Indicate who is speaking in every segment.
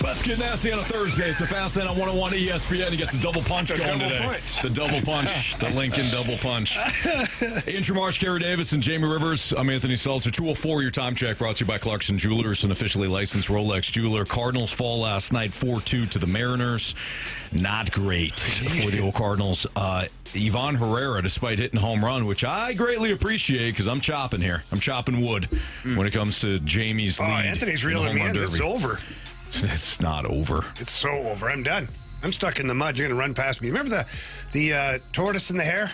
Speaker 1: Let's get nasty on a Thursday. It's a Fast Lane on 101 ESPN. You got the double punch going today. The double punch. The Lincoln double punch. Andrew Marsh, Carey Davis, and Jamie Rivers. I'm Anthony Stalter. 2:04, your time check brought to you by Clarkson Jewelers, an officially licensed Rolex jeweler. Cardinals fall last night 4-2 to the Mariners. Not great for the old Cardinals. Ivan Herrera, despite hitting a home run, which I greatly appreciate because I'm chopping here. I'm chopping wood when it comes to Jamie's lead.
Speaker 2: Anthony's reeling me in. This is over.
Speaker 1: It's not over.
Speaker 2: It's so over. I'm done. I'm stuck in the mud. You're going to run past me. Remember the tortoise and the hare?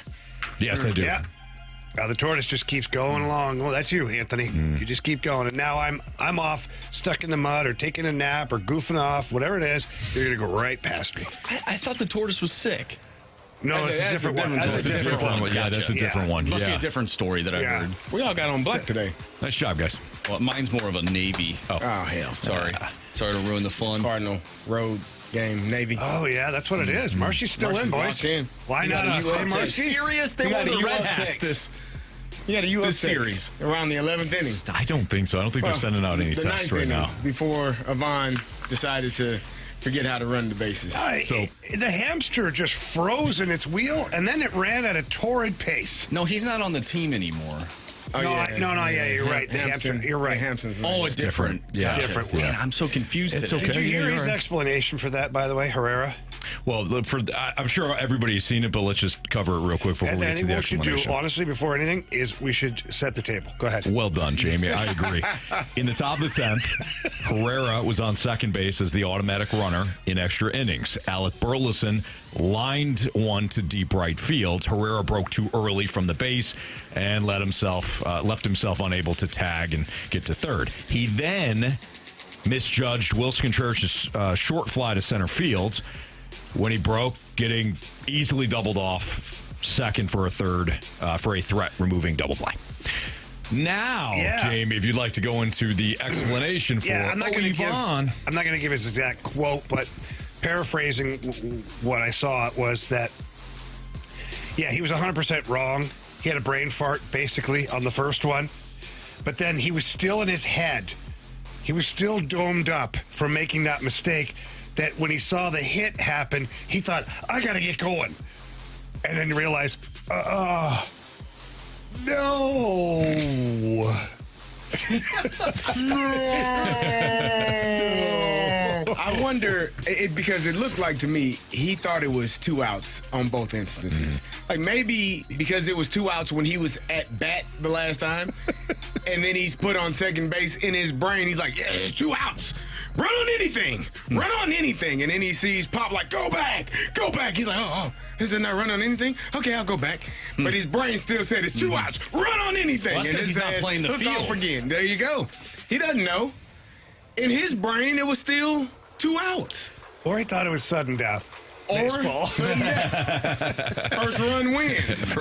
Speaker 1: Yes, I do.
Speaker 2: Yeah. The tortoise just keeps going along. Well, that's you, Anthony. You just keep going. And now I'm off, stuck in the mud or taking a nap or goofing off, whatever it is. You're going to go right past me.
Speaker 3: I thought the tortoise was sick.
Speaker 2: No, that's a different one.
Speaker 1: That's a different one. Yeah, that's a different one.
Speaker 3: Must be a different story that I heard.
Speaker 4: We all got on black today.
Speaker 1: Nice job, guys.
Speaker 3: Well, mine's more of a Navy.
Speaker 4: Oh hell.
Speaker 3: Sorry. Sorry to ruin the fun.
Speaker 4: Cardinal road game, Navy.
Speaker 2: Oh, yeah, that's what it is. Marcy's still in, boys.
Speaker 4: Why
Speaker 2: not us? Hey, Marcy?
Speaker 3: Serious? They won the Red Hats.
Speaker 4: You got a U.S.
Speaker 3: series
Speaker 4: around the 11th inning.
Speaker 1: I don't think so. I don't think they're sending out any text right now.
Speaker 4: Before Ivan decided to forget how to run the bases.
Speaker 2: The hamster just froze in its wheel, and then it ran at a torrid pace.
Speaker 3: No, he's not on the team anymore.
Speaker 2: You're right. The hamster, you're right.
Speaker 4: Hampson's
Speaker 3: it's different.
Speaker 1: Yeah.
Speaker 2: Different.
Speaker 3: Man, I'm so confused
Speaker 1: It's
Speaker 3: today.
Speaker 1: okay.
Speaker 2: Did you hear his
Speaker 1: right.
Speaker 2: explanation for that, by the way, Herrera?
Speaker 1: Well, I'm sure everybody's seen it, but let's just cover it real quick before we get to the
Speaker 2: what we should do,
Speaker 1: explanation.
Speaker 2: honestly, before anything, is we should set the table. Go ahead.
Speaker 1: Well done, Jamie. I agree. In the top of the 10th, Herrera was on second base as the automatic runner in extra innings. Alec Burleson lined one to deep right field. Herrera broke too early from the base and left himself unable to tag and get to third. He then misjudged Wilson Contreras' short fly to center field when he broke, getting easily doubled off second for a third for a threat-removing double play. Now, Jamie, if you'd like to go into the explanation for
Speaker 2: I'm not going to give his exact quote, but paraphrasing what I saw was that, he was 100% wrong. He had a brain fart, basically, on the first one. But then he was still in his head. He was still domed up from making that mistake, that when he saw the hit happen, he thought, I got to get going. And then realized, no.
Speaker 4: I wonder, because it looked like to me, he thought it was 2 outs on both instances. Like maybe because it was 2 outs when he was at bat the last time, and then he's put on second base in his brain. He's like, it's 2 outs. Run on anything. Run on anything. And then he sees Pop like, go back. He's like, is it not run on anything? Okay, I'll go back. But his brain still said it's 2 outs. Run on anything.
Speaker 3: Well, that's because he's not playing the field.
Speaker 4: Off again. There you go. He doesn't know. In his brain, it was still 2 outs.
Speaker 2: Or he thought it was sudden death. Baseball.
Speaker 4: Sudden death. First run wins.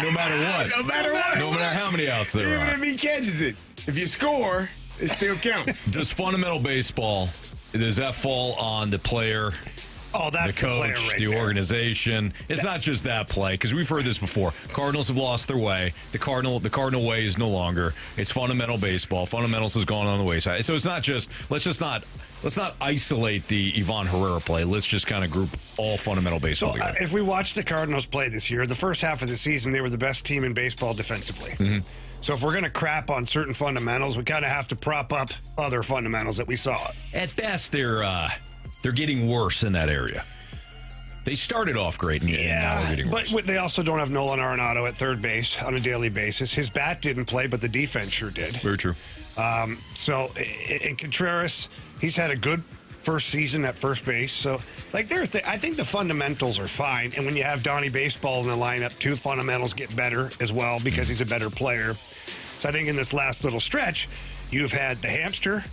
Speaker 1: No matter what.
Speaker 4: No matter what.
Speaker 1: No matter how many outs there are.
Speaker 4: Even if he catches it. If you score, it still counts.
Speaker 1: Does fundamental baseball, does that fall on the player,
Speaker 2: that's
Speaker 1: the coach,
Speaker 2: player right
Speaker 1: the
Speaker 2: there.
Speaker 1: organization? It's not just that play, because we've heard this before. Cardinals have lost their way. The Cardinal way is no longer. It's fundamental baseball. Fundamentals has gone on the wayside. So it's not just, let's not isolate the Ivan Herrera play. Let's just kind of group all fundamental baseball together.
Speaker 2: If we watch the Cardinals play this year, the first half of the season, they were the best team in baseball defensively. So if we're going to crap on certain fundamentals, we kind of have to prop up other fundamentals that we saw.
Speaker 1: At best, they're getting worse in that area. They started off great, and now they're getting worse.
Speaker 2: But they also don't have Nolan Arenado at third base on a daily basis. His bat didn't play, but the defense sure did.
Speaker 1: Very true.
Speaker 2: In Contreras, he's had a good first season at first base. So, I think the fundamentals are fine. And when you have Donnie Baseball in the lineup, too, fundamentals get better as well because he's a better player. So I think in this last little stretch, you've had the hamster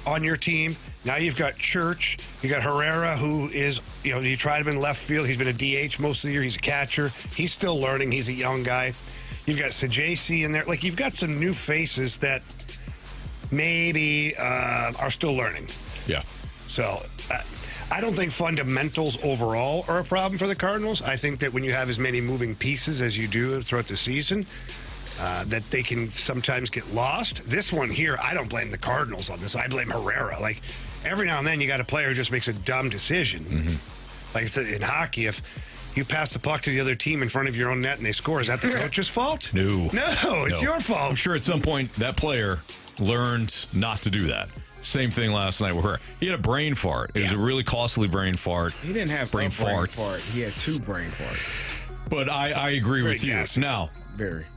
Speaker 2: on your team. Now you've got Church. You got Herrera, who is, you tried him in left field. He's been a DH most of the year. He's a catcher. He's still learning. He's a young guy. You've got Sajasi in there. You've got some new faces that maybe are still learning.
Speaker 1: Yeah.
Speaker 2: So I don't think fundamentals overall are a problem for the Cardinals. I think that when you have as many moving pieces as you do throughout the season, that they can sometimes get lost. This one here, I don't blame the Cardinals on this. I blame Herrera. Like, every now and then you got a player who just makes a dumb decision. Like I said, in hockey, if you pass the puck to the other team in front of your own net and they score, is that the coach's fault?
Speaker 1: No,
Speaker 2: it's your fault.
Speaker 1: I'm sure at some point that player learned not to do that. Same thing last night with her. He had a brain fart. It was a really costly brain fart.
Speaker 4: He didn't have
Speaker 1: brain farts.
Speaker 4: He had 2 brain farts.
Speaker 1: But I agree with you. Now,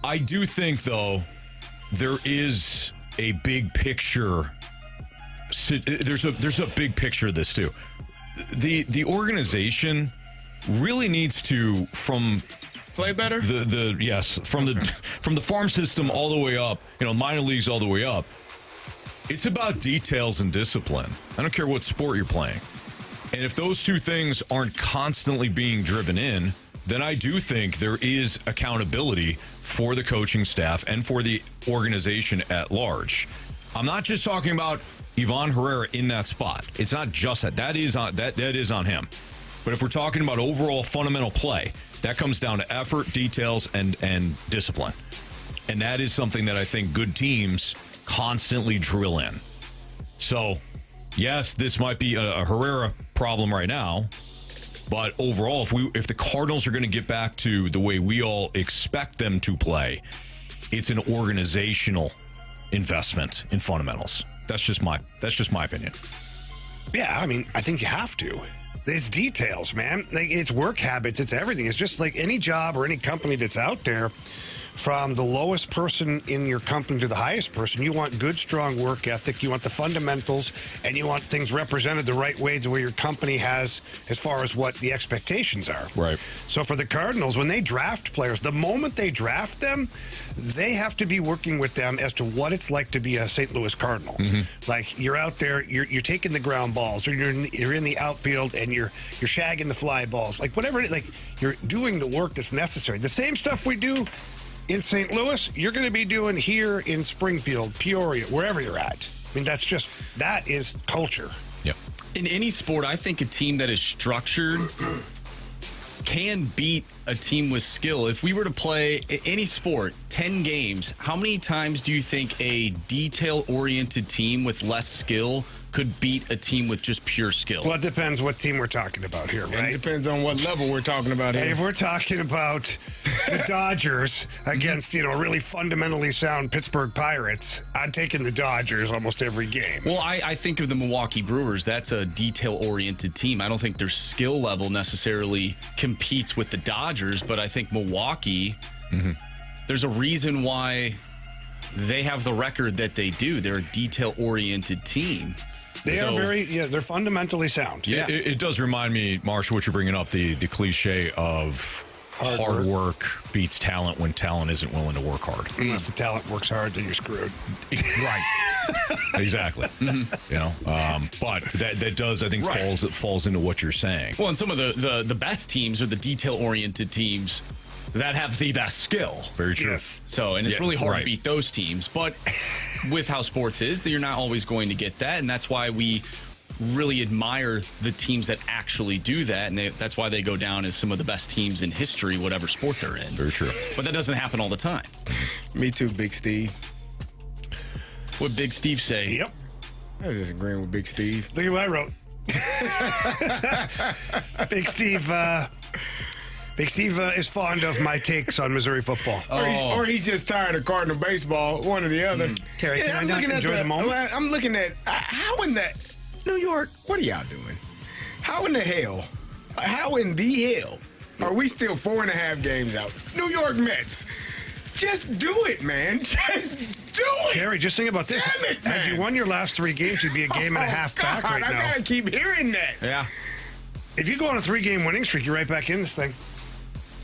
Speaker 1: I do think, though, there is a big picture. There's a big picture of this, too. The organization really needs to, from
Speaker 4: play better.
Speaker 1: From the farm system all the way up, minor leagues all the way up. It's about details and discipline. I don't care what sport you're playing. And if those two things aren't constantly being driven in, then I do think there is accountability for the coaching staff and for the organization at large. I'm not just talking about Ivan Herrera in that spot. It's not just that. That is on him. But if we're talking about overall fundamental play, that comes down to effort, details, and discipline. And that is something that I think good teams constantly drill in. So, yes, this might be a Herrera problem right now, but overall, if the Cardinals are going to get back to the way we all expect them to play, it's an organizational investment in fundamentals. That's just my opinion.
Speaker 2: Yeah, I mean, I think you have to. It's details, man. Like, it's work habits. It's everything. It's just like any job or any company that's out there. From the lowest person in your company to the highest person, you want good, strong work ethic. You want the fundamentals, and you want things represented the right way, the way your company has as far as what the expectations are.
Speaker 1: Right.
Speaker 2: So for the Cardinals, when they draft players, the moment they draft them, they have to be working with them as to what it's like to be a St. Louis Cardinal. Like, you're out there, you're taking the ground balls, or you're in the outfield and you're shagging the fly balls. Like, whatever it is, like, you're doing the work that's necessary. The same stuff we do in St. Louis, you're going to be doing here in Springfield, Peoria, wherever you're at. I mean, that is culture.
Speaker 1: Yep.
Speaker 3: In any sport, I think a team that is structured can beat a team with skill. If we were to play any sport, 10 games, how many times do you think a detail-oriented team with less skill could beat a team with just pure skill?
Speaker 2: Well, it depends what team we're talking about here, right?
Speaker 4: It depends on what level we're talking about here.
Speaker 2: Hey, if we're talking about the Dodgers against, really fundamentally sound Pittsburgh Pirates, I'm taking the Dodgers almost every game.
Speaker 3: Well, I think of the Milwaukee Brewers. That's a detail-oriented team. I don't think their skill level necessarily competes with the Dodgers, but I think Milwaukee, there's a reason why they have the record that they do. They're a detail-oriented team.
Speaker 2: They are they're fundamentally sound.
Speaker 1: Yeah, it does remind me, Marsh, what you're bringing up, the cliche of hard work beats talent when talent isn't willing to work hard.
Speaker 2: Unless the talent works hard, then you're screwed.
Speaker 1: Right. Exactly. But that does, I think, falls into what you're saying.
Speaker 3: Well, and some of the best teams are the detail-oriented teams that have the best skill.
Speaker 1: Very true.
Speaker 2: Yes.
Speaker 3: So, and it's really hard to beat those teams. But with how sports is, you're not always going to get that. And that's why we really admire the teams that actually do that. And that's why they go down as some of the best teams in history, whatever sport they're in.
Speaker 1: Very true.
Speaker 3: But that doesn't happen all the time.
Speaker 4: Me too, Big Steve.
Speaker 3: What Big Steve say?
Speaker 2: Yep.
Speaker 4: I was just agreeing with Big Steve.
Speaker 2: Look at what I wrote. Big Steve is fond of my takes on Missouri football.
Speaker 4: Or he's just tired of Cardinal baseball, one or the other.
Speaker 2: Carey, can I not enjoy the moment?
Speaker 4: I'm looking at how in the New York, what are y'all doing? How in the hell are we still 4.5 games out? New York Mets. Just do it, man. Just do it.
Speaker 2: Carey, just think about this.
Speaker 4: Damn it, man.
Speaker 2: Had you won your last 3 games, you'd be a game and a half back right now.
Speaker 4: I gotta keep hearing that.
Speaker 3: Yeah.
Speaker 2: If you go on a 3-game winning streak, you're right back in this thing.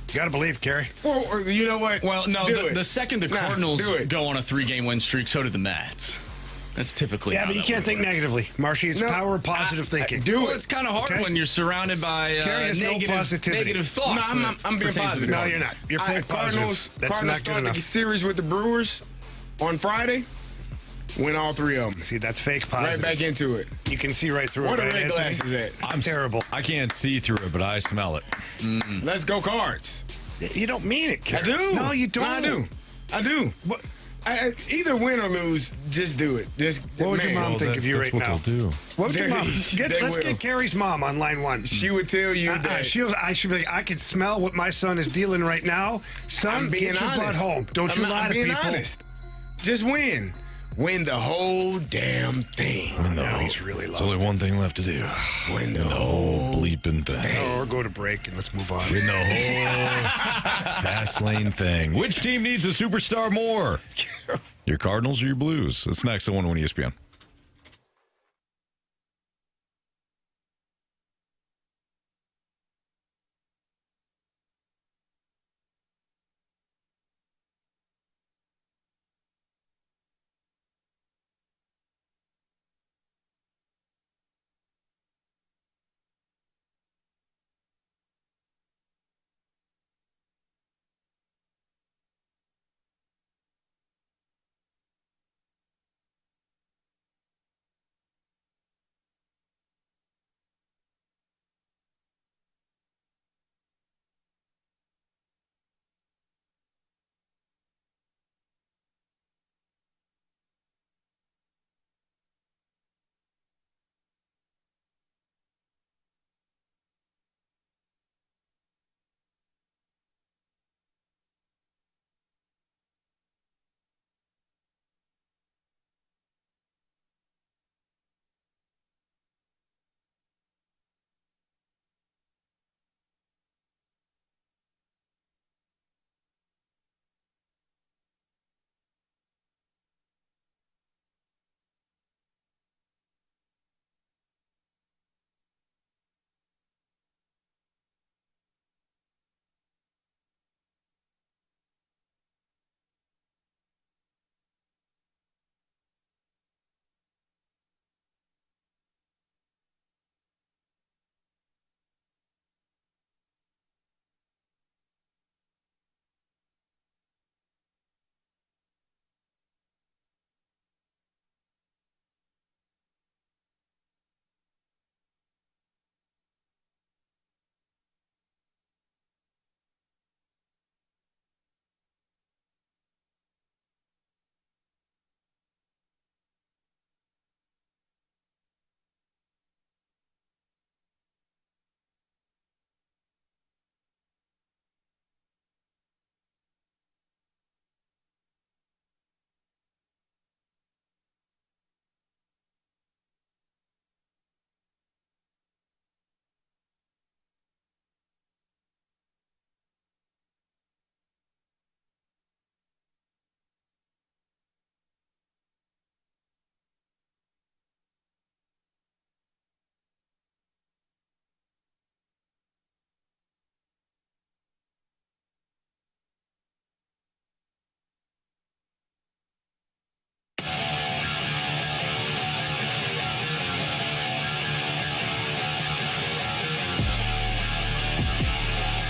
Speaker 2: You got to believe, Carey.
Speaker 4: Well, you know what?
Speaker 3: Well, no, the second the Cardinals go on a 3-game win streak, so do the Mets. That's typically
Speaker 2: but you can't think negatively, Marshy. It's power of positive thinking.
Speaker 3: It's kind of hard when you're surrounded by negative thoughts.
Speaker 4: No, I'm being positive.
Speaker 2: No, you're not. You're full positive.
Speaker 4: Cardinals start the series with the Brewers on Friday. Win all 3 of them.
Speaker 2: See, that's fake positive.
Speaker 4: Right back into it.
Speaker 2: You can see right through
Speaker 4: Where
Speaker 2: it.
Speaker 4: the
Speaker 2: Right,
Speaker 4: red
Speaker 2: Anthony?
Speaker 4: glasses at?
Speaker 2: It's terrible.
Speaker 1: I can't see through it, but I smell it.
Speaker 4: Let's go Cards.
Speaker 2: You don't mean it, Carey.
Speaker 4: I do.
Speaker 2: No, you don't.
Speaker 4: No, I do.
Speaker 2: What,
Speaker 4: Either win or lose, just do it.
Speaker 2: what would your mom think of you right now?
Speaker 1: That's what they'll do.
Speaker 2: What would your mom?
Speaker 4: They
Speaker 2: Let's
Speaker 4: will.
Speaker 2: get Carey's mom on line 1.
Speaker 4: She would tell you that.
Speaker 2: I should be like, I can smell what my son is dealing right now. Son,
Speaker 4: I'm being
Speaker 2: get your butt
Speaker 4: honest.
Speaker 2: home. Don't you lie to
Speaker 4: being
Speaker 2: people.
Speaker 4: honest. Just win. Win the whole damn thing.
Speaker 2: Now he's really
Speaker 1: There's
Speaker 2: lost.
Speaker 1: only one thing left to do.
Speaker 4: Win the
Speaker 1: No
Speaker 4: whole.
Speaker 1: bleeping thing.
Speaker 2: Or go to break and let's move on.
Speaker 1: In the whole fast lane thing. Which team needs a superstar more? Your Cardinals or your Blues? That's next on 101 ESPN.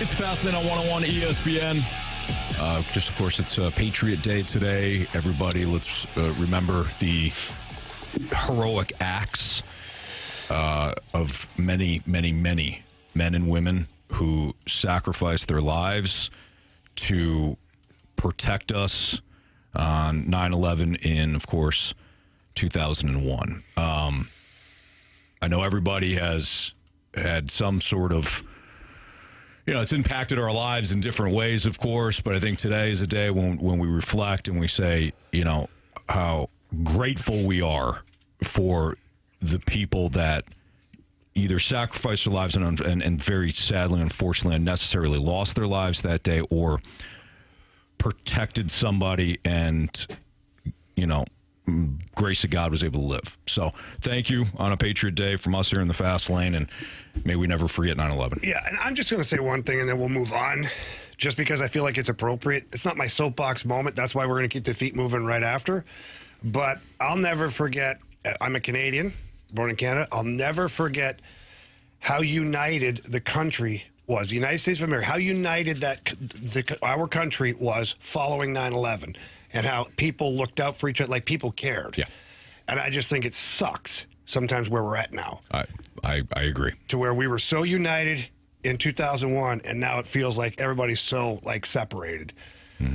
Speaker 1: It's Fastlane on 101 ESPN. Just, of course, it's Patriot Day today. Everybody, let's remember the heroic acts of many, many, many men and women who sacrificed their lives to protect us on 9/11 in, of course, 2001. I know everybody has had some sort of, it's impacted our lives in different ways, of course, but I think today is a day when we reflect and we say, how grateful we are for the people that either sacrificed their lives and very sadly, unfortunately, unnecessarily lost their lives that day, or protected somebody and, grace of God was able to live. So thank you on a Patriot Day from us here in the Fast Lane, and may we never forget 9/11.
Speaker 2: Yeah, and I'm just going to say one thing and then we'll move on, just because I feel like it's appropriate. It's not my soapbox moment. That's why we're going to keep the feet moving right after. But I'll never forget, I'm a Canadian, born in Canada. I'll never forget how united the country was, the United States of America, how united our country was following 9/11. and how people looked out for each other, like people cared.
Speaker 1: Yeah.
Speaker 2: And I just think it sucks sometimes where we're at now.
Speaker 1: I agree.
Speaker 2: To where we were so united in 2001, and now it feels like everybody's so like separated.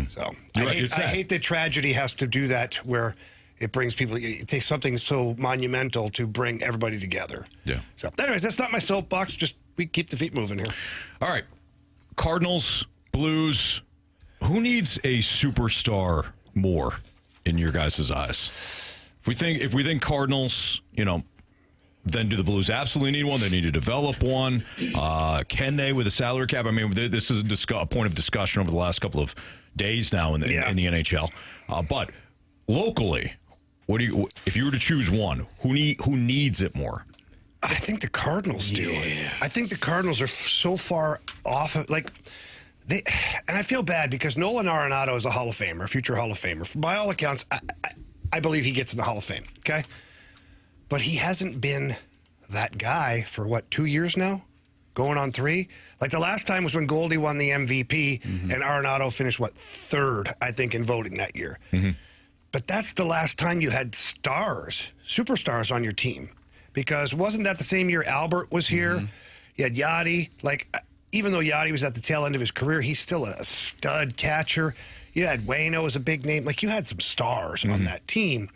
Speaker 2: So I hate that tragedy has to do that, where it brings people. It takes something so monumental to bring everybody together.
Speaker 1: Yeah.
Speaker 2: So, anyways, that's not my soapbox. Just we keep the feet moving here.
Speaker 1: All right, Cardinals, Blues. Who needs a superstar more in your guys' eyes? If we think Cardinals, then do the Blues absolutely need one? They need to develop one. Can they with a salary cap? I mean, this is a point of discussion over the last couple of days now in the NHL. But locally, if you were to choose one, who needs it more?
Speaker 2: I think the Cardinals do. I think the Cardinals are so far off of, and I feel bad because Nolan Arenado is a Hall of Famer, a future Hall of Famer. By all accounts, I believe he gets in the Hall of Fame, okay? But he hasn't been that guy for, 2 years now? Going on 3? Like, the last time was when Goldie won the MVP, and Arenado finished, third, I think, in voting that year. But that's the last time you had superstars on your team. Because wasn't that the same year Albert was here? You had Yachty. Even though Yachty was at the tail end of his career, he's still a stud catcher. You had Waino as a big name. You had some stars on that team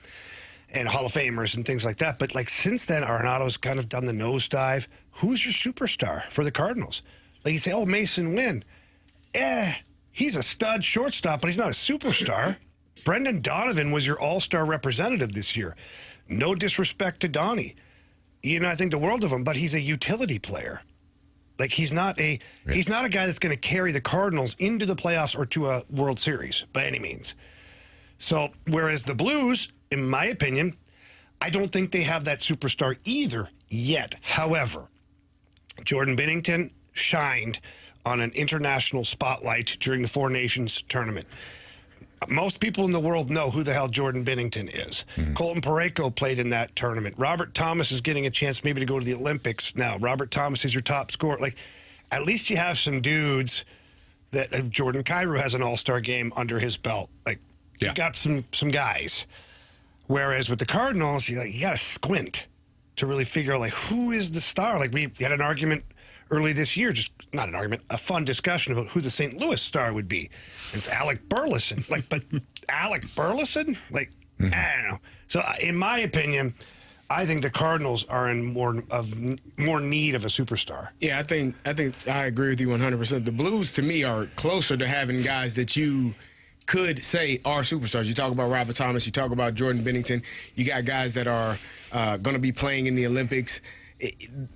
Speaker 2: and Hall of Famers and things like that. But, since then, Arenado's kind of done the nosedive. Who's your superstar for the Cardinals? You say, Mason Wynn. He's a stud shortstop, but he's not a superstar. Brendan Donovan was your all-star representative this year. No disrespect to Donnie. I think the world of him, but he's a utility player. He's not a guy that's going to carry the Cardinals into the playoffs or to a World Series by any means. So, whereas the Blues, in my opinion, I don't think they have that superstar either yet. However, Jordan Binnington shined on an international spotlight during the Four Nations tournament. Most people in the world know who the hell Jordan Binnington is. Colton Parayko played in that tournament. Robert Thomas is getting a chance maybe to go to the Olympics now. Robert Thomas is your top scorer. At least you have some dudes that Jordan Kyrou has an all-star game under his belt. You got some guys. Whereas with the Cardinals, you got to squint to really figure out who is the star. We had an argument early this year, just not an argument, a fun discussion about who the St. Louis star would be. It's Alec Burleson. But Alec Burleson? I don't know. So in my opinion, I think the Cardinals are in more need of a superstar.
Speaker 4: Yeah, I think I agree with you 100%. The Blues, to me, are closer to having guys that you could say are superstars. You talk about Robert Thomas. You talk about Jordan Binnington. You got guys that are going to be playing in the Olympics.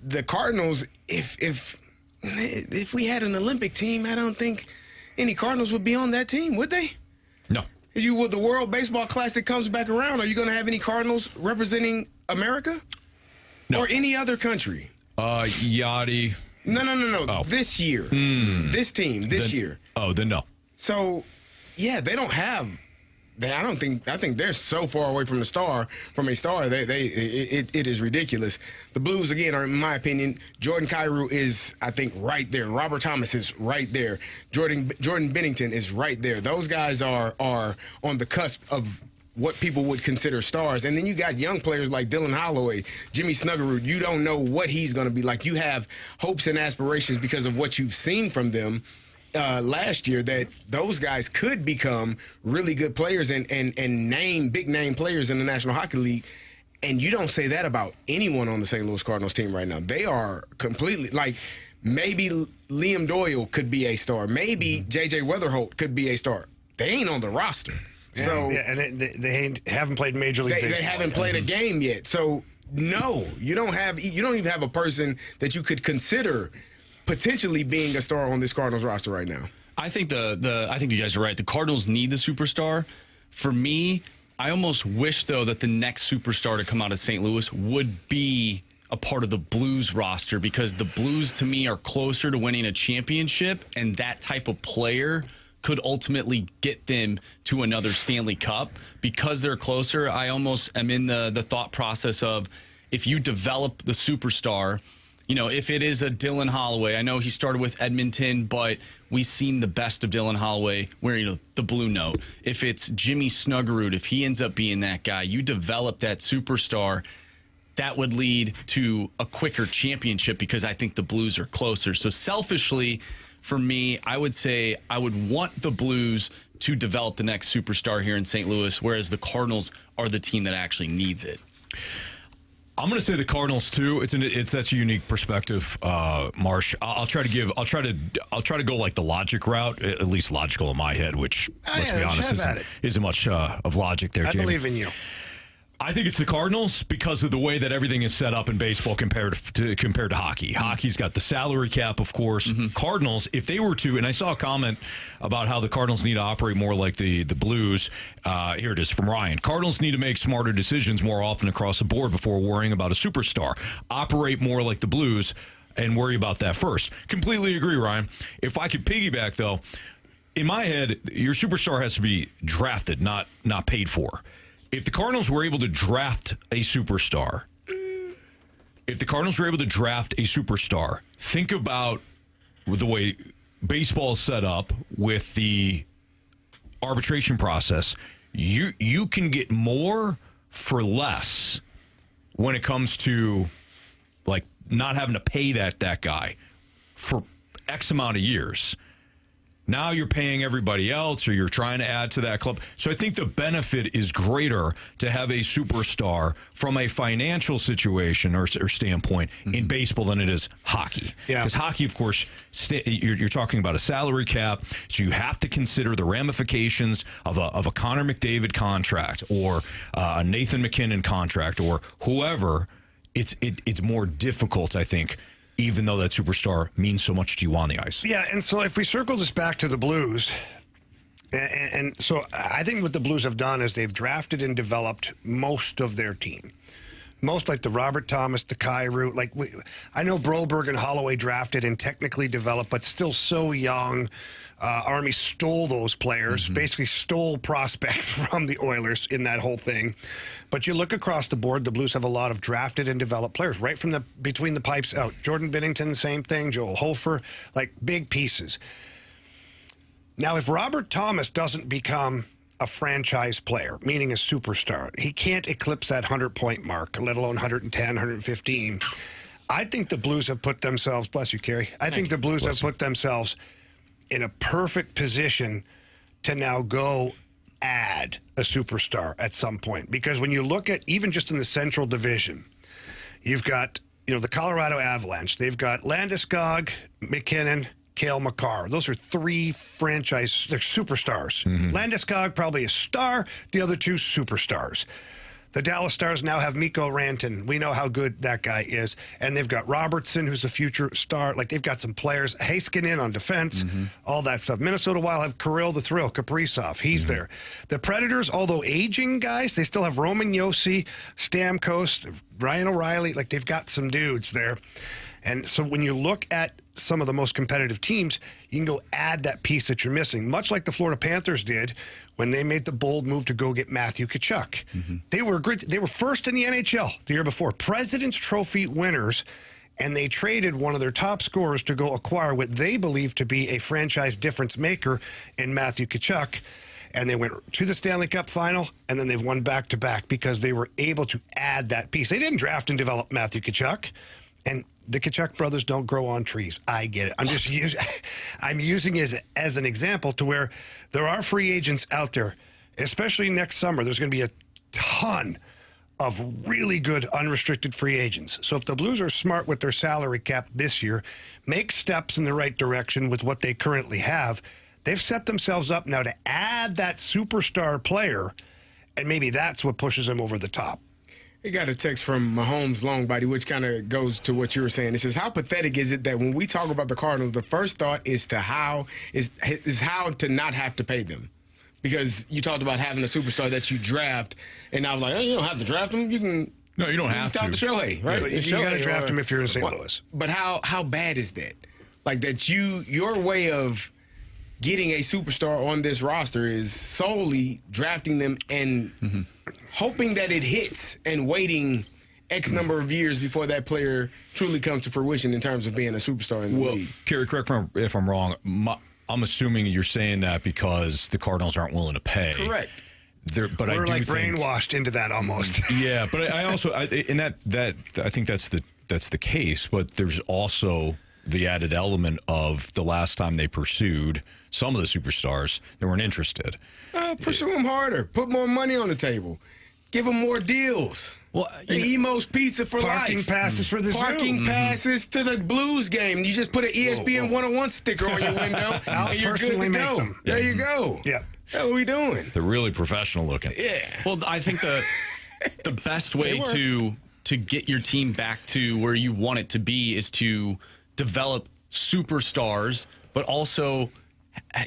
Speaker 4: The Cardinals, if we had an Olympic team, I don't think any Cardinals would be on that team, would they?
Speaker 1: No.
Speaker 4: When the World Baseball Classic comes back around, are you going to have any Cardinals representing America?
Speaker 1: No.
Speaker 4: Or any other country?
Speaker 1: Yachty.
Speaker 4: No.
Speaker 1: Oh.
Speaker 4: This year. This team, this year.
Speaker 1: Oh, then no.
Speaker 4: So, yeah, they don't have. I think they're so far away from a star. It is ridiculous. The Blues, again, are, in my opinion, Jordan Kyrou is, I think, right there. Robert Thomas is right there. Jordan Binnington is right there. Those guys are on the cusp of what people would consider stars. And then you got young players like Dylan Holloway, Jimmy Snuggerud. You don't know what he's going to be like. You have hopes and aspirations because of what you've seen from them last year, that those guys could become really good players and big name players in the National Hockey League. And you don't say that about anyone on the St. Louis Cardinals team right now. They are completely maybe Liam Doyle could be a star. Maybe J.J. Weatherholt could be a star. They ain't on the roster.
Speaker 2: And they haven't played Major League Baseball.
Speaker 4: They haven't played a game yet. So no, you don't even have a person that you could consider potentially being a star on this Cardinals roster right now.
Speaker 3: I think I think you guys are right. The Cardinals need the superstar. For me, I almost wish though that the next superstar to come out of St. Louis would be a part of the Blues roster, because the Blues to me are closer to winning a championship, and that type of player could ultimately get them to another Stanley Cup. Because they're closer, I almost am in the thought process of, if you develop the superstar if it is a Dylan Holloway, I know he started with Edmonton, but we've seen the best of Dylan Holloway wearing the blue note. If it's Jimmy Snuggerud, if he ends up being that guy, you develop that superstar, that would lead to a quicker championship because I think the Blues are closer. So selfishly, for me, I would say I would want the Blues to develop the next superstar here in St. Louis, whereas the Cardinals are the team that actually needs it.
Speaker 1: I'm going to say the Cardinals too. That's a unique perspective, Marsh. I'll try to go like the logic route, at least logical in my head, which let's be honest isn't much of logic there. Jamie.
Speaker 2: I believe in you.
Speaker 1: I think it's the Cardinals because of the way that everything is set up in baseball compared to hockey. Hockey's got the salary cap, of course. Cardinals, if they were to, and I saw a comment about how the Cardinals need to operate more like the Blues. Here it is from Ryan. Cardinals need to make smarter decisions more often across the board before worrying about a superstar. Operate more like the Blues and worry about that first. Completely agree, Ryan. If I could piggyback, though, in my head, your superstar has to be drafted, not paid for. If the Cardinals were able to draft a superstar, think about the way baseball is set up with the arbitration process. You can get more for less when it comes to like not having to pay that guy for X amount of years. Now you're paying everybody else or you're trying to add to that club. So I think the benefit is greater to have a superstar from a financial situation or standpoint in baseball than it is hockey.
Speaker 2: Yeah.
Speaker 1: Because hockey, of course, you're talking about a salary cap, so you have to consider the ramifications of a Connor McDavid contract or a Nathan McKinnon contract or whoever. It's more difficult, I think, even though that superstar means so much to you on the ice.
Speaker 2: Yeah, and so if we circle this back to the Blues, and so I think what the Blues have done is they've drafted and developed most of their team. Most like the Robert Thomas, the Kyrou. I know Broberg and Holloway drafted and technically developed, but still so young. Army stole those players, basically stole prospects from the Oilers in that whole thing. But you look across the board, the Blues have a lot of drafted and developed players right from between the pipes out. Jordan Binnington, same thing. Joel Hofer, big pieces. Now, if Robert Thomas doesn't become a franchise player, meaning a superstar, he can't eclipse that 100-point mark, let alone 110, 115. I think the Blues have put themselves, bless you, Carey. I think the Blues have put themselves in a perfect position to now go add a superstar at some point. Because when you look at, even just in the Central Division, you've got, the Colorado Avalanche. They've got Landeskog, McKinnon, Cale Makar. Those are three they're superstars. Landeskog, probably a star. The other two, superstars. The Dallas Stars now have Mikko Rantanen. We know how good that guy is. And they've got Robertson, who's the future star. They've got some players. Heiskanen on defense, all that stuff. Minnesota Wild have Kirill the Thrill, Kaprizov. He's there. The Predators, although aging guys, they still have Roman Josi, Stamkos, Ryan O'Reilly. They've got some dudes there. And so when you look at some of the most competitive teams, you can go add that piece that you're missing, much like the Florida Panthers did when they made the bold move to go get Matthew Tkachuk. They were great. They were first in the NHL the year before, President's Trophy winners, and they traded one of their top scorers to go acquire what they believe to be a franchise difference maker in Matthew Tkachuk. And they went to the Stanley Cup final, and then they've won back-to-back because they were able to add that piece. They didn't draft and develop Matthew Tkachuk, and the Tkachuk brothers don't grow on trees. I get it. I'm using it as an example to where there are free agents out there, especially next summer. There's going to be a ton of really good unrestricted free agents. So if the Blues are smart with their salary cap this year, make steps in the right direction with what they currently have, they've set themselves up now to add that superstar player, and maybe that's what pushes them over the top.
Speaker 4: We got a text from Mahomes Longbody, which kind of goes to what you were saying. It says, how pathetic is it that when we talk about the Cardinals, the first thought is how to not have to pay them? Because you talked about having a superstar that you draft, and I was like, oh, you don't have to draft them. You can.
Speaker 1: No, you don't have to.
Speaker 4: Talk to Shohei, right?
Speaker 2: Yeah, you got to draft him if you're in St. Louis.
Speaker 4: But how bad is that? That your way of getting a superstar on this roster is solely drafting them and hoping that it hits and waiting X number of years before that player truly comes to fruition in terms of being a superstar in the league.
Speaker 1: Carey, correct me if I'm wrong. I'm assuming you're saying that because the Cardinals aren't willing to pay.
Speaker 4: Correct.
Speaker 1: But
Speaker 2: We're
Speaker 1: I do
Speaker 2: like
Speaker 1: think,
Speaker 2: brainwashed into that almost.
Speaker 1: Yeah, but I also I think that's the case. But there's also the added element of the last time they pursued some of the superstars, they weren't interested.
Speaker 4: Pursue them harder. Put more money on the table. Give them more deals.
Speaker 3: Well,
Speaker 4: Emo's Pizza for
Speaker 2: Parking
Speaker 4: life.
Speaker 2: passes for the
Speaker 4: Parking
Speaker 2: Zoo.
Speaker 4: passes to the Blues game. You just put an ESPN 101 sticker on your window,
Speaker 2: I'll
Speaker 4: and you're good
Speaker 2: personally
Speaker 4: to
Speaker 2: make
Speaker 4: go.
Speaker 2: them.
Speaker 4: There you go.
Speaker 2: Yeah.
Speaker 4: Hell are we doing?
Speaker 1: They're really professional looking.
Speaker 4: Yeah.
Speaker 3: Well, I think the best way to get your team back to where you want it to be is to develop superstars, but also,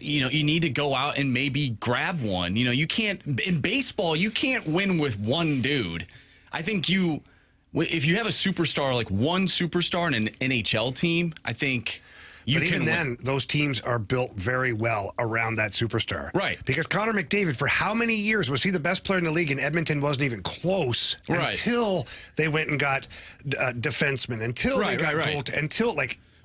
Speaker 3: you know, you need to go out and maybe grab one. You know, you can't in baseball, you can't win with one dude. I think if you have a superstar, like one superstar in an NHL team, I think you
Speaker 2: But
Speaker 3: can
Speaker 2: even
Speaker 3: win.
Speaker 2: then, those teams are built very well around that superstar.
Speaker 3: Right.
Speaker 2: Because Connor McDavid, for how many years was he the best player in the league, and Edmonton wasn't even close until they went and got defenseman, until they got gold, until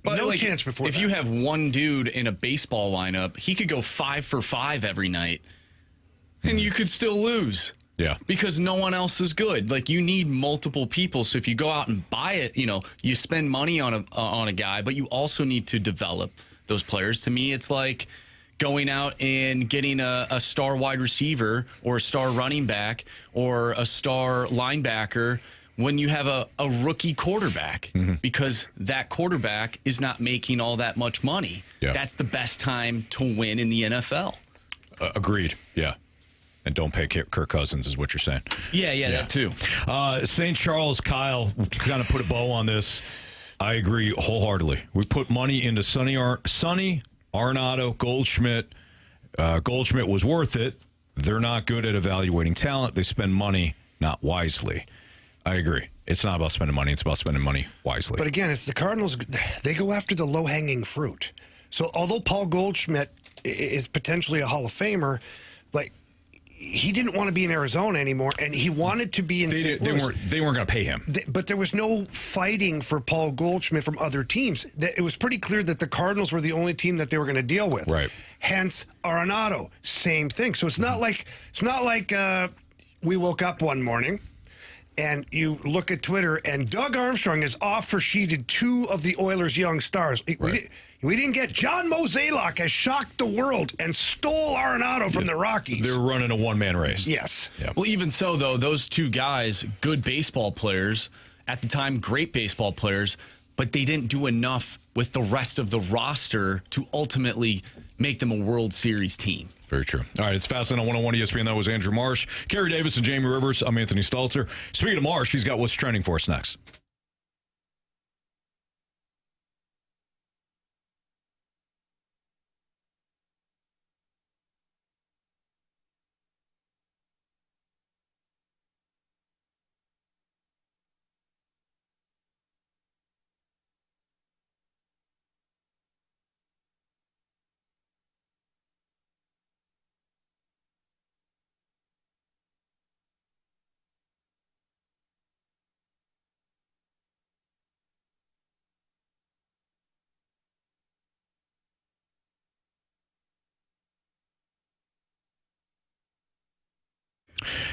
Speaker 2: no chance before
Speaker 3: if
Speaker 2: that.
Speaker 3: you have one dude in a baseball lineup, he could go 5 for 5 every night, and you could still lose.
Speaker 1: Yeah.
Speaker 3: Because no one else is good. Like, you need multiple people. So if you go out and buy it, you know, you spend money on a guy, but you also need to develop those players. To me, it's like going out and getting a star wide receiver or a star running back or a star linebacker when you have a rookie quarterback, because that quarterback is not making all that much money.
Speaker 1: Yeah.
Speaker 3: That's the best time to win in the NFL.
Speaker 1: Agreed. Yeah. And don't pay Kirk Cousins is what you're saying.
Speaker 3: Yeah, that too.
Speaker 1: St. Charles, Kyle, kind of put a bow on this. I agree wholeheartedly. We put money into Sonny Arenado, Goldschmidt. Goldschmidt was worth it. They're not good at evaluating talent. They spend money not wisely. I agree. It's not about spending money. It's about spending money wisely.
Speaker 2: But again, it's the Cardinals. They go after the low-hanging fruit. So although Paul Goldschmidt is potentially a Hall of Famer, he didn't want to be in Arizona anymore, and he wanted to be in St. Louis.
Speaker 1: They weren't going to pay him.
Speaker 2: But there was no fighting for Paul Goldschmidt from other teams. It was pretty clear that the Cardinals were the only team that they were going to deal with.
Speaker 1: Right.
Speaker 2: Hence, Arenado, same thing. So it's not like we woke up one morning and you look at Twitter and Doug Armstrong is offer sheeted 2 of the Oilers' young stars.
Speaker 1: Right.
Speaker 2: We didn't get John Mozeliak has shocked the world and stole Arenado from the Rockies.
Speaker 1: They're running a one-man race.
Speaker 2: Yes.
Speaker 1: Yep.
Speaker 3: Well, even so, though, those 2 guys, good baseball players, at the time, great baseball players, but they didn't do enough with the rest of the roster to ultimately make them a World Series team.
Speaker 1: Very true. All right, it's Fastlane on 101 ESPN. That was Andrew Marsh, Carey Davis, and Jamie Rivers. I'm Anthony Stalter. Speaking of Marsh, he's got what's trending for us next.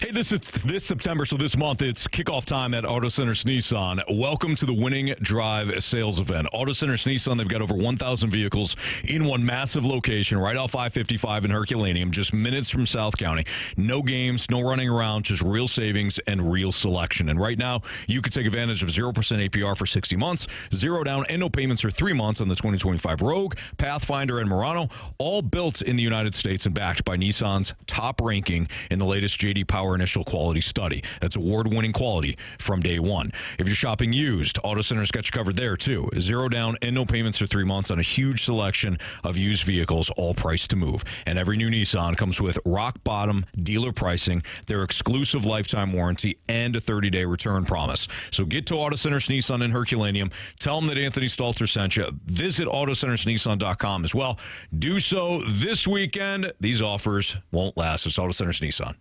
Speaker 1: Hey, this September, so this month, it's kickoff time at Auto Centers Nissan. Welcome to the Winning Drive sales event. Auto Centers Nissan, they've got over 1,000 vehicles in one massive location right off I-55 in Herculaneum, just minutes from South County. No games, no running around, just real savings and real selection. And right now, you can take advantage of 0% APR for 60 months, 0 down and no payments for 3 months on the 2025 Rogue, Pathfinder, and Murano, all built in the United States and backed by Nissan's top ranking in the latest J.D. Power Initial Quality Study. That's award-winning quality from day one. If you're shopping used, Auto Center's got you covered there, too. 0 down and no payments for 3 months on a huge selection of used vehicles, all priced to move. And every new Nissan comes with rock-bottom dealer pricing, their exclusive lifetime warranty, and a 30-day return promise. So get to Auto Centers Nissan in Herculaneum. Tell them that Anthony Stalter sent you. Visit AutoCentersNissan.com as well. Do so this weekend. These offers won't last. It's Auto Centers Nissan.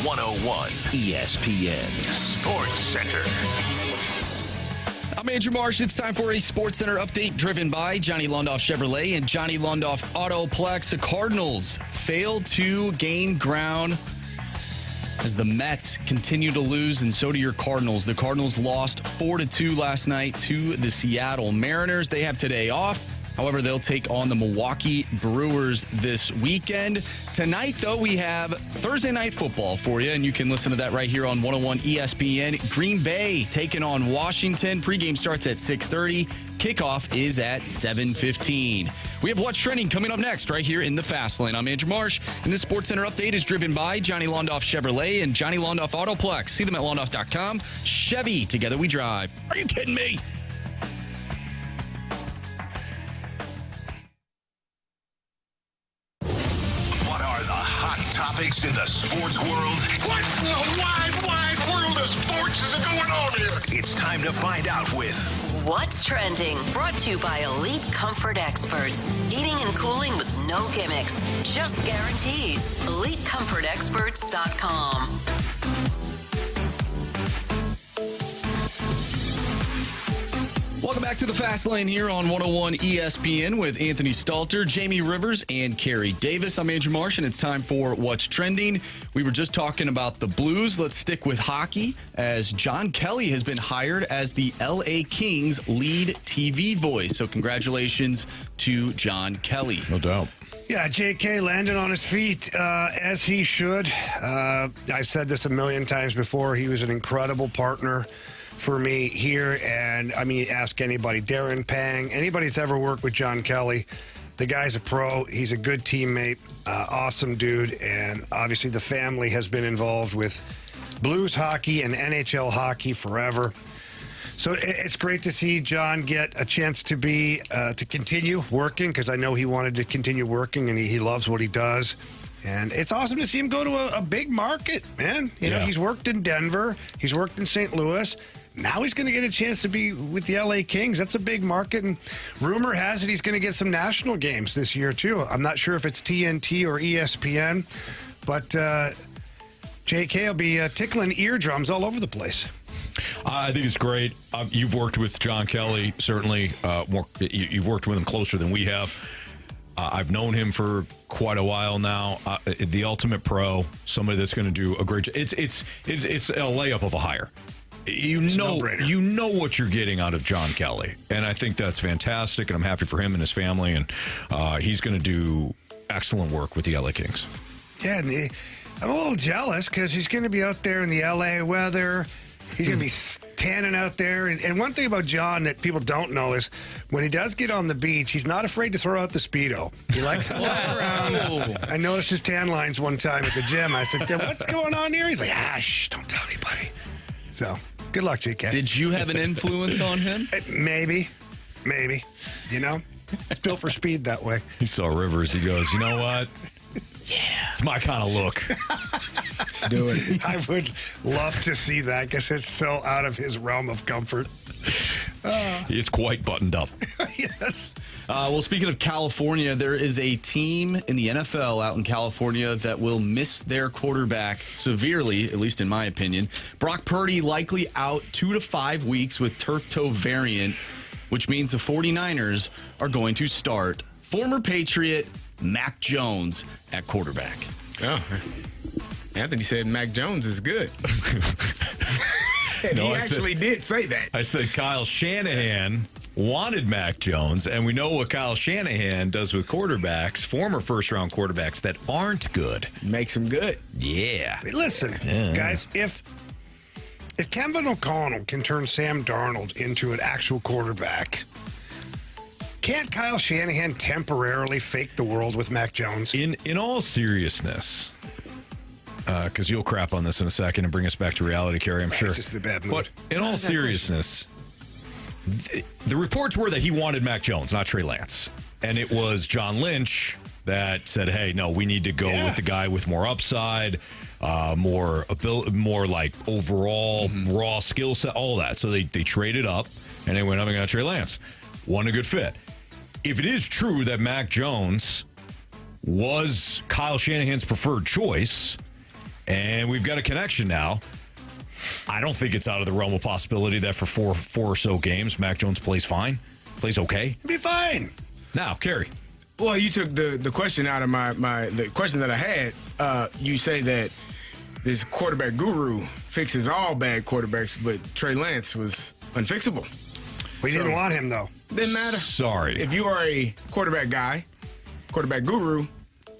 Speaker 5: 101 ESPN Sports Center.
Speaker 3: I'm Andrew Marsh. It's time for a Sports Center update driven by Johnny Londoff Chevrolet and Johnny Londoff Autoplex. The Cardinals failed to gain ground as the Mets continue to lose, and so do your Cardinals. The Cardinals lost 4-2 last night to the Seattle Mariners. They have today off. However, they'll take on the Milwaukee Brewers this weekend. Tonight, though, we have Thursday Night Football for you, and you can listen to that right here on 101 ESPN. Green Bay taking on Washington. Pregame starts at 6:30. Kickoff is at 7:15. We have What's Trending coming up next right here in the Fast Lane. I'm Andrew Marsh, and this Sports Center update is driven by Johnny Londoff Chevrolet and Johnny Londoff Autoplex. See them at londoff.com. Chevy, together we drive. Are you kidding me?
Speaker 5: Topics in the sports world.
Speaker 6: What in the wide world of sports is going on here?
Speaker 5: It's time to find out with
Speaker 7: What's Trending, brought to you by Elite Comfort Experts. Heating and cooling with no gimmicks, just guarantees. EliteComfortExperts.com.
Speaker 3: Welcome back to the Fast Lane here on 101 ESPN with Anthony Stalter, Jamie Rivers, and Carey Davis. I'm Andrew Marsh, and it's time for What's Trending. We were just talking about the Blues. Let's stick with hockey, as John Kelly has been hired as the LA Kings lead TV voice. So congratulations to John Kelly.
Speaker 1: No doubt.
Speaker 2: Yeah, JK landed on his feet, as he should. I've said this a million times before. He was an incredible partner for me here, and I mean, ask anybody, Darren Pang, anybody that's ever worked with John Kelly, the guy's a pro. He's a good teammate, awesome dude, and obviously the family has been involved with Blues hockey and NHL hockey forever. So it's great to see John get a chance to be to continue working, because I know he wanted to continue working, and he loves what he does. And it's awesome to see him go to a big market, man. You know, he's worked in Denver, he's worked in St. Louis. Now he's going to get a chance to be with the LA Kings. That's a big market, and rumor has it he's going to get some national games this year, too. I'm not sure if it's TNT or ESPN, but JK will be tickling eardrums all over the place.
Speaker 1: I think it's great. You've worked with John Kelly, certainly. You've worked with him closer than we have. I've known him for quite a while now. The ultimate pro, somebody that's going to do a great job. It's a layup of a hire. You know what you're getting out of John Kelly, and I think that's fantastic, and I'm happy for him and his family, and he's going to do excellent work with the LA Kings.
Speaker 2: Yeah, and I'm a little jealous because he's going to be out there in the LA weather. He's going to be tanning out there. And one thing about John that people don't know is when he does get on the beach, he's not afraid to throw out the Speedo. He likes to walk around. I noticed his tan lines one time at the gym. I said, what's going on here? He's like, shh, don't tell anybody. So, good luck, JK.
Speaker 3: Did you have an influence on him?
Speaker 2: Maybe. You know, it's built for speed that way.
Speaker 1: He saw Rivers. He goes, you know what? Yeah, it's my kind of look.
Speaker 4: Do it.
Speaker 2: I would love to see that because it's so out of his realm of comfort.
Speaker 1: He is quite buttoned up.
Speaker 2: Yes.
Speaker 3: Well, speaking of California, there is a team in the NFL out in California that will miss their quarterback severely, at least in my opinion. Brock Purdy likely out 2 to 5 weeks with turf toe variant, which means the 49ers are going to start former Patriot Mac Jones at quarterback.
Speaker 4: Oh, Anthony said Mac Jones is good. And he actually did say that.
Speaker 1: I said Kyle Shanahan wanted Mac Jones, and we know what Kyle Shanahan does with quarterbacks, former first-round quarterbacks that aren't good.
Speaker 4: Makes him good.
Speaker 1: Yeah.
Speaker 2: Hey, listen, guys, if Kevin O'Connell can turn Sam Darnold into an actual quarterback, can't Kyle Shanahan temporarily fake the world with Mac Jones?
Speaker 1: In all seriousness, because you'll crap on this in a second and bring us back to reality, Carey, I'm sure.
Speaker 2: It's just in a bad mood.
Speaker 1: But in all seriousness, the reports were that he wanted Mac Jones, not Trey Lance. And it was John Lynch that said, hey, no, we need to go with the guy with more upside, more like overall raw skill set, all that. So they traded up, and they went up and got Trey Lance. Wasn't a good fit. If it is true that Mac Jones was Kyle Shanahan's preferred choice, And we've got a connection now. I don't think it's out of the realm of possibility that for four or so games, Mac Jones plays fine, plays okay.
Speaker 2: Be fine.
Speaker 1: Now, Carey.
Speaker 4: Well, you took the question out of the question that I had. You say that this quarterback guru fixes all bad quarterbacks, but Trey Lance was unfixable.
Speaker 2: We didn't want him, though.
Speaker 4: Didn't matter.
Speaker 1: Sorry.
Speaker 4: If you are a quarterback guy, quarterback guru,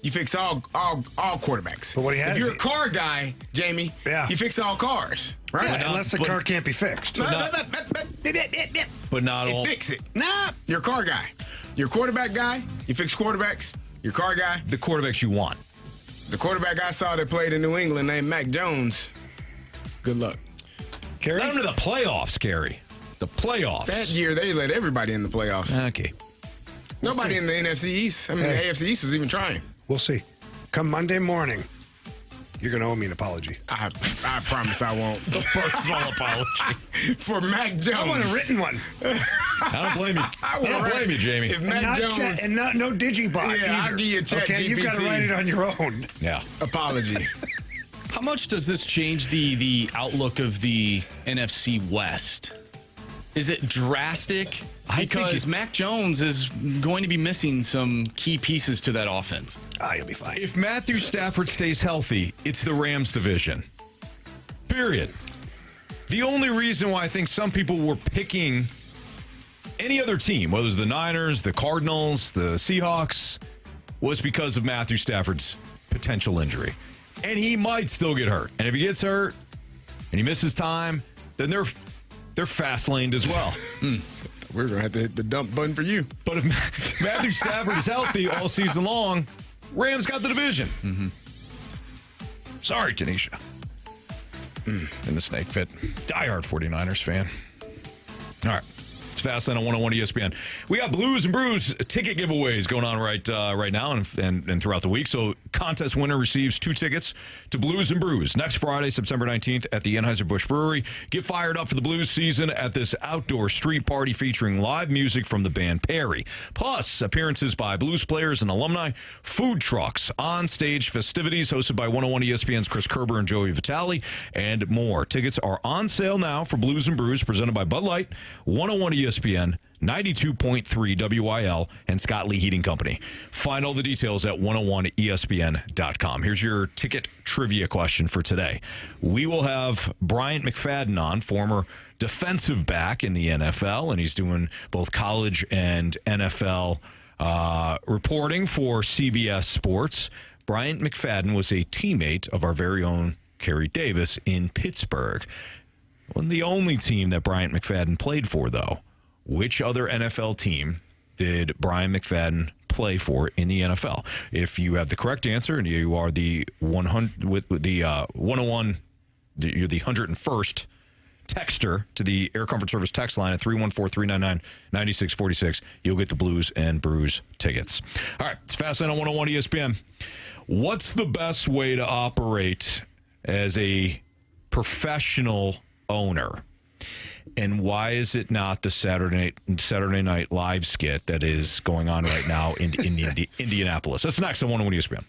Speaker 4: you fix all quarterbacks.
Speaker 2: But what he has,
Speaker 4: if you're a car guy, Jamie, you fix all cars, right?
Speaker 2: Yeah, unless the car can't be fixed.
Speaker 1: But not all.
Speaker 4: Fix it. Nah, you're a car guy. You're a quarterback guy. You fix quarterbacks. You're a car guy.
Speaker 1: The quarterbacks you want.
Speaker 4: The quarterback I saw that played in New England named Mac Jones. Good luck.
Speaker 2: Carey?
Speaker 1: Let him to the playoffs, Carey. The playoffs.
Speaker 4: That year, they let everybody in the playoffs.
Speaker 1: Okay.
Speaker 4: Nobody in the NFC East. I mean, the AFC East was even trying.
Speaker 2: We'll see. Come Monday morning, you're going to owe me an apology.
Speaker 4: I promise I won't.
Speaker 1: A personal apology.
Speaker 4: For Mac Jones.
Speaker 2: I want a written one.
Speaker 1: I don't blame you. I don't blame you, Jamie.
Speaker 4: If Mac Jones.
Speaker 2: No digibot either.
Speaker 4: I'll give you a chat
Speaker 2: Okay,
Speaker 4: GPT.
Speaker 2: you've got to write it on your own.
Speaker 1: Yeah.
Speaker 4: Apology.
Speaker 3: How much does this change the outlook of the NFC West? Is it drastic? Because Mac Jones is going to be missing some key pieces to that offense.
Speaker 2: He'll be fine.
Speaker 1: If Matthew Stafford stays healthy, it's the Rams division. Period. The only reason why I think some people were picking any other team, whether it was the Niners, the Cardinals, the Seahawks, was because of Matthew Stafford's potential injury. And he might still get hurt. And if he gets hurt and he misses time, then they're fast-laned as well.
Speaker 4: We're going to have to hit the dump button for you.
Speaker 1: But if Matthew Stafford is healthy all season long, Rams got the division. Mm-hmm. Sorry, Tanisha. In the snake pit. Diehard 49ers fan. All right. It's Fastlane on 101 ESPN. We got Blues and Brews ticket giveaways going on right now and throughout the week. So contest winner receives 2 tickets to Blues and Brews next Friday, September 19th at the Anheuser-Busch Brewery. Get fired up for the blues season at this outdoor street party featuring live music from the band Carey. Plus, appearances by blues players and alumni, food trucks, on-stage festivities hosted by 101 ESPN's Chris Kerber and Joey Vitale, and more. Tickets are on sale now for Blues and Brews presented by Bud Light, 101 ESPN, 92.3 WIL, and Scott Lee Heating Company. Find all the details at 101ESPN.com. Here's your ticket trivia question for today. We will have Bryant McFadden on, former defensive back in the NFL, and he's doing both college and NFL reporting for CBS Sports. Bryant McFadden was a teammate of our very own Carey Davis in Pittsburgh. Wasn't the only team that Bryant McFadden played for, though. Which other NFL team did Bryant McFadden play for in the NFL? If you have the correct answer and you are the 100 with the 101, you're the 101st texter to the Air Comfort Service text line at 314-399-9646, you'll get the Blues and Brews tickets. All right, it's Fastlane on 101 ESPN. What's the best way to operate as a professional owner? And why is it not the Saturday Night Live skit that is going on right now in Indianapolis? That's next on 101 ESPN.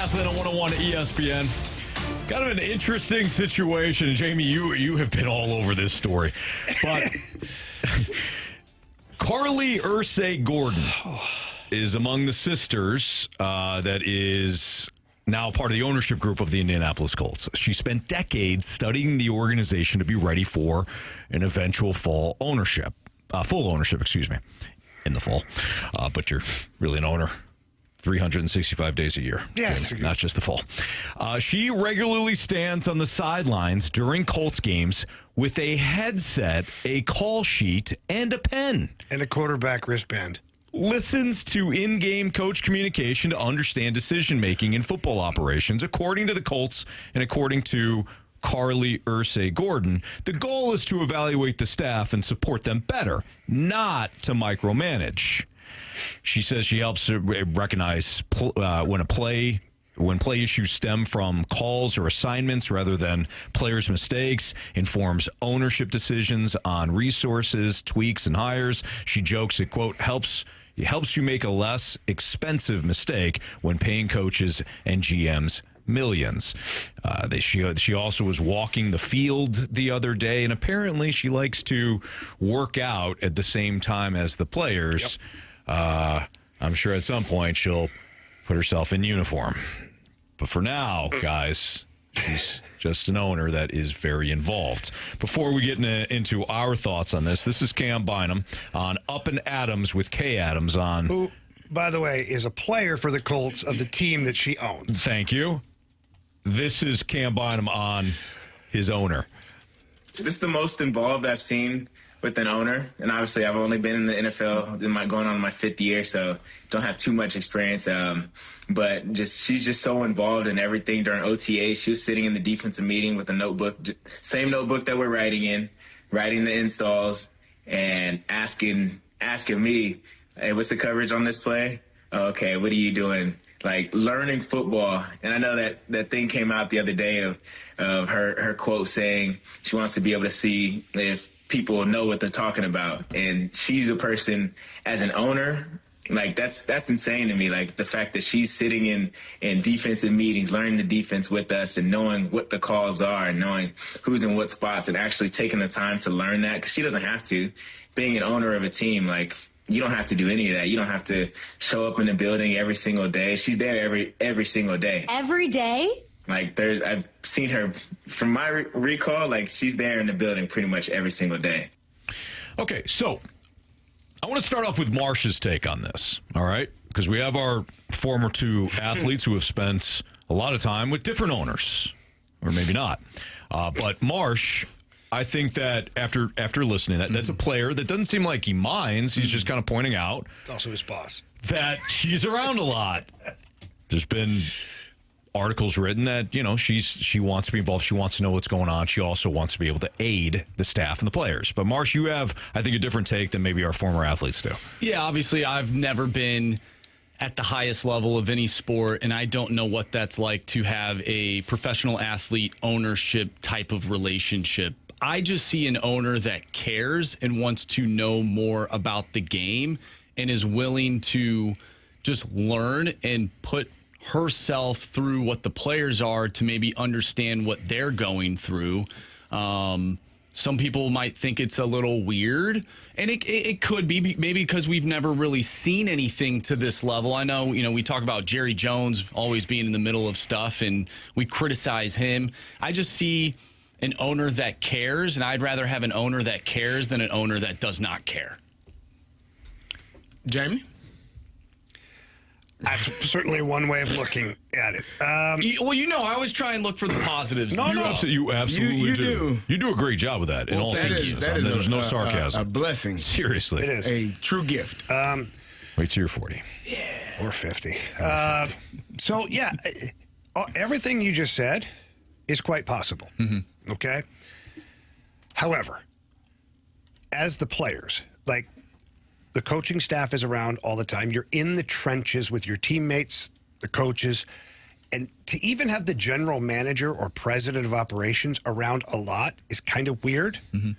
Speaker 1: Gaslit on 101 ESPN. Kind of an interesting situation. Jamie, you have been all over this story. But Carey Gordon is among the sisters that is now part of the ownership group of the Indianapolis Colts. She spent decades studying the organization to be ready for an eventual full ownership, in the fall. But you're really an owner 365 days a year.
Speaker 2: Yes.
Speaker 1: Not just the fall. She regularly stands on the sidelines during Colts games with a headset, a call sheet, and a pen.
Speaker 2: And a quarterback wristband.
Speaker 1: Listens to in-game coach communication to understand decision-making in football operations, according to the Colts and according to Carey Gordon. The goal is to evaluate the staff and support them better, not to micromanage. She says she helps recognize when play issues stem from calls or assignments rather than players' mistakes, informs ownership decisions on resources, tweaks, and hires. She jokes it, quote, helps you make a less expensive mistake when paying coaches and GMs millions. She also was walking the field the other day, and apparently she likes to work out at the same time as the players. Yep. I'm sure at some point she'll put herself in uniform. But for now, guys, she's just an owner that is very involved. Before we get into our thoughts on this is Cam Bynum on Up and Adams with Kay Adams on.
Speaker 2: Who, by the way, is a player for the Colts of the team that she owns.
Speaker 1: Thank you. This is Cam Bynum on his owner.
Speaker 8: This is the most involved I've seen with an owner. And obviously, I've only been in the NFL going on my 5th year, so don't have too much experience. But she's just so involved in everything during OTA. She was sitting in the defensive meeting with a notebook, same notebook that we're writing the installs, and asking me, hey, what's the coverage on this play? Okay, what are you doing? Like learning football. And I know that thing came out the other day of her quote saying she wants to be able to see if people know what they're talking about. And she's a person as an owner, like that's insane to me. Like the fact that she's sitting in defensive meetings, learning the defense with us and knowing what the calls are and knowing who's in what spots and actually taking the time to learn that, because she doesn't have to. Being an owner of a team, like, you don't have to do any of that. You don't have to show up in the building every single day. She's there every single day.
Speaker 9: Every day?
Speaker 8: Like I've seen her from my recall. Like she's there in the building pretty much every single day.
Speaker 1: Okay, so I want to start off with Marsh's take on this. All right, because we have our former 2 athletes who have spent a lot of time with different owners, or maybe not. But Marsh, I think that after listening, that's a player that doesn't seem like he minds. He's just kind of pointing out.
Speaker 2: It's also his boss.
Speaker 1: That she's around a lot. There's been articles written that, she wants to be involved. She wants to know what's going on. She also wants to be able to aid the staff and the players. But Marsh, you have, I think, a different take than maybe our former athletes do.
Speaker 3: Yeah, obviously I've never been at the highest level of any sport, and I don't know what that's like to have a professional athlete ownership type of relationship. I just see an owner that cares and wants to know more about the game and is willing to just learn and put herself through what the players are to maybe understand what they're going through. Some people might think it's a little weird, and it could be maybe because we've never really seen anything to this level. I know, we talk about Jerry Jones always being in the middle of stuff, and we criticize him. I just see an owner that cares, and I'd rather have an owner that cares than an owner that does not care.
Speaker 4: Jamie?
Speaker 2: That's certainly one way of looking at it.
Speaker 3: I always try and look for the positives.
Speaker 1: You absolutely do. You do a great job with that. In all seriousness, there's no sarcasm.
Speaker 4: A blessing.
Speaker 1: Seriously,
Speaker 2: it is
Speaker 4: a true gift.
Speaker 1: Wait till you're 40.
Speaker 2: Yeah, or 50. So yeah, everything you just said is quite possible. Mm-hmm. Okay. However, as the players, like, the coaching staff is around all the time. You're in the trenches with your teammates, the coaches, and to even have the general manager or president of operations around a lot is kind of weird. Mm-hmm.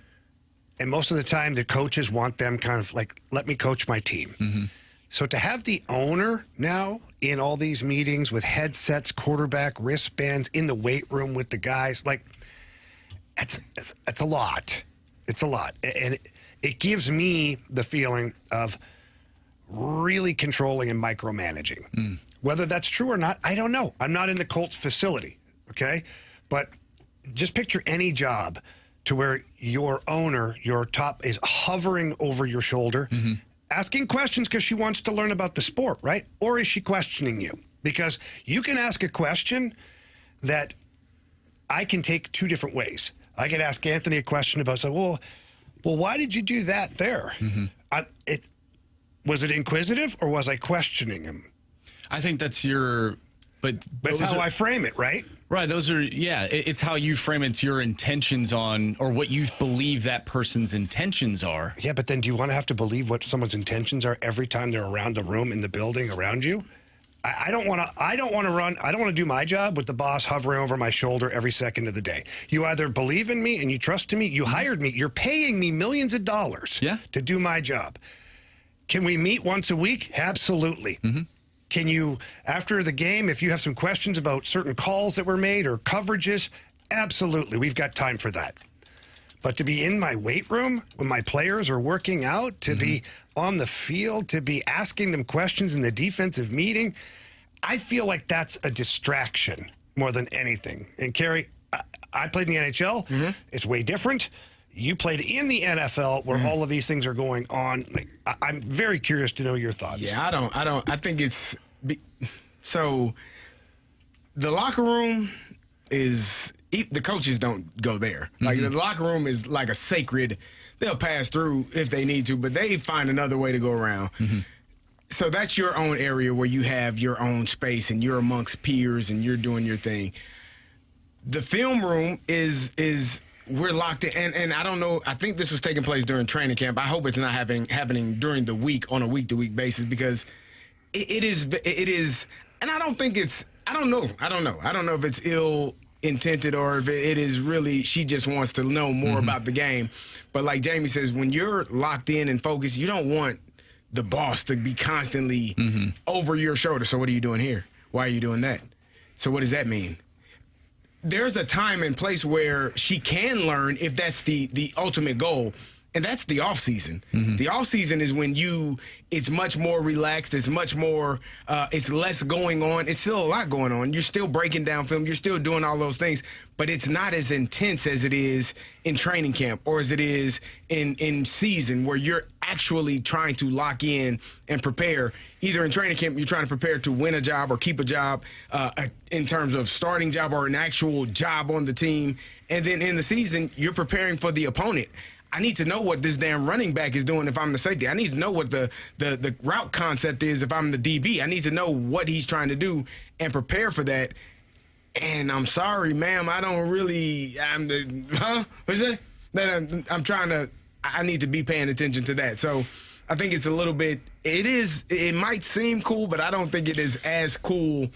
Speaker 2: And most of the time, the coaches want them kind of like, let me coach my team. Mm-hmm. So to have the owner now in all these meetings with headsets, quarterback wristbands, in the weight room with the guys, like, that's a lot. It's a lot. And it gives me the feeling of really controlling and micromanaging. Whether that's true or not, I don't know. I'm not in the Colts facility, okay? But just picture any job to where your owner, your top, is hovering over your shoulder, asking questions because she wants to learn about the sport, right? Or is she questioning you? Because you can ask a question that I can take two different ways. I could ask Anthony a question about, so, well, why did you do that there? Was it inquisitive or was I questioning him?
Speaker 3: I think that's your, but
Speaker 2: that's how I frame it, right?
Speaker 3: Right. Those are, it's how you frame it. It's your intentions on, or what you believe that person's intentions are.
Speaker 2: Yeah, but then do you want to have to believe what someone's intentions are every time they're around the room, in the building, around you? I don't want to do my job with the boss hovering over my shoulder every second of the day. You either believe in me and you trust in me, you hired me, you're paying me millions of dollars to do my job. Can we meet once a week? Absolutely. Can you, after the game, if you have some questions about certain calls that were made or coverages, absolutely. We've got time for that. But to be in my weight room when my players are working out, to be on the field, to be asking them questions in the defensive meeting, I feel like that's a distraction more than anything. And Carey, I played in the NHL. It's way different. You played in the NFL where all of these things are going on. Like, I'm very curious to know your thoughts.
Speaker 4: Yeah, I think it's so the locker room is, the coaches don't go there. Like, the locker room is like a sacred, they'll pass through if they need to, but they find another way to go around. So that's your own area where you have your own space and you're amongst peers and you're doing your thing. The film room is we're locked in, and I don't know, I think this was taking place during training camp. I hope it's not happening during the week on a week-to-week basis, because it is, and I don't think it's, I don't know if it's ill-intended or if it is really, she just wants to know more about the game. But like Jamie says, when you're locked in and focused, you don't want the boss to be constantly over your shoulder. So what are you doing here? Why are you doing that? So what does that mean? There's a time and place where she can learn if that's the ultimate goal, and that's the off season. The off season is when it's much more relaxed. It's much more, it's less going on. It's still a lot going on. You're still breaking down film. You're still doing all those things, but it's not as intense as it is in training camp or as it is in season, where you're actually trying to lock in and prepare. Either in training camp, you're trying to prepare to win a job or keep a job in terms of starting job or an actual job on the team. And then in the season, you're preparing for the opponent. I need to know what this damn running back is doing if I'm the safety. I need to know what the route concept is if I'm the DB. I need to know what he's trying to do and prepare for that. And I'm sorry, ma'am, I don't really, what's that? I need to be paying attention to that. So I think it's a little bit, it might seem cool, but I don't think it is as cool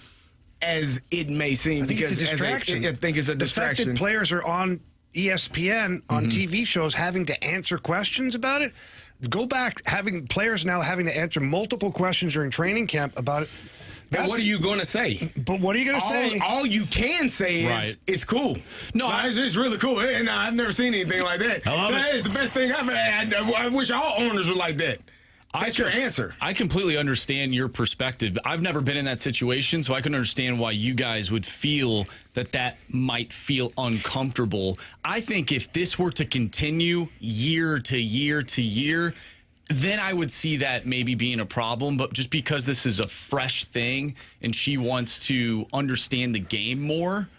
Speaker 4: as it may seem.
Speaker 2: I think it's a distraction.
Speaker 4: I think it's a distraction.
Speaker 2: The fact that players are on ESPN on TV shows having to answer questions about it. Go back, having players now having to answer multiple questions during training camp about it.
Speaker 4: But what are you going to say?
Speaker 2: But what are you going to say?
Speaker 4: All you can say is it's cool.
Speaker 3: No,
Speaker 4: it's really cool. And I've never seen anything like that.
Speaker 3: I love it.
Speaker 4: It's the best thing I've had. I wish all owners were like that. That's your answer.
Speaker 3: I completely understand your perspective. I've never been in that situation, so I can understand why you guys would feel that might feel uncomfortable. I think if this were to continue year to year to year, then I would see that maybe being a problem. But just because this is a fresh thing and she wants to understand the game more,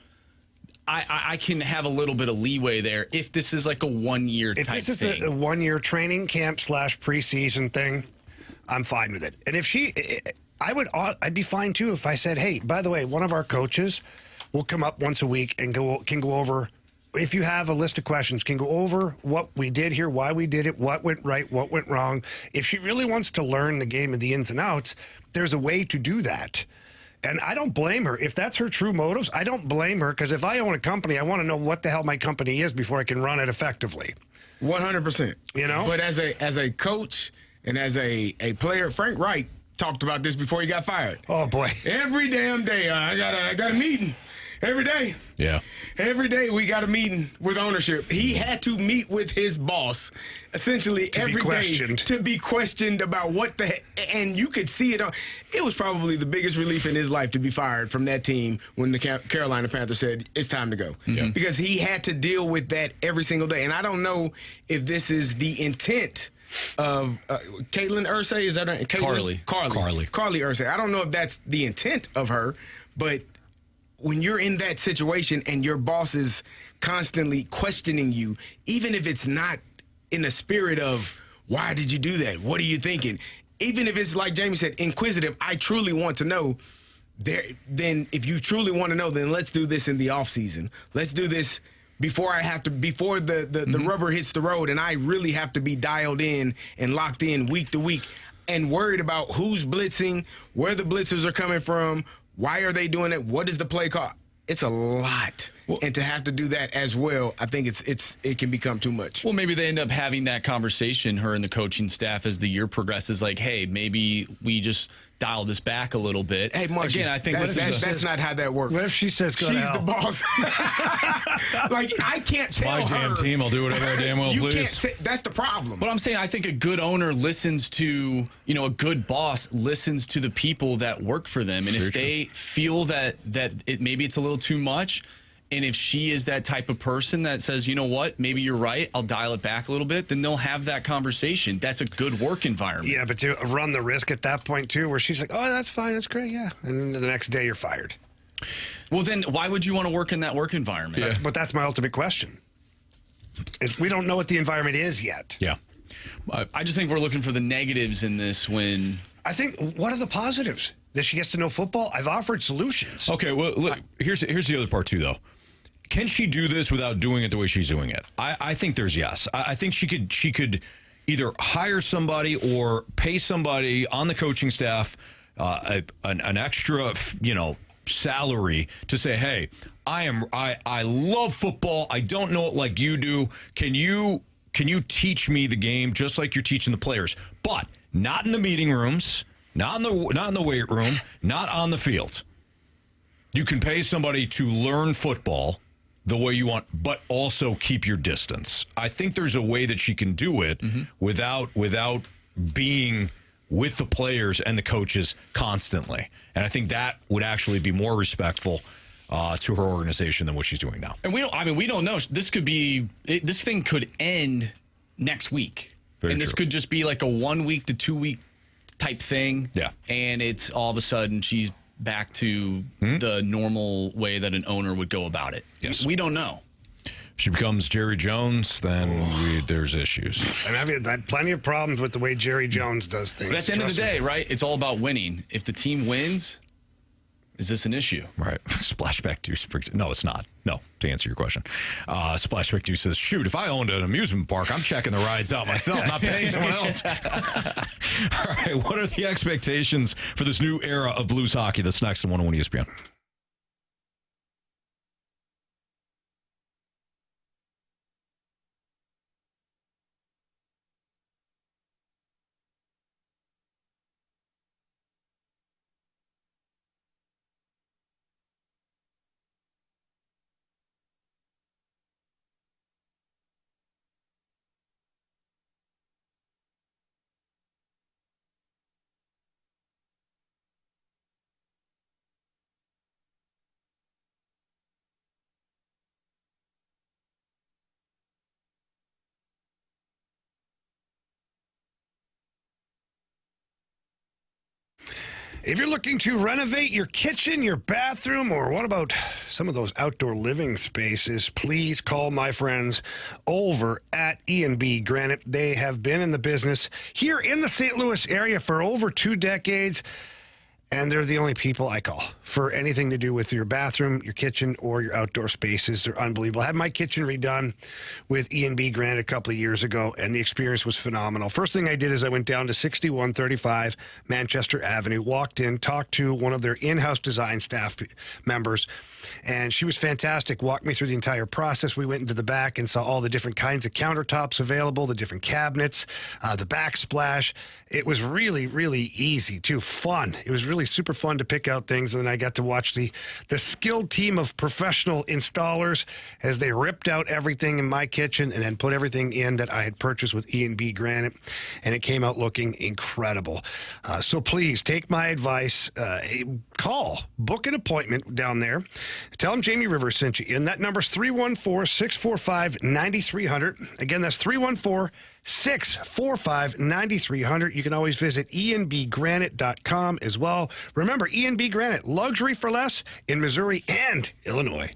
Speaker 3: I can have a little bit of leeway there if this is like a 1 year type thing. If this is
Speaker 2: a 1 year training camp / preseason thing, I'm fine with it. And if I'd be fine too if I said, hey, by the way, one of our coaches will come up once a week and can go over, if you have a list of questions, can go over what we did here, why we did it, what went right, what went wrong. If she really wants to learn the game and the ins and outs, there's a way to do that. And I don't blame her. If that's her true motives, I don't blame her, because if I own a company, I want to know what the hell my company is before I can run it effectively.
Speaker 4: 100%.
Speaker 2: You know?
Speaker 4: But as a coach and as a player, Frank Wright talked about this before he got fired.
Speaker 2: Oh, boy.
Speaker 4: Every damn day, I got a meeting. Every day.
Speaker 1: Yeah.
Speaker 4: Every day we got a meeting with ownership. He had to meet with his boss essentially every day to be questioned about what the heck. And you could see it. It was probably the biggest relief in his life to be fired from that team when the Carolina Panthers said it's time to go.
Speaker 1: Mm-hmm.
Speaker 4: Because he had to deal with that every single day. And I don't know if this is the intent of Caitlin Irsay. Is that her?
Speaker 3: Carly
Speaker 4: Irsay. I don't know if that's the intent of her, but when you're in that situation and your boss is constantly questioning you, even if it's not in the spirit of, why did you do that? What are you thinking? Even if it's, like Jamie said, inquisitive, I truly want to know. Then if you truly want to know, then let's do this in the off season. Let's do this before the rubber hits the road and I really have to be dialed in and locked in week to week and worried about who's blitzing, where the blitzers are coming from, why are they doing it? What is the play call? It's a lot. Well, and to have to do that as well, I think it can become too much.
Speaker 3: Well, maybe they end up having that conversation, her and the coaching staff, as the year progresses. Like, hey, maybe we just dial this back a little bit.
Speaker 4: Hey, Mark,
Speaker 3: again, I think
Speaker 4: that's not how that works.
Speaker 2: What if she says go to
Speaker 4: She's
Speaker 2: hell?
Speaker 4: the boss. Like, I can't tell
Speaker 1: my damn
Speaker 4: her.
Speaker 1: team. I'll do whatever I damn well
Speaker 4: You
Speaker 1: please.
Speaker 4: can't that's the problem.
Speaker 3: But I'm saying I think a good owner listens to, a good boss listens to the people that work for them. And if they feel that maybe it's a little too much, and if she is that type of person that says, you know what, maybe you're right, I'll dial it back a little bit, then they'll have that conversation. That's a good work environment.
Speaker 2: Yeah, but to run the risk at that point, too, where she's like, oh, that's fine, that's great, yeah. And then the next day you're fired.
Speaker 3: Well, then why would you want to work in that work environment?
Speaker 1: Yeah.
Speaker 2: But that's my ultimate question. We don't know what the environment is yet.
Speaker 1: Yeah.
Speaker 3: I just think we're looking for the negatives in this when...
Speaker 2: I think, what are the positives? That she gets to know football? I've offered solutions.
Speaker 1: Okay, well, look, here's the other part, too, though. Can she do this without doing it the way she's doing it? I think there's yes. I think she could either hire somebody or pay somebody on the coaching staff an extra, salary to say, hey, I love football. I don't know it like you do. Can you teach me the game just like you're teaching the players? But not in the meeting rooms, not in the weight room, not on the field. You can pay somebody to learn football the way you want, but also keep your distance. I think there's a way that she can do it without being with the players and the coaches constantly. And I think that would actually be more respectful to her organization than what she's doing now.
Speaker 3: And we don't know. This thing could end next week. This could just be like a 1 week to 2 week type thing.
Speaker 1: Yeah.
Speaker 3: And it's all of a sudden she's back to the normal way that an owner would go about it.
Speaker 1: Yes.
Speaker 3: We don't know.
Speaker 1: If she becomes Jerry Jones, then there's issues.
Speaker 2: And I've had plenty of problems with the way Jerry Jones does things.
Speaker 3: But at the end of the day, right, it's all about winning. If the team wins, is this an issue?
Speaker 1: Right. Splashback Deuce. No, it's not. No, to answer your question. Splashback Deuce says, shoot, if I owned an amusement park, I'm checking the rides out myself, not paying someone else. All right, what are the expectations for this new era of Blues hockey that's next on 101 ESPN?
Speaker 2: If you're looking to renovate your kitchen, your bathroom, or what about some of those outdoor living spaces, please call my friends over at E&B Granite. They have been in the business here in the St. Louis area for over 2 decades. And they're the only people I call for anything to do with your bathroom, your kitchen, or your outdoor spaces. They're unbelievable. I had my kitchen redone with E&B Grant a couple of years ago, and the experience was phenomenal. First thing I did is I went down to 6135 Manchester Avenue, walked in, talked to one of their in-house design staff members, and she was fantastic, walked me through the entire process. We went into the back and saw all the different kinds of countertops available, the different cabinets, the backsplash. It was really, really easy, too. Fun. It was really super fun to pick out things, and then I got to watch the skilled team of professional installers as they ripped out everything in my kitchen and then put everything in that I had purchased with E&B Granite, and it came out looking incredible. So please take my advice. Call, book an appointment down there. Tell them Jamie Rivers sent you in. That number's 314-645-9300. Again, that's 314-645-9300. You can always visit enbgranite.com as well. Remember, E&B Granite, luxury for less in Missouri and Illinois.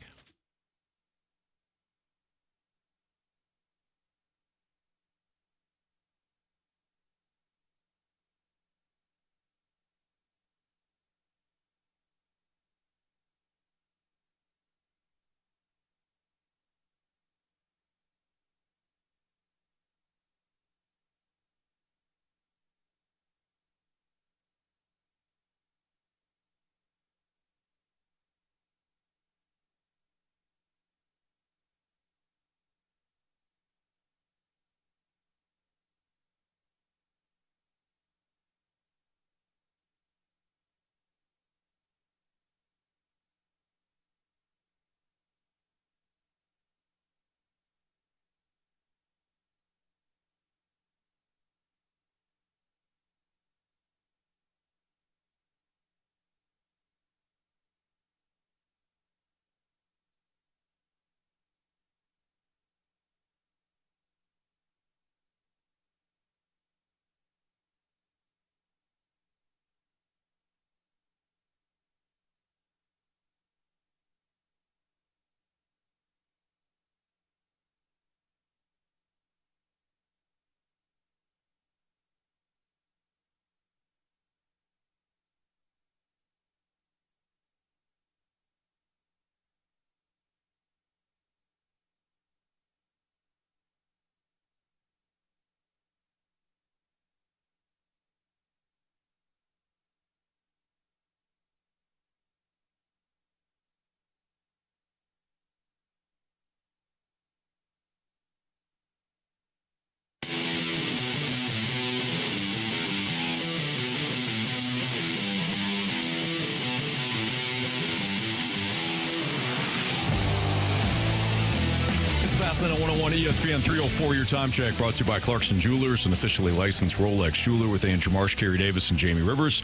Speaker 1: Fastline at 101 ESPN 304. Your time check brought to you by Clarkson Jewelers, an officially licensed Rolex jeweler with Andrew Marsh, Carey Davis, and Jamie Rivers.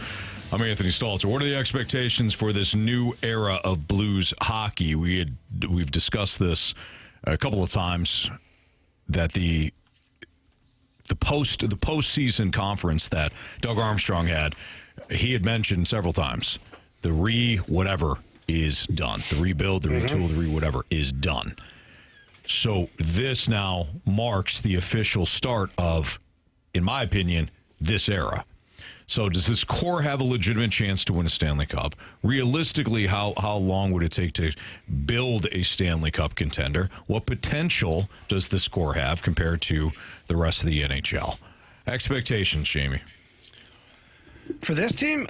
Speaker 1: I'm Anthony Stalter. What are the expectations for this new era of Blues hockey? We've discussed this a couple of times, that the postseason conference that Doug Armstrong had, he had mentioned several times, the whatever is done. The rebuild, the retool, the whatever is done. So this now marks the official start of, in my opinion, this era. So does this core have a legitimate chance to win a Stanley Cup? Realistically, how long would it take to build a Stanley Cup contender? What potential does this core have compared to the rest of the NHL? Expectations, Jamie.
Speaker 2: For this team?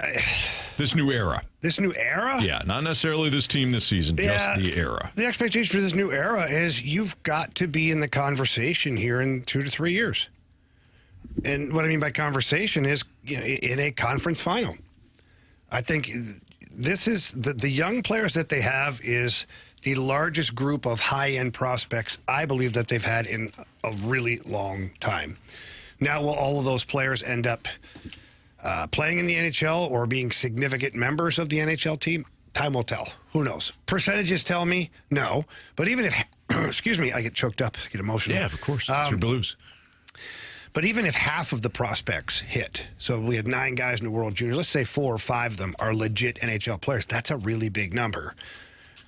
Speaker 1: This new era.
Speaker 2: This new era?
Speaker 1: Yeah, not necessarily this team this season, just the era.
Speaker 2: The expectation for this new era is you've got to be in the conversation here in 2 to 3 years. And what I mean by conversation is, in a conference final. I think this is the young players that they have is the largest group of high-end prospects I believe that they've had in a really long time. Now, will all of those players end up playing in the NHL or being significant members of the NHL team? Time will tell. Who knows? Percentages tell me no. But even if, excuse me, I get choked up, I get emotional.
Speaker 1: Yeah, of course. It's your Blues.
Speaker 2: But even if half of the prospects hit, so we had 9 guys in the World Juniors, let's say 4 or 5 of them are legit NHL players, that's a really big number.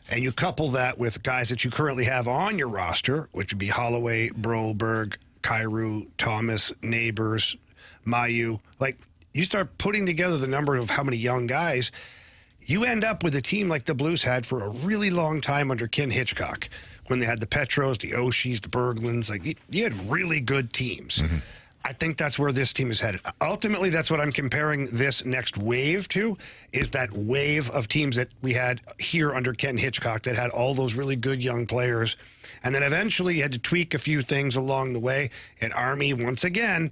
Speaker 2: And you couple that with guys that you currently have on your roster, which would be Holloway, Broberg, Kyrou, Thomas, Neighbors, Mayu. Like, you start putting together the number of how many young guys, you end up with a team like the Blues had for a really long time under Ken Hitchcock, when they had the Petros, the Oshis, the Berglunds. Like, you had really good teams. I think that's where this team is headed. Ultimately, that's what I'm comparing this next wave to, is that wave of teams that we had here under Ken Hitchcock that had all those really good young players. And then eventually you had to tweak a few things along the way. And Army, once again,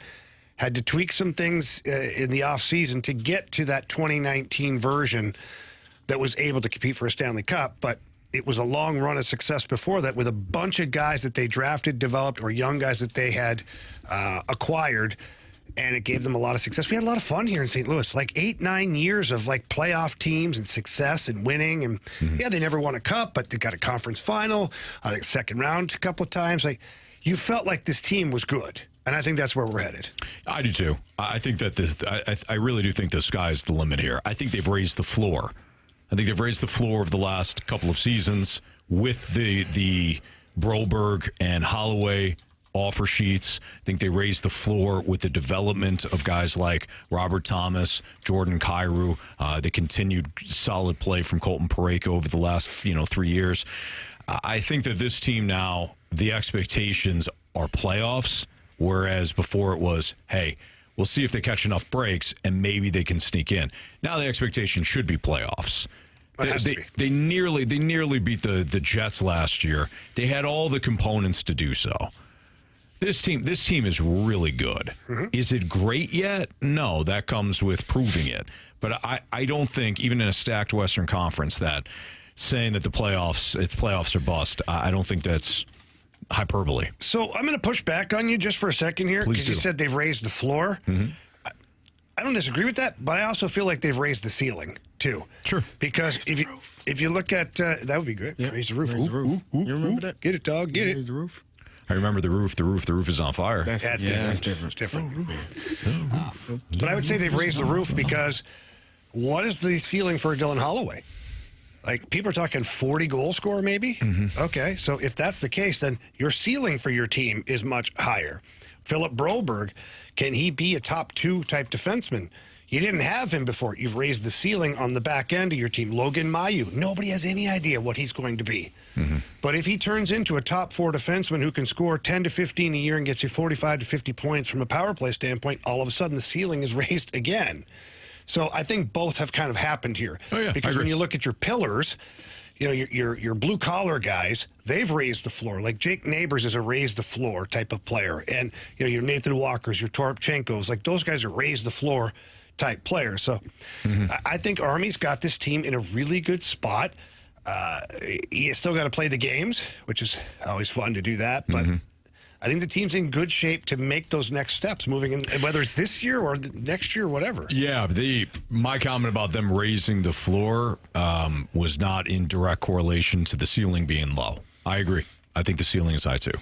Speaker 2: had to tweak some things in the offseason to get to that 2019 version that was able to compete for a Stanley Cup. But it was a long run of success before that with a bunch of guys that they drafted, developed, or young guys that they had acquired, and it gave them a lot of success. We had a lot of fun here in St. Louis, like 8-9 years of like playoff teams and success and winning. And yeah, they never won a cup, but they got a conference final, I think second round a couple of times. Like, you felt like this team was good. And I think that's where we're headed.
Speaker 1: I do too. I think that I really do think the sky's the limit here. I think they've raised the floor. I think they've raised the floor of the last couple of seasons with the Broberg and Holloway offer sheets. I think they raised the floor with the development of guys like Robert Thomas, Jordan Kyrou, the continued solid play from Colton Parayko over the last 3 years. I think that this team now, the expectations are playoffs, whereas before it was, hey, we'll see if they catch enough breaks, and maybe they can sneak in. Now the expectation should be playoffs. They nearly beat the Jets last year. They had all the components to do so. This team is really good. Is it great yet? No, that comes with proving it. But I don't think, even in a stacked Western Conference, that saying that it's playoffs or bust, I don't think that's hyperbole.
Speaker 2: So I'm going to push back on you just for a second here, because you said they've raised the floor. I don't disagree with that, but I also feel like they've raised the ceiling too.
Speaker 1: Sure.
Speaker 2: Because if you look at that would be great. Yeah. Raise the roof.
Speaker 4: Raise the roof. You remember that?
Speaker 2: Get it, dog. Get it.
Speaker 4: Raise the roof.
Speaker 1: I remember the roof. The roof is on fire.
Speaker 2: That's different. It's different. But I would say they've raised the roof because what is the ceiling for Dylan Holloway? Like, people are talking 40 goal scorer maybe? Okay, so if that's the case, then your ceiling for your team is much higher. Philip Broberg, can he be a top 2 type defenseman? You didn't have him before. You've raised the ceiling on the back end of your team. Logan Mailloux, nobody has any idea what he's going to be. But if he turns into a top 4 defenseman who can score 10 to 15 a year and gets you 45 to 50 points from a power play standpoint, all of a sudden the ceiling is raised again. So I think both have kind of happened here.
Speaker 1: Oh, yeah,
Speaker 2: because when you look at your pillars, your blue collar guys, they've raised the floor. Like Jake Neighbors is a raise the floor type of player, and your Nathan Walkers, your Toropchenkos, like those guys are raise the floor type players. So I think Army's got this team in a really good spot. You still got to play the games, which is always fun to do that, but. I think the team's in good shape to make those next steps moving in, whether it's this year or next year or whatever.
Speaker 1: Yeah, my comment about them raising the floor was not in direct correlation to the ceiling being low. I agree. I think the ceiling is high, too.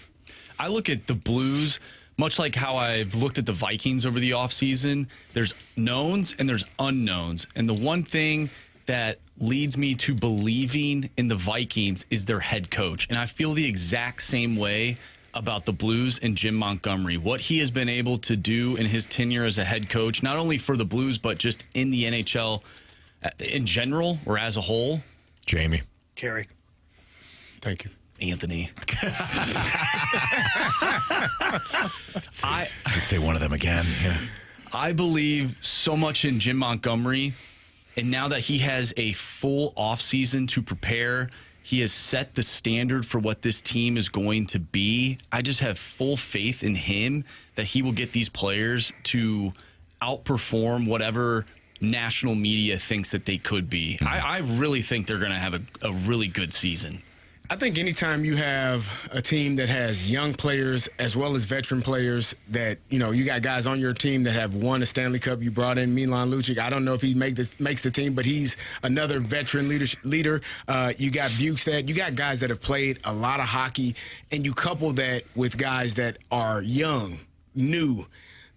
Speaker 3: I look at the Blues much like how I've looked at the Vikings over the offseason. There's knowns and there's unknowns. And the one thing that leads me to believing in the Vikings is their head coach. And I feel the exact same way about the Blues and Jim Montgomery. What he has been able to do in his tenure as a head coach, not only for the Blues, but just in the NHL in general or as a whole.
Speaker 1: Jamie.
Speaker 2: Carey.
Speaker 4: Thank you.
Speaker 3: Anthony.
Speaker 1: I'd say one of them again. Yeah.
Speaker 3: I believe so much in Jim Montgomery, and now that he has a full offseason to prepare, he has set the standard for what this team is going to be. I just have full faith in him that he will get these players to outperform whatever national media thinks that they could be. I really think they're going to have a really good season.
Speaker 4: I think anytime you have a team that has young players as well as veteran players that, you got guys on your team that have won a Stanley Cup. You brought in Milan Lucic. I don't know if he makes the team, but he's another veteran leader. You got Bukestad. You got guys that have played a lot of hockey, and you couple that with guys that are young, new.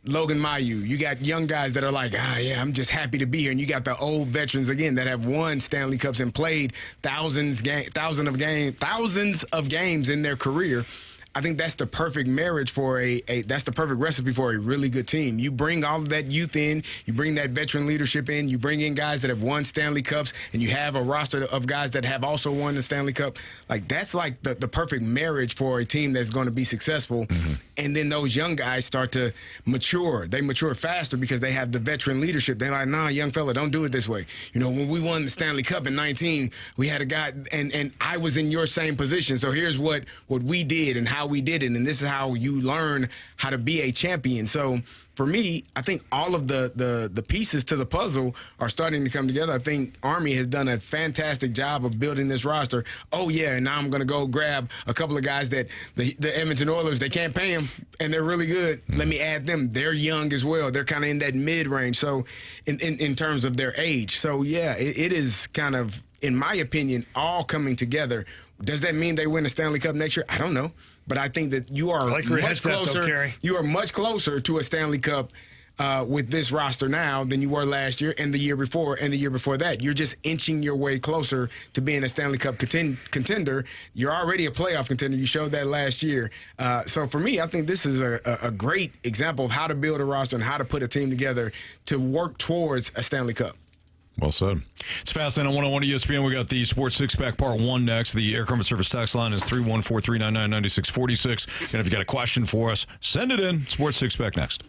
Speaker 4: Logan Mailloux, you got young guys that are like, I'm just happy to be here. And you got the old veterans, again, that have won Stanley Cups and played thousands of games in their career. I think that's the perfect marriage for that's the perfect recipe for a really good team. You bring all of that youth in, you bring that veteran leadership in, you bring in guys that have won Stanley Cups, and you have a roster of guys that have also won the Stanley Cup. Like, that's like the perfect marriage for a team that's going to be successful. And then those young guys start to mature. They mature faster because they have the veteran leadership. They're like, nah, young fella, don't do it this way. You know, when we won the Stanley Cup in 19, we had a guy, and I was in your same position. So here's what we did and how we did it, and this is how you learn how to be a champion. So for me, I think all of the pieces to the puzzle are starting to come together. I think Army has done a fantastic job of building this roster. Oh, yeah, and now I'm going to go grab a couple of guys that the Edmonton Oilers, they can't pay them, and they're really good. Let me add them. They're young as well. They're kind of in that mid-range, so in terms of their age. So, yeah, it is kind of, in my opinion, all coming together. Does that mean they win a Stanley Cup next year? I don't know. But I think that you are much closer.
Speaker 2: Carey.
Speaker 4: You are much closer to a Stanley Cup with this roster now than you were last year and the year before and the year before that. You're just inching your way closer to being a Stanley Cup contender. You're already a playoff contender. You showed that last year. So for me, I think this is a great example of how to build a roster and how to put a team together to work towards a Stanley Cup.
Speaker 1: Well said. It's Fastlane on 101 ESPN. We got the Sports Six-Pack Part 1 next. The Aircraft Service text line is 314-399-9646. And if you got a question for us, send it in. Sports Six-Pack next.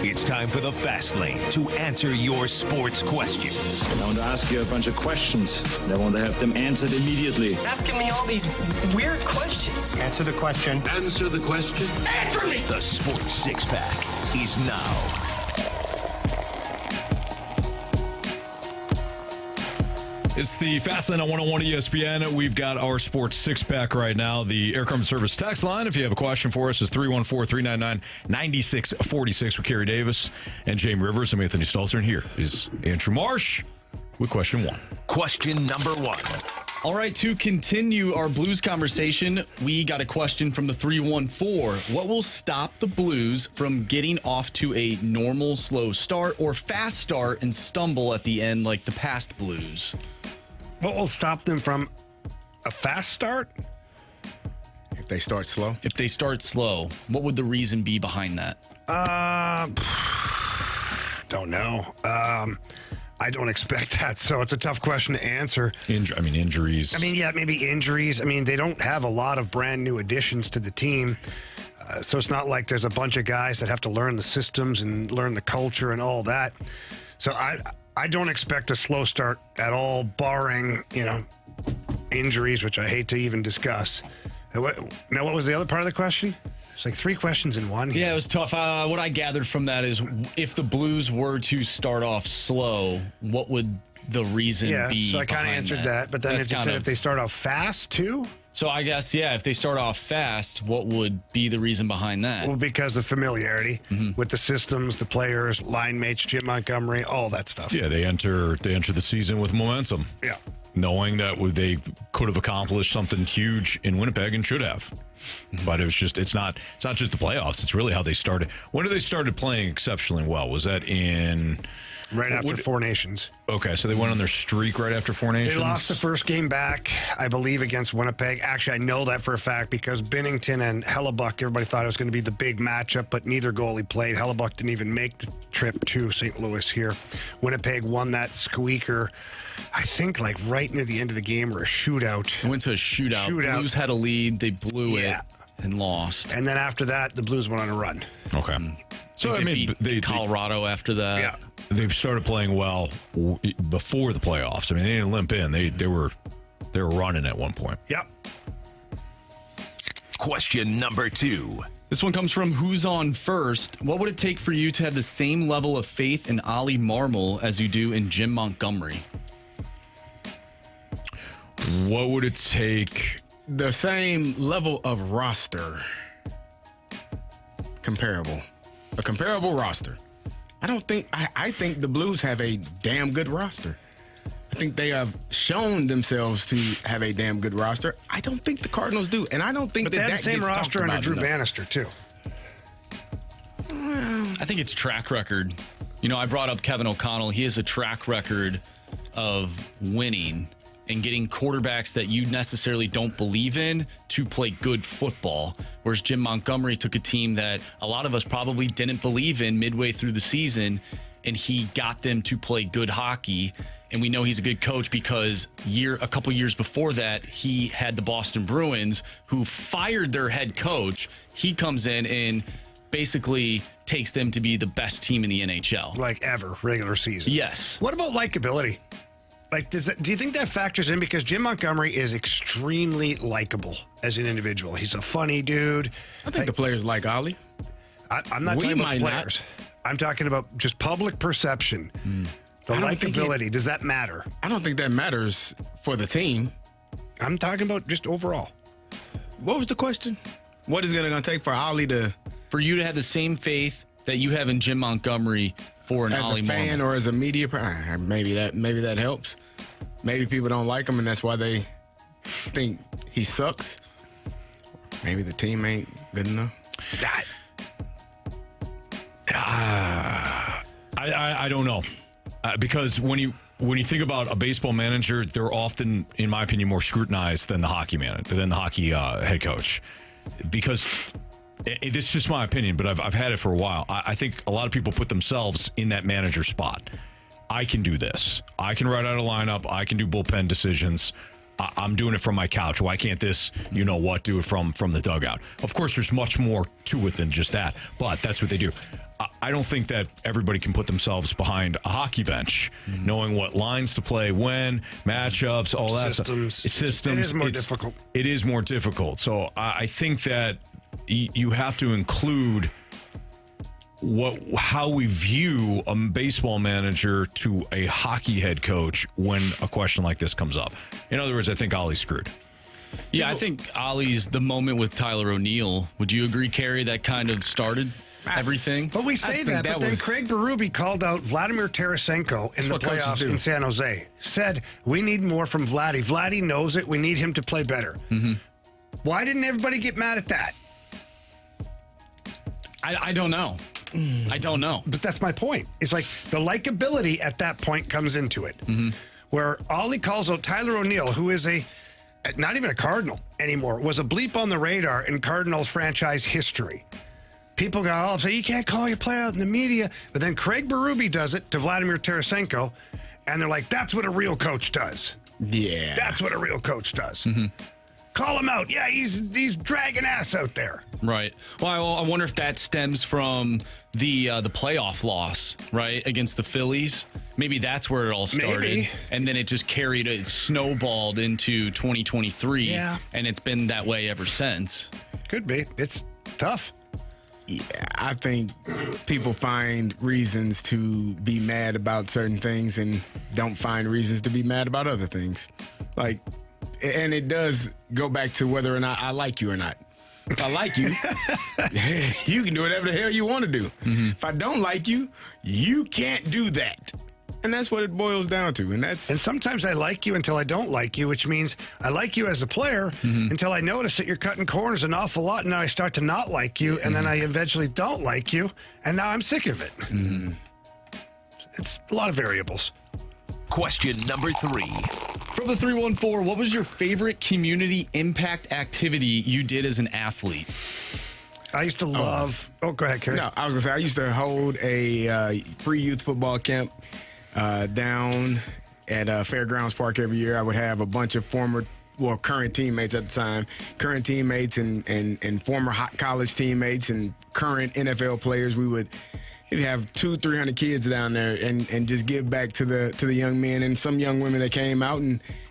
Speaker 5: It's time for the Fast Lane to answer your sports questions.
Speaker 9: I want to ask you a bunch of questions. I want to have them answered immediately.
Speaker 10: Asking me all these weird questions.
Speaker 6: Answer the question.
Speaker 5: Answer the question.
Speaker 6: Answer me!
Speaker 5: The Sports Six-Pack is now.
Speaker 1: It's the Fastlane on 101 ESPN. We've got our Sports Six-Pack right now. The Aircraft Service text line, if you have a question for us, is 314-399-9646 with Carey Davis and Jamie Rivers. I'm Anthony Stalter, and here is Andrew Marsh with question 1.
Speaker 5: Question number 1.
Speaker 3: All right, to continue our Blues conversation, we got a question from the 314. What will stop the Blues from getting off to a normal slow start or fast start and stumble at the end like the past Blues?
Speaker 2: What will stop them from a fast start?
Speaker 4: If they start slow?
Speaker 3: If they start slow, what would the reason be behind that?
Speaker 2: Don't know. I don't expect that, so it's a tough question to answer.
Speaker 1: Injuries.
Speaker 2: Maybe injuries. They don't have a lot of brand new additions to the team, so it's not like there's a bunch of guys that have to learn the systems and learn the culture and all that. So I don't expect a slow start at all, barring, injuries, which I hate to even discuss. What was the other part of the question? It's like 3 questions in one.
Speaker 3: Yeah, it was tough. What I gathered from that is if the Blues were to start off slow, what would the reason be?
Speaker 2: Yeah, so I kind of answered that. But then it just said if they start off fast, too?
Speaker 3: So I guess, if they start off fast, what would be the reason behind that?
Speaker 2: Well, because of familiarity with the systems, the players, line mates, Jim Montgomery, all that stuff.
Speaker 1: Yeah, they enter the season with momentum.
Speaker 2: Yeah.
Speaker 1: Knowing that they could have accomplished something huge in Winnipeg and should have. But it's not just the playoffs. It's really how they started. When did they started playing exceptionally well? Was that in...
Speaker 2: Right after Four Nations.
Speaker 1: Okay, so they went on their streak right after Four Nations?
Speaker 2: They lost the first game back, I believe, against Winnipeg. Actually, I know that for a fact because Binnington and Hellebuck, everybody thought it was going to be the big matchup, but neither goalie played. Hellebuck didn't even make the trip to St. Louis here. Winnipeg won that squeaker, I think, right near the end of the game or a shootout.
Speaker 3: It went to a shootout. Blues had a lead. They blew it and lost.
Speaker 2: And then after that, the Blues went on a run.
Speaker 1: Okay. So,
Speaker 3: they Colorado after that.
Speaker 2: Yeah.
Speaker 1: They started playing well before the playoffs. They didn't limp in. They were running at one point.
Speaker 2: Yep.
Speaker 5: Question number 2.
Speaker 3: This one comes from Who's On First. What would it take for you to have the same level of faith in Ollie Marmol as you do in Jim Montgomery?
Speaker 1: What would it take?
Speaker 4: The same level of roster. Comparable. A comparable roster. I think the Blues have a damn good roster. I think they have shown themselves to have a damn good roster. I don't think the Cardinals do, and I don't think
Speaker 2: but they had the same
Speaker 4: gets
Speaker 2: roster under Drew Bannister too.
Speaker 3: I think it's track record. I brought up Kevin O'Connell. He has a track record of winning and getting quarterbacks that you necessarily don't believe in to play good football. Whereas Jim Montgomery took a team that a lot of us probably didn't believe in midway through the season, and he got them to play good hockey. And we know he's a good coach because a couple years before that, he had the Boston Bruins, who fired their head coach. He comes in and basically takes them to be the best team in the NHL.
Speaker 2: Like ever, regular season.
Speaker 3: Yes.
Speaker 2: What about likability? Do you think that factors in? Because Jim Montgomery is extremely likable as an individual. He's a funny dude.
Speaker 4: I think the players like Ollie.
Speaker 2: I'm not talking about players. I'm talking about just public perception. The likability, does that matter?
Speaker 4: I don't think that matters for the team.
Speaker 2: I'm talking about just overall.
Speaker 4: What was the question? What is it going to take for Ollie
Speaker 3: for you to have the same faith that you have in Jim Montgomery for an Ollie
Speaker 4: as a fan
Speaker 3: Marmol?
Speaker 4: or as a media maybe that helps. Maybe people don't like him and that's why they think he sucks. Maybe the team ain't good enough.
Speaker 1: I don't know. Because when you think about a baseball manager, they're often, in my opinion, more scrutinized than the hockey head coach. Because this is just my opinion, but I've had it for a while. I think a lot of people put themselves in that manager spot. I can do this. I can write out a lineup. I can do bullpen decisions. I'm doing it from my couch. Why can't this, do it from the dugout? Of course, there's much more to it than just that, but that's what they do. I don't think that everybody can put themselves behind a hockey bench, knowing what lines to play when, matchups, all that
Speaker 2: systems.
Speaker 1: stuff. Systems.
Speaker 2: It is more difficult.
Speaker 1: It is more difficult. So I think that you have to include how we view a baseball manager to a hockey head coach when a question like this comes up. In other words, I think Ollie's screwed.
Speaker 3: Yeah, I think Ollie's the moment with Tyler O'Neill. Would you agree, Carey, that kind of started? everything.
Speaker 2: But we say that, but then Craig Berube called out Vladimir Tarasenko in the playoffs in San Jose. Said, we need more from Vladdy. Vladdy knows it. We need him to play better. Mm-hmm. Why didn't everybody get mad at that?
Speaker 3: I don't know. I don't know.
Speaker 2: But that's my point. It's like the likability at that point comes into it. Mm-hmm. Where all he calls out Tyler O'Neill, who is not even a Cardinal anymore, was a bleep on the radar in Cardinals franchise history. People got all upset, you can't call your player out in the media. But then Craig Berube does it to Vladimir Tarasenko, and they're like, that's what a real coach does.
Speaker 4: Yeah.
Speaker 2: That's what a real coach does. Mm-hmm. Call him out. Yeah, he's dragging ass out there.
Speaker 3: Right. Well, I wonder if that stems from the playoff loss, right, against the Phillies. Maybe that's where it all started.
Speaker 2: Maybe.
Speaker 3: And then it just it snowballed into 2023.
Speaker 2: Yeah.
Speaker 3: And it's been that way ever since.
Speaker 2: Could be. It's tough.
Speaker 4: Yeah, I think people find reasons to be mad about certain things and don't find reasons to be mad about other things. And it does go back to whether or not I like you or not. If I like you, you can do whatever the hell you want to do. Mm-hmm. If I don't like you, you can't do that. And that's what it boils down to. And
Speaker 2: sometimes I like you until I don't like you, which means I like you as a player until I notice that you're cutting corners an awful lot, and now I start to not like you, and then I eventually don't like you, and now I'm sick of it. Mm-hmm. It's a lot of variables.
Speaker 5: Question number 3.
Speaker 3: From the 314, what was your favorite community impact activity you did as an athlete?
Speaker 2: I used to love... Oh, go ahead, Carey.
Speaker 4: No, I was going to say, I used to hold a free youth football camp down at Fairgrounds Park every year. I would have a bunch of current teammates at the time, current teammates and former college teammates and current NFL players. We'd have 200-300 kids down there and just give back to the young men and some young women that came out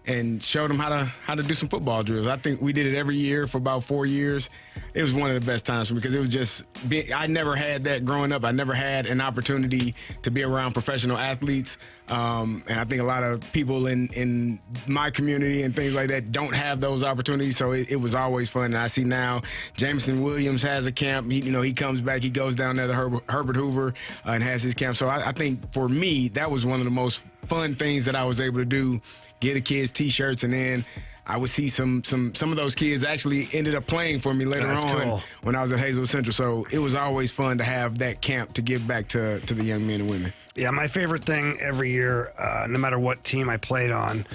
Speaker 4: and showed them how to do some football drills. I think we did it every year for about 4 years. It was one of the best times for me because it was just I never had that growing up. I never had an opportunity to be around professional athletes, and I think a lot of people in my community and things like that don't have those opportunities. So it was always fun. And I see now Jameson Williams has a camp. He comes back. He goes down there to Herbert Hoover and has his camp. So I think for me that was one of the most fun things that I was able to do. Get the kids T-shirts, and then I would see some of those kids actually ended up playing for me later on when I was at Hazel Central. So it was always fun to have that camp to give back to the young men and women.
Speaker 2: Yeah, my favorite thing every year, no matter what team I played on,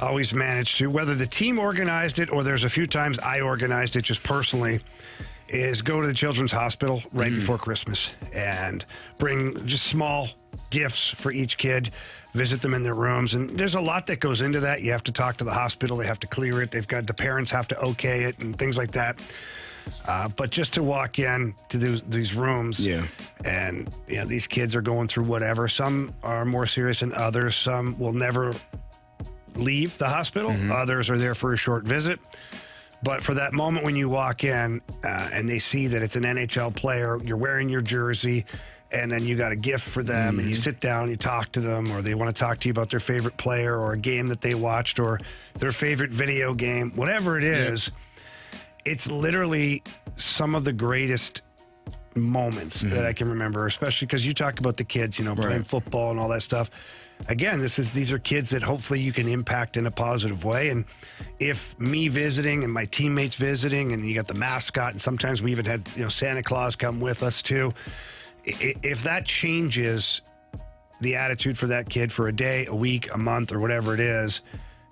Speaker 2: I always managed to, whether the team organized it or there's a few times I organized it just personally, is go to the Children's Hospital right before Christmas and bring just small gifts for each kid, visit them in their rooms. And there's a lot that goes into that. You have to talk to the hospital. They have to clear it. The parents have to okay it and things like that. But just to walk in to these rooms and these kids are going through whatever. Some are more serious than others. Some will never leave the hospital. Others are there for a short visit. But for that moment when you walk in and they see that it's an NHL player, you're wearing your jersey, and then you got a gift for them, and you sit down, you talk to them, or they want to talk to you about their favorite player or a game that they watched or their favorite video game, whatever it is, it's literally some of the greatest moments that I can remember, especially because you talk about the kids, playing football and all that stuff. Again, these are kids that hopefully you can impact in a positive way. And if me visiting and my teammates visiting, and you got the mascot, and sometimes we even had Santa Claus come with us too. If that changes the attitude for that kid for a day, a week, a month, or whatever it is,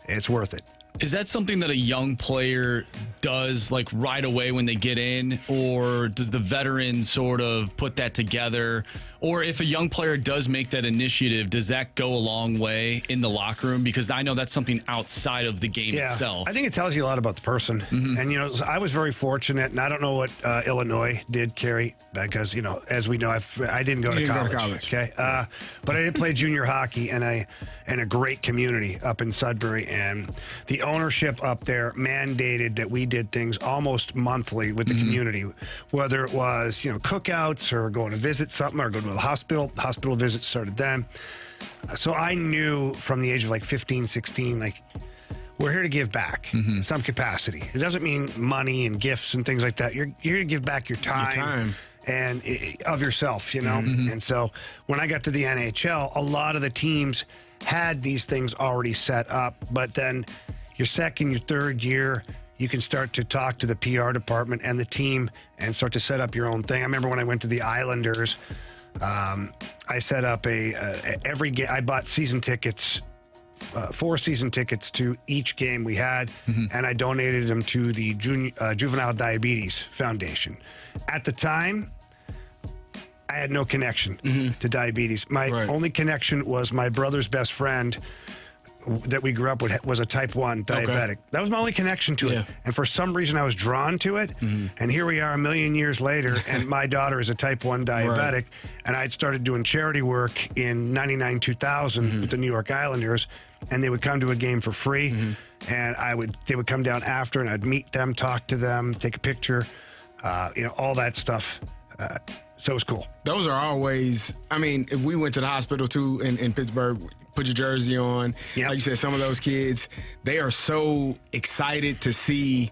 Speaker 2: it's worth it.
Speaker 3: Is that something that a young player does right away when they get in, or does the veteran sort of put that together? Or if a young player does make that initiative, does that go a long way in the locker room? Because I know that's something outside of the game itself.
Speaker 2: I think it tells you a lot about the person. And, I was very fortunate, and I don't know what Illinois did, Carey, because, as we know, I didn't go to college. Okay. But I did play junior hockey in a great community up in Sudbury, and the ownership up there mandated that we did things almost monthly with the community, whether it was, cookouts or going to visit something or go to the hospital. Hospital visits started then. So I knew from the age of 15, 16, we're here to give back in some capacity. It doesn't mean money and gifts and things like that. You're here to give back your time. and of yourself, you know. And so when I got to the NHL, a lot of the teams had these things already set up, but then your second, your third year, you can start to talk to the PR department and the team and start to set up your own thing. I remember when I went to the Islanders, I set up every game. I bought season tickets, 4 season tickets to each game we had, and I donated them to the Juvenile Diabetes Foundation. At the time, I had no connection to diabetes. My only connection was my brother's best friend that we grew up with was a type 1 diabetic. That was my only connection to it. And for some reason, I was drawn to it. And here we are a million years later, and my daughter is a type 1 diabetic. And I'd started doing charity work in 99, 2000 with the New York Islanders, and they would come to a game for free. And they would come down after, and I'd meet them, talk to them, take a picture, all that stuff. So it was cool.
Speaker 4: Those are always, I mean, if we went to the hospital too in Pittsburgh, put your jersey on. Like you said, some of those kids, they are so excited to see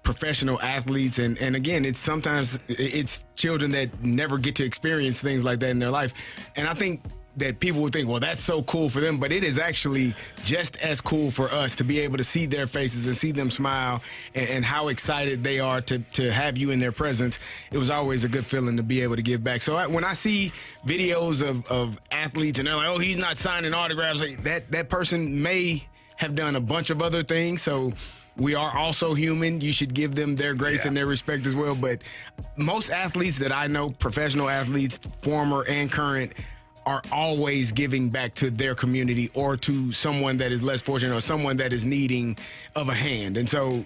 Speaker 4: professional athletes. And again, sometimes it's children that never get to experience things like that in their life. And I think that people would think, well, that's so cool for them, but it is actually just as cool for us to be able to see their faces and see them smile and how excited they are to have you in their presence. It was always a good feeling to be able to give back. So when I see videos of athletes and they're like, oh, he's not signing autographs, like that person may have done a bunch of other things. So we are also human. You should give them their grace and their respect as well. But most athletes that I know, professional athletes, former and current, are always giving back to their community or to someone that is less fortunate or someone that is needing of a hand. And so,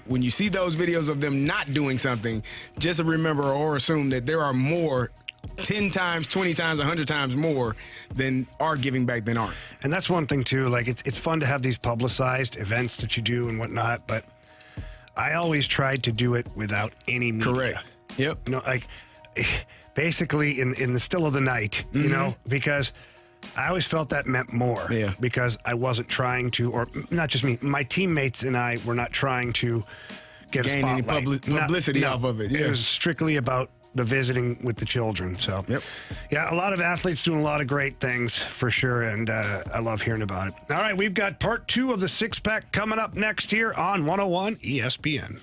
Speaker 4: when you see those videos of them not doing something, just remember or assume that there are more, 10 times, 20 times, 100 times more than are giving back than aren't.
Speaker 2: And that's one thing, too. Like, it's fun to have these publicized events that you do and whatnot, but I always tried to do it without any media.
Speaker 4: Correct. Yep.
Speaker 2: Basically in the still of the night, because I always felt that meant more.
Speaker 4: Yeah.
Speaker 2: Because I wasn't trying to, or not just me, my teammates and I were not trying to get
Speaker 4: gain
Speaker 2: a
Speaker 4: any
Speaker 2: spotlight.
Speaker 4: publicity off of it.
Speaker 2: It was strictly about the visiting with the children. So, a lot of athletes doing a lot of great things for sure, and I love hearing about it. All right, we've got part 2 of the 6-pack coming up next here on 101 ESPN.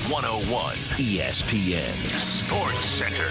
Speaker 5: 101 ESPN Sports Center.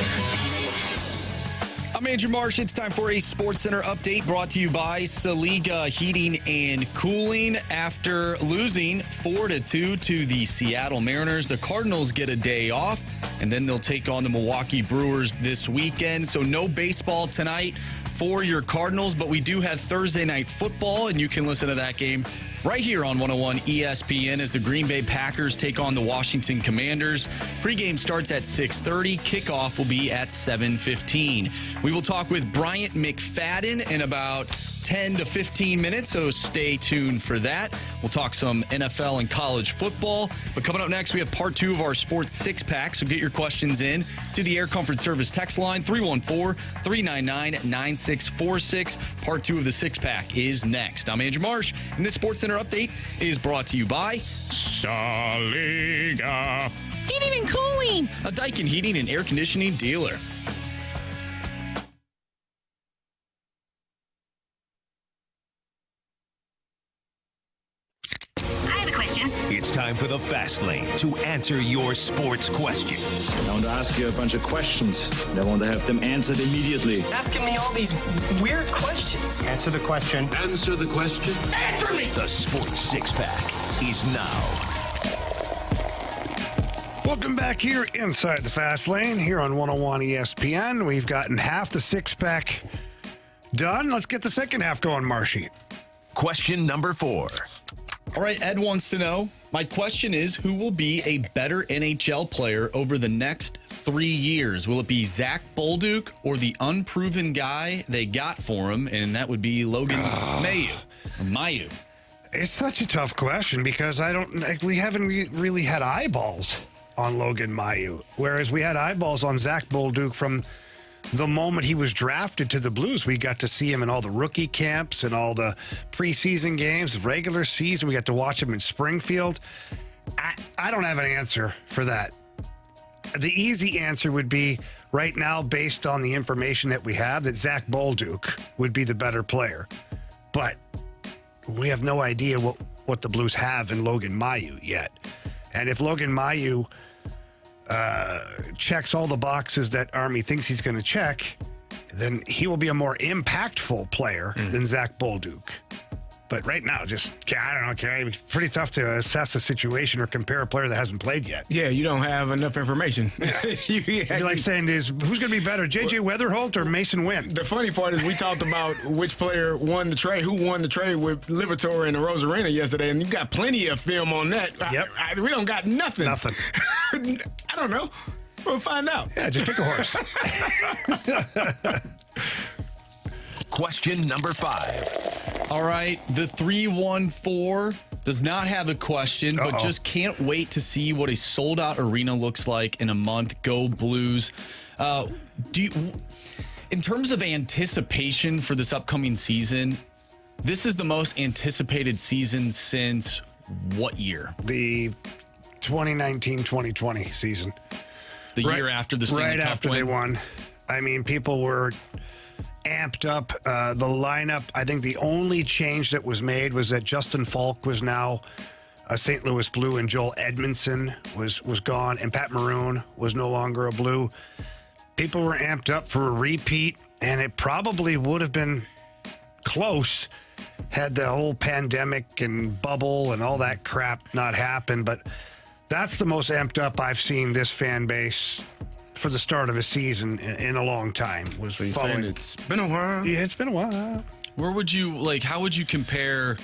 Speaker 3: I'm Andrew Marsh. It's time for a Sports Center update brought to you by Saliga Heating and Cooling. After losing 4-2 to the Seattle Mariners, the Cardinals get a day off, and then they'll take on the Milwaukee Brewers this weekend. So no baseball tonight for your Cardinals, but we do have Thursday night football, and you can listen to that game right here on 101 ESPN as the Green Bay Packers take on the Washington Commanders. Pregame starts at 6:30. Kickoff will be at 7:15. We will talk with Bryant McFadden in about 10 to 15 minutes, so stay tuned for that. We'll talk some NFL and college football. But coming up next, we have part 2 of our Sports Six-Pack, so get your questions in to the Air Comfort Service text line, 314-399-9646. Part 2 of the Six-Pack is next. I'm Andrew Marsh, and this Sports Center update is brought to you by Saliga Heating and Cooling, a Daikin heating and air conditioning dealer.
Speaker 5: It's time for the Fast Lane to answer your sports questions.
Speaker 9: I want to ask you a bunch of questions, and I want to have them answered immediately.
Speaker 10: Asking me all these weird questions.
Speaker 11: Answer the question.
Speaker 6: Answer the question.
Speaker 10: Answer me!
Speaker 5: The Sports Six-Pack is now.
Speaker 2: Welcome back here inside the Fast Lane here on 101 ESPN. We've gotten half the six-pack done. Let's get the second half going, Marshy.
Speaker 5: Question number 4.
Speaker 3: All right, Ed wants to know, my question is, who will be a better NHL player over the next 3 years? Will it be Zach Bolduc or the unproven guy they got for him, and that would be Logan Mailloux?
Speaker 2: It's such a tough question because we haven't really had eyeballs on Logan Mailloux, whereas we had eyeballs on Zach Bolduc from the moment he was drafted to the Blues. We got to see him in all the rookie camps and all the preseason games, regular season. We got to watch him in Springfield. I don't have an answer for that. The easy answer would be right now, based on the information that we have, that Zach Bolduc would be the better player. But we have no idea what the Blues have in Logan Mailloux yet. And if Logan Mailloux checks all the boxes that Army thinks he's going to check, then he will be a more impactful player than Zach Bolduc. But right now, I don't know, Carey. It's pretty tough to assess a situation or compare a player that hasn't played yet.
Speaker 4: Yeah, you don't have enough information.
Speaker 2: Yeah. It'd be like saying, who's going to be better, J.J. Weatherholt or Mason Wynn?
Speaker 4: The funny part is we talked about which player won the trade, who won the trade with Liberatore and the Rosarena yesterday, and you got plenty of film on that.
Speaker 2: Yep.
Speaker 4: We don't got nothing.
Speaker 2: Nothing.
Speaker 4: I don't know. We'll find out.
Speaker 2: Yeah, just pick a horse.
Speaker 5: Question number 5.
Speaker 3: All right, the 314 does not have a question, but just can't wait to see what a sold-out arena looks like in a month. Go Blues. In terms of anticipation for this upcoming season, this is the most anticipated season since what year?
Speaker 2: The 2019-2020 season.
Speaker 3: The year after the Stanley Cup
Speaker 2: Right after
Speaker 3: win?
Speaker 2: they won. I mean, people were amped up. The lineup, I think the only change that was made was that Justin Falk was now a St. Louis Blue and Joel Edmondson was gone, and Pat Maroon was no longer a Blue. People were amped up for a repeat, and it probably would have been close had the whole pandemic and bubble and all that crap not happened. But that's the most amped up I've seen this fan base for the start of a season in a long time. Was following.
Speaker 4: It's been a while.
Speaker 2: Yeah, it's been a while.
Speaker 3: Where would you how would you compare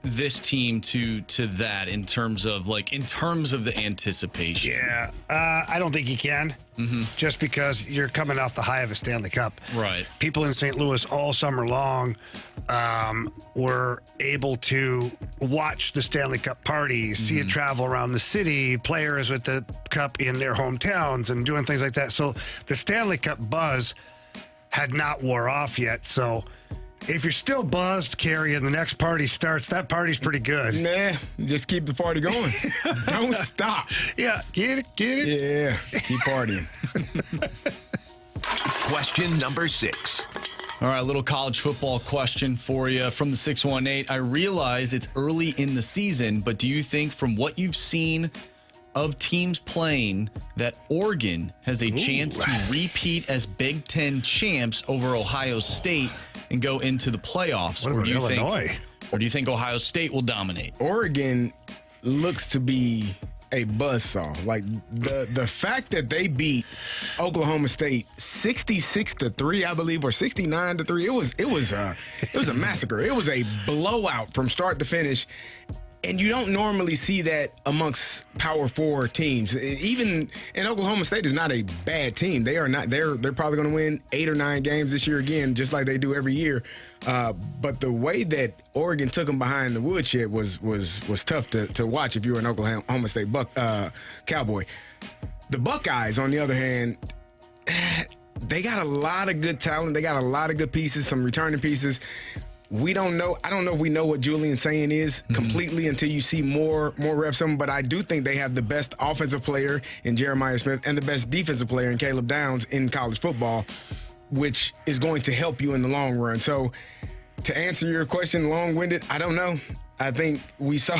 Speaker 3: this team to that in terms of the anticipation?
Speaker 2: Yeah, I don't think you can. Just because you're coming off the high of a Stanley Cup.
Speaker 3: Right.
Speaker 2: People in St. Louis all summer long were able to watch the Stanley Cup parties, see it travel around the city, players with the cup in their hometowns and doing things like that. So the Stanley Cup buzz had not wore off yet. So if you're still buzzed, Carey, and the next party starts, that party's pretty good.
Speaker 4: Nah, just keep the party going. Don't stop.
Speaker 2: Yeah, get it?
Speaker 4: Yeah, keep partying.
Speaker 5: Question number 6.
Speaker 3: All right, a little college football question for you from the 618. I realize it's early in the season, but do you think from what you've seen of teams playing that Oregon has a chance to repeat as Big Ten champs over Ohio State and go into the playoffs?
Speaker 2: What about Illinois?
Speaker 3: Or do you think Ohio State will dominate?
Speaker 4: Oregon looks to be a buzzsaw. Like the fact that they beat Oklahoma State 66-3, I believe, or 69-3. It was a massacre. It was a blowout from start to finish. And you don't normally see that amongst Power 4 teams. Even and Oklahoma State is not a bad team. They are not. They're probably going to win 8 or 9 games this year again, just like they do every year. But the way that Oregon took them behind the woodshed was tough to watch if you were an Oklahoma State Cowboy. The Buckeyes, on the other hand, they got a lot of good talent. They got a lot of good pieces, some returning pieces. We don't know. I don't know if we know what Julian's saying is completely until you see more reps of him. But I do think they have the best offensive player in Jeremiah Smith and the best defensive player in Caleb Downs in college football, which is going to help you in the long run. So to answer your question, long-winded, I don't know. I think we saw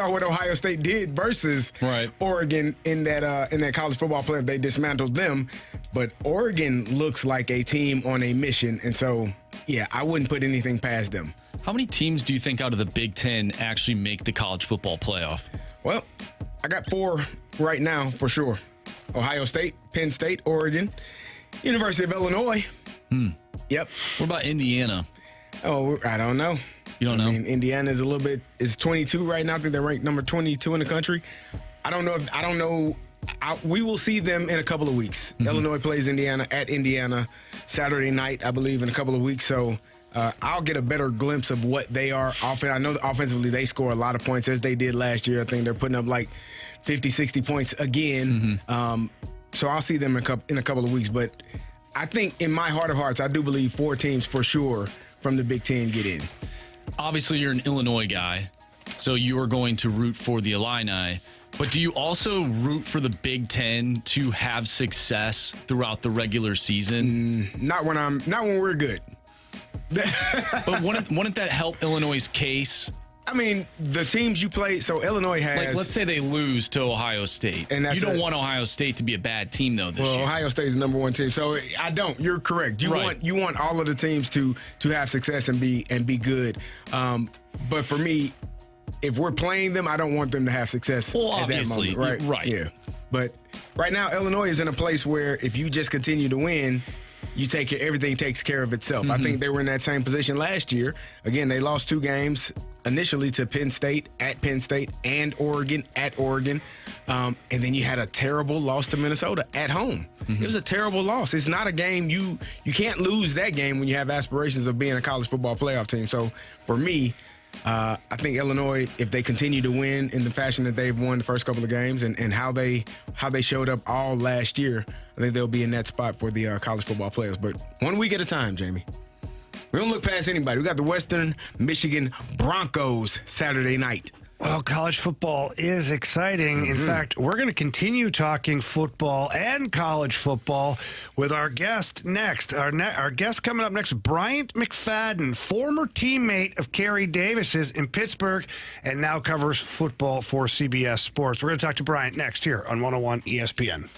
Speaker 4: what Ohio State did versus Oregon in that college football playoff. They dismantled them, but Oregon looks like a team on a mission, and so yeah, I wouldn't put anything past them.
Speaker 3: How many teams do you think out of the Big Ten actually make the college football playoff?
Speaker 4: Well, I got 4 right now for sure: Ohio State, Penn State, Oregon, University of Illinois. Yep.
Speaker 3: What about Indiana?
Speaker 4: Oh, I don't know.
Speaker 3: You don't know?
Speaker 4: I mean, Indiana is 22 right now. I think they're ranked number 22 in the country. I don't know. We will see them in a couple of weeks. Illinois plays Indiana at Indiana Saturday night, I believe, in a couple of weeks. So I'll get a better glimpse of what they are. I know offensively they score a lot of points as they did last year. I think they're putting up like 50, 60 points again. So I'll see them in a couple of weeks. But I think in my heart of hearts, I do believe 4 teams for sure from the Big Ten get in.
Speaker 3: Obviously, you're an Illinois guy, so you are going to root for the Illini. But do you also root for the Big Ten to have success throughout the regular season?
Speaker 4: Not when we're good.
Speaker 3: But wouldn't that help Illinois' case?
Speaker 4: I mean, the teams you play. So Illinois has.
Speaker 3: Like, let's say they lose to Ohio State,
Speaker 4: and
Speaker 3: you don't want Ohio State to be a bad team though this year.
Speaker 4: Ohio State is the number 1 team, so I don't. You're correct. You want all of the teams to have success and be good. But for me, if we're playing them, I don't want them to have success.
Speaker 3: Well,
Speaker 4: at
Speaker 3: obviously,
Speaker 4: that moment, right? Yeah. But right now, Illinois is in a place where if you just continue to win, everything takes care of itself. I think they were in that same position last year. Again, they lost 2 games initially to Penn State at Penn State and Oregon at Oregon. And then you had a terrible loss to Minnesota at home. It was a terrible loss. It's not a game you can't lose that game when you have aspirations of being a college football playoff team. So for me, I think Illinois, if they continue to win in the fashion that they've won the first couple of games and how they showed up all last year, I think they'll be in that spot for the college football playoffs. But 1 week at a time, Jamie. We don't look past anybody. We got the Western Michigan Broncos Saturday night.
Speaker 2: Well, college football is exciting. In fact, we're going to continue talking football and college football with our guest next. Our guest coming up next, Bryant McFadden, former teammate of Carey Davis's in Pittsburgh and now covers football for CBS Sports. We're going to talk to Bryant next here on 101 ESPN.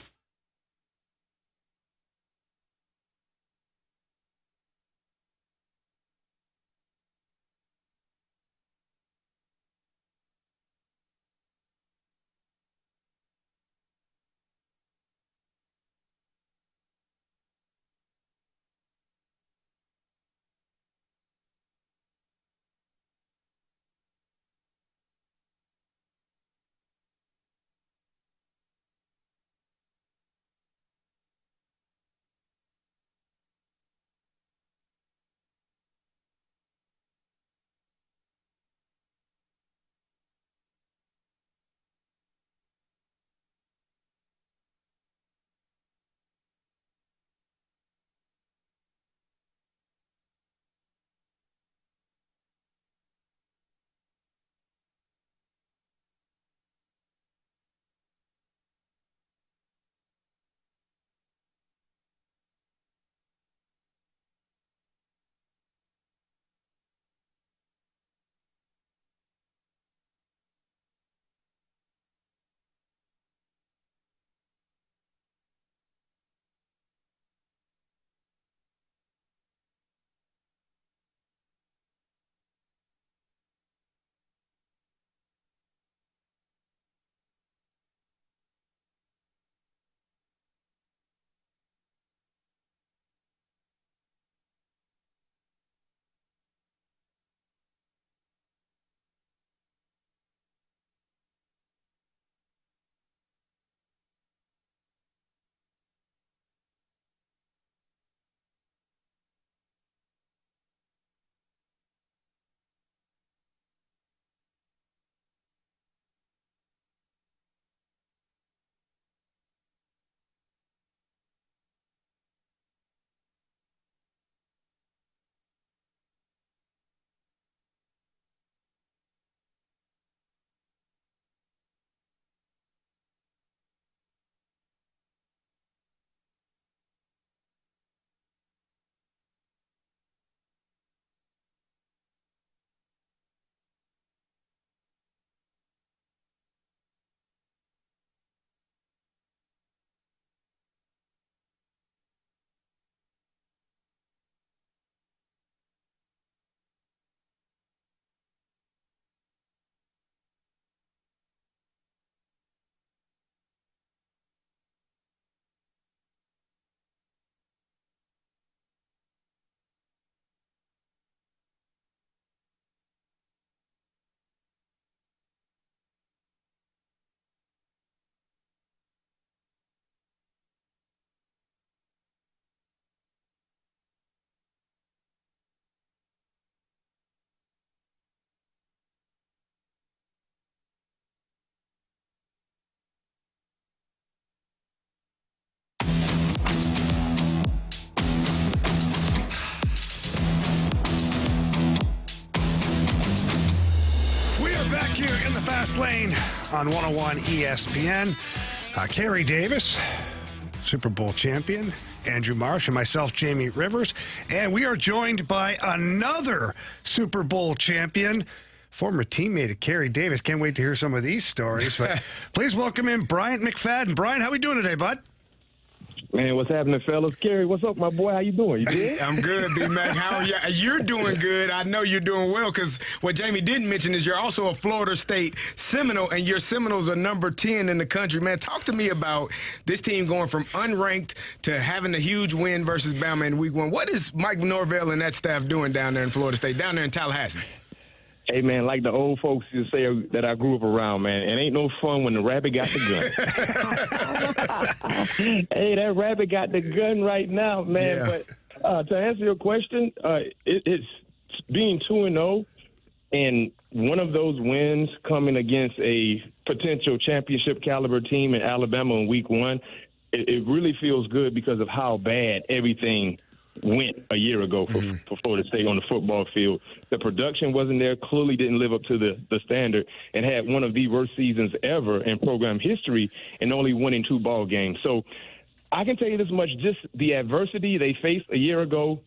Speaker 2: Fast Lane on 101 ESPN. Carey Davis, Super Bowl champion, Andrew Marsh, and myself, Jamie Rivers. And we are joined by another Super Bowl champion, former teammate of Carey Davis. Can't wait to hear some of these stories. But please welcome in Bryant McFadden. Bryant, how we doing today, bud?
Speaker 11: Man, what's happening, fellas? Carey, what's up, my boy? How you doing? You good?
Speaker 4: I'm good, B-Mac. How are you? You're doing good. I know you're doing well because what Jamie didn't mention is you're also a Florida State Seminole, and your Seminoles are number 10 in the country. Man, talk to me about this team going from unranked to having a huge win versus Bama in week 1. What is Mike Norvell and that staff doing down there in Florida State, down there in Tallahassee?
Speaker 11: Hey, man, like the old folks used to say that I grew up around, man, it ain't no fun when the rabbit got the gun. Hey, that rabbit got the gun right now, man.
Speaker 4: Yeah.
Speaker 11: But to answer your question, it's being 2-0 and one of those wins coming against a potential championship caliber team in Alabama in week 1, it really feels good because of how bad everything went a year ago for Florida State on the football field. The production wasn't there, clearly didn't live up to the standard, and had one of the worst seasons ever in program history and only winning 2 ball games. So I can tell you this much, just the adversity they faced a year ago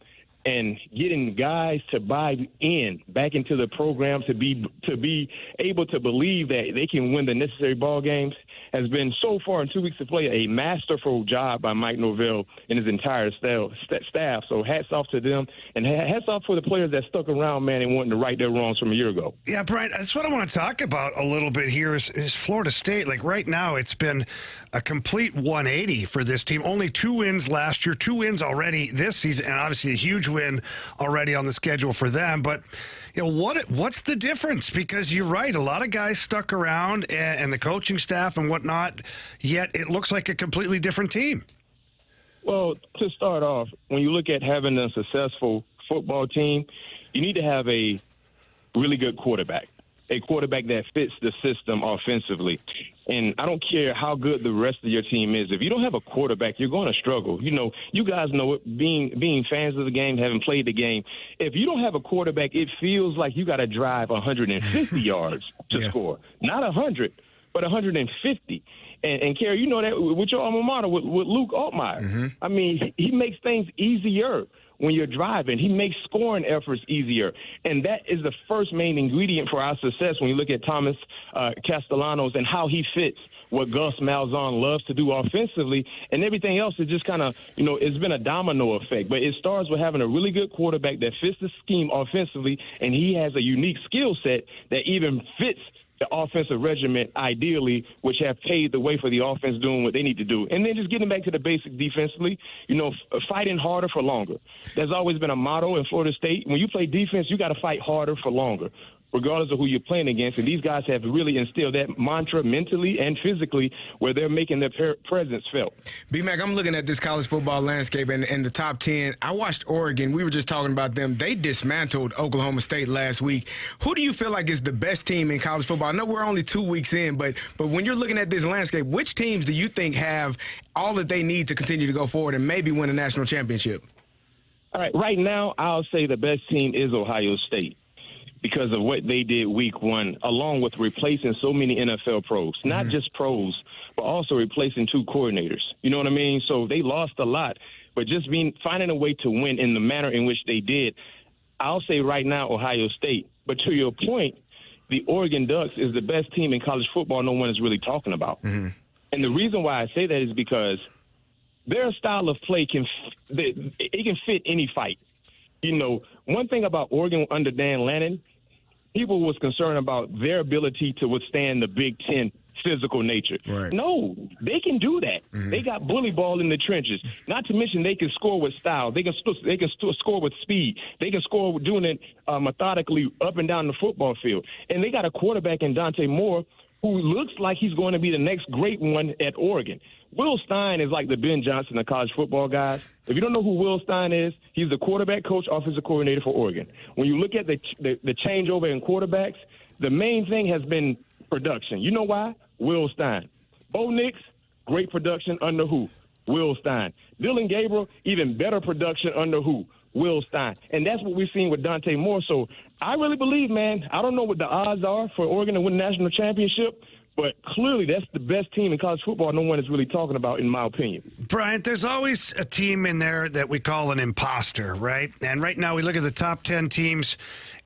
Speaker 11: and getting guys to buy in back into the program to be able to believe that they can win the necessary ball games has been so far in 2 weeks to play a masterful job by Mike Norvell and his entire staff. So hats off to them, and hats off for the players that stuck around, man, and wanting to right their wrongs from a year ago.
Speaker 2: Yeah, Brian, that's what I want to talk about a little bit here is Florida State. Like right now, it's been a complete 180 for this team. Only 2 wins last year, 2 wins already this season, and obviously a huge win already on the schedule for them. But you know what's the difference? Because you're right, a lot of guys stuck around and the coaching staff and whatnot, yet it looks like a completely different team.
Speaker 11: Well, to start off, when you look at having a successful football team, you need to have a really good quarterback, a quarterback that fits the system offensively. And I don't care how good the rest of your team is. If you don't have a quarterback, you're going to struggle. You know, you guys know it, being fans of the game, having played the game. If you don't have a quarterback, it feels like you got to drive 150 yards to score. Not 100, but 150. And Carey, you know that with your alma mater, with Luke Altmaier. I mean, he makes things easier when you're driving. He makes scoring efforts easier. And that is the first main ingredient for our success when you look at Thomas Castellanos and how he fits what Gus Malzahn loves to do offensively. And everything else is just kind of, you know, it's been a domino effect. But it starts with having a really good quarterback that fits the scheme offensively, and he has a unique skill set that even fits the offensive regiment, ideally, which have paved the way for the offense doing what they need to do. And then just getting back to the basic defensively, you know, fighting harder for longer. There's always been a motto in Florida State. When you play defense, you got to fight harder for longer, regardless of who you're playing against. And these guys have really instilled that mantra mentally and physically where they're making their presence felt.
Speaker 4: B-Mac, I'm looking at this college football landscape and the top 10. I watched Oregon. We were just talking about them. They dismantled Oklahoma State last week. Who do you feel like is the best team in college football? I know we're only 2 weeks in, but when you're looking at this landscape, which teams do you think have all that they need to continue to go forward and maybe win a national championship?
Speaker 11: All right, right now, I'll say the best team is Ohio State, because of what they did week 1, along with replacing so many NFL pros, not just pros, but also replacing 2 coordinators. You know what I mean? So they lost a lot, but just finding a way to win in the manner in which they did, I'll say right now Ohio State. But to your point, the Oregon Ducks is the best team in college football no one is really talking about. And the reason why I say that is because their style of play can fit any fight. You know, one thing about Oregon under Dan Lannon, people was concerned about their ability to withstand the Big Ten physical nature.
Speaker 4: Right.
Speaker 11: No, they can do that. They got bully ball in the trenches. Not to mention they can score with style. They can score with speed. They can score with doing it methodically up and down the football field. And they got a quarterback in Dante Moore who looks like he's going to be the next great one at Oregon. Will Stein is like the Ben Johnson of college football, guys. If you don't know who Will Stein is, he's the quarterback coach, offensive coordinator for Oregon. When you look at the changeover in quarterbacks, the main thing has been production. You know why? Will Stein. Bo Nix, great production under who? Will Stein. Dylan Gabriel, even better production under who? Will Stein. And that's what we've seen with Dante Moore. So I really believe, man, I don't know what the odds are for Oregon to win the national championship, but clearly that's the best team in college football no one is really talking about, in my opinion.
Speaker 2: Bryant, there's always a team in there that we call an imposter, right? And right now we look at the top 10 teams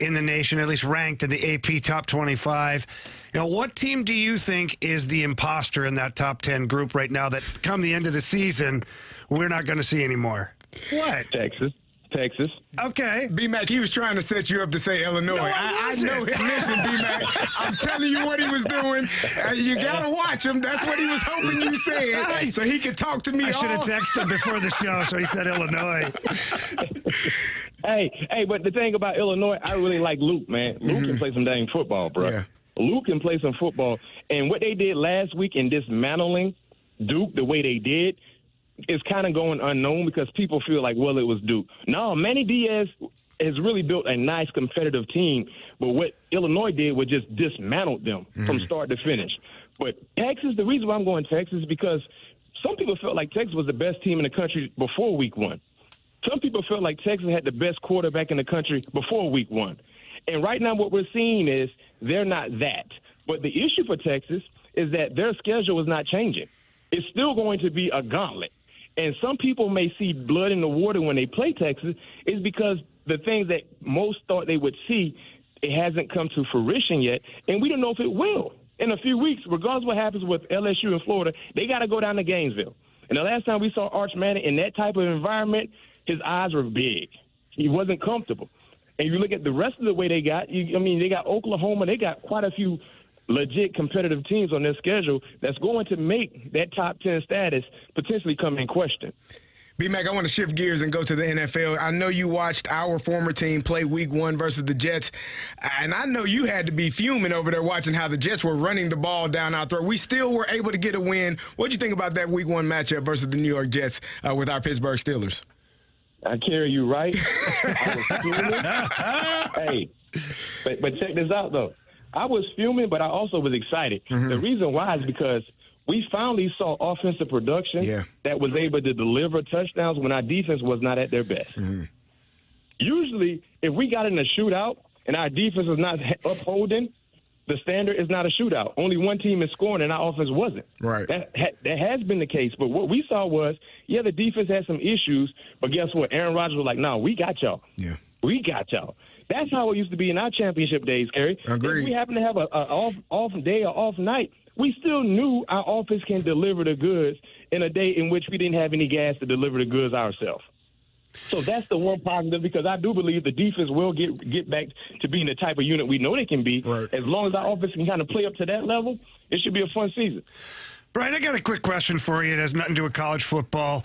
Speaker 2: in the nation, at least ranked in the AP top 25. You know, what team do you think is the imposter in that top 10 group right now that come the end of the season, we're not going to see anymore? What?
Speaker 11: Texas.
Speaker 2: Okay.
Speaker 4: B-Mac, he was trying to set you up to say Illinois.
Speaker 2: No,
Speaker 4: I know him. Listen, B-Mac, I'm telling you what he was doing. You got to watch him. That's what he was hoping you said, so he could talk to me.
Speaker 2: I should have texted him before the show, so he said Illinois.
Speaker 11: Hey, but the thing about Illinois, I really like Luke, man. Luke can play some dang football, bro.
Speaker 4: Yeah.
Speaker 11: Luke can play some football. And what they did last week in dismantling Duke the way they did, is kind of going unknown because people feel like, well, it was Duke. No, Manny Diaz has really built a nice competitive team, but what Illinois did was just dismantled them from start to finish. But Texas, the reason why I'm going Texas is because some people felt like Texas was the best team in the country before week 1. Some people felt like Texas had the best quarterback in the country before week 1. And right now what we're seeing is they're not that. But the issue for Texas is that their schedule is not changing. It's still going to be a gauntlet. And some people may see blood in the water when they play Texas is because the things that most thought they would see, it hasn't come to fruition yet, and we don't know if it will. In a few weeks, regardless of what happens with LSU and Florida, they got to go down to Gainesville. And the last time we saw Arch Manning in that type of environment, his eyes were big. He wasn't comfortable. And you look at the rest of the way they got, they got Oklahoma, they got quite a few legit competitive teams on their schedule that's going to make that top 10 status potentially come in question.
Speaker 4: B-Mac, I want to shift gears and go to the NFL. I know you watched our former team play week 1 versus the Jets, and I know you had to be fuming over there watching how the Jets were running the ball down our throat. We still were able to get a win. What do you think about that week 1 matchup versus the New York Jets with our Pittsburgh Steelers?
Speaker 11: I carry you right. Hey, but check this out, though. I was fuming, but I also was excited. The reason why is because we finally saw offensive production that was able to deliver touchdowns when our defense was not at their best. Usually, if we got in a shootout and our defense is not upholding, the standard is not a shootout. Only one team is scoring and our offense wasn't.
Speaker 4: Right.
Speaker 11: That has been the case. But what we saw was, the defense had some issues, but guess what? Aaron Rodgers was like, no, we got y'all.
Speaker 4: Yeah.
Speaker 11: We got y'all. That's how it used to be in our championship days, Carey.
Speaker 4: Agreed.
Speaker 11: If we happen to have an off day or off night, we still knew our offense can deliver the goods in a day in which we didn't have any gas to deliver the goods ourselves. So that's the one positive, because I do believe the defense will get back to being the type of unit we know they can be.
Speaker 4: Right.
Speaker 11: As long as our offense can kind of play up to that level, it should be a fun season.
Speaker 2: Brian, I got a quick question for you. It has nothing to do with college football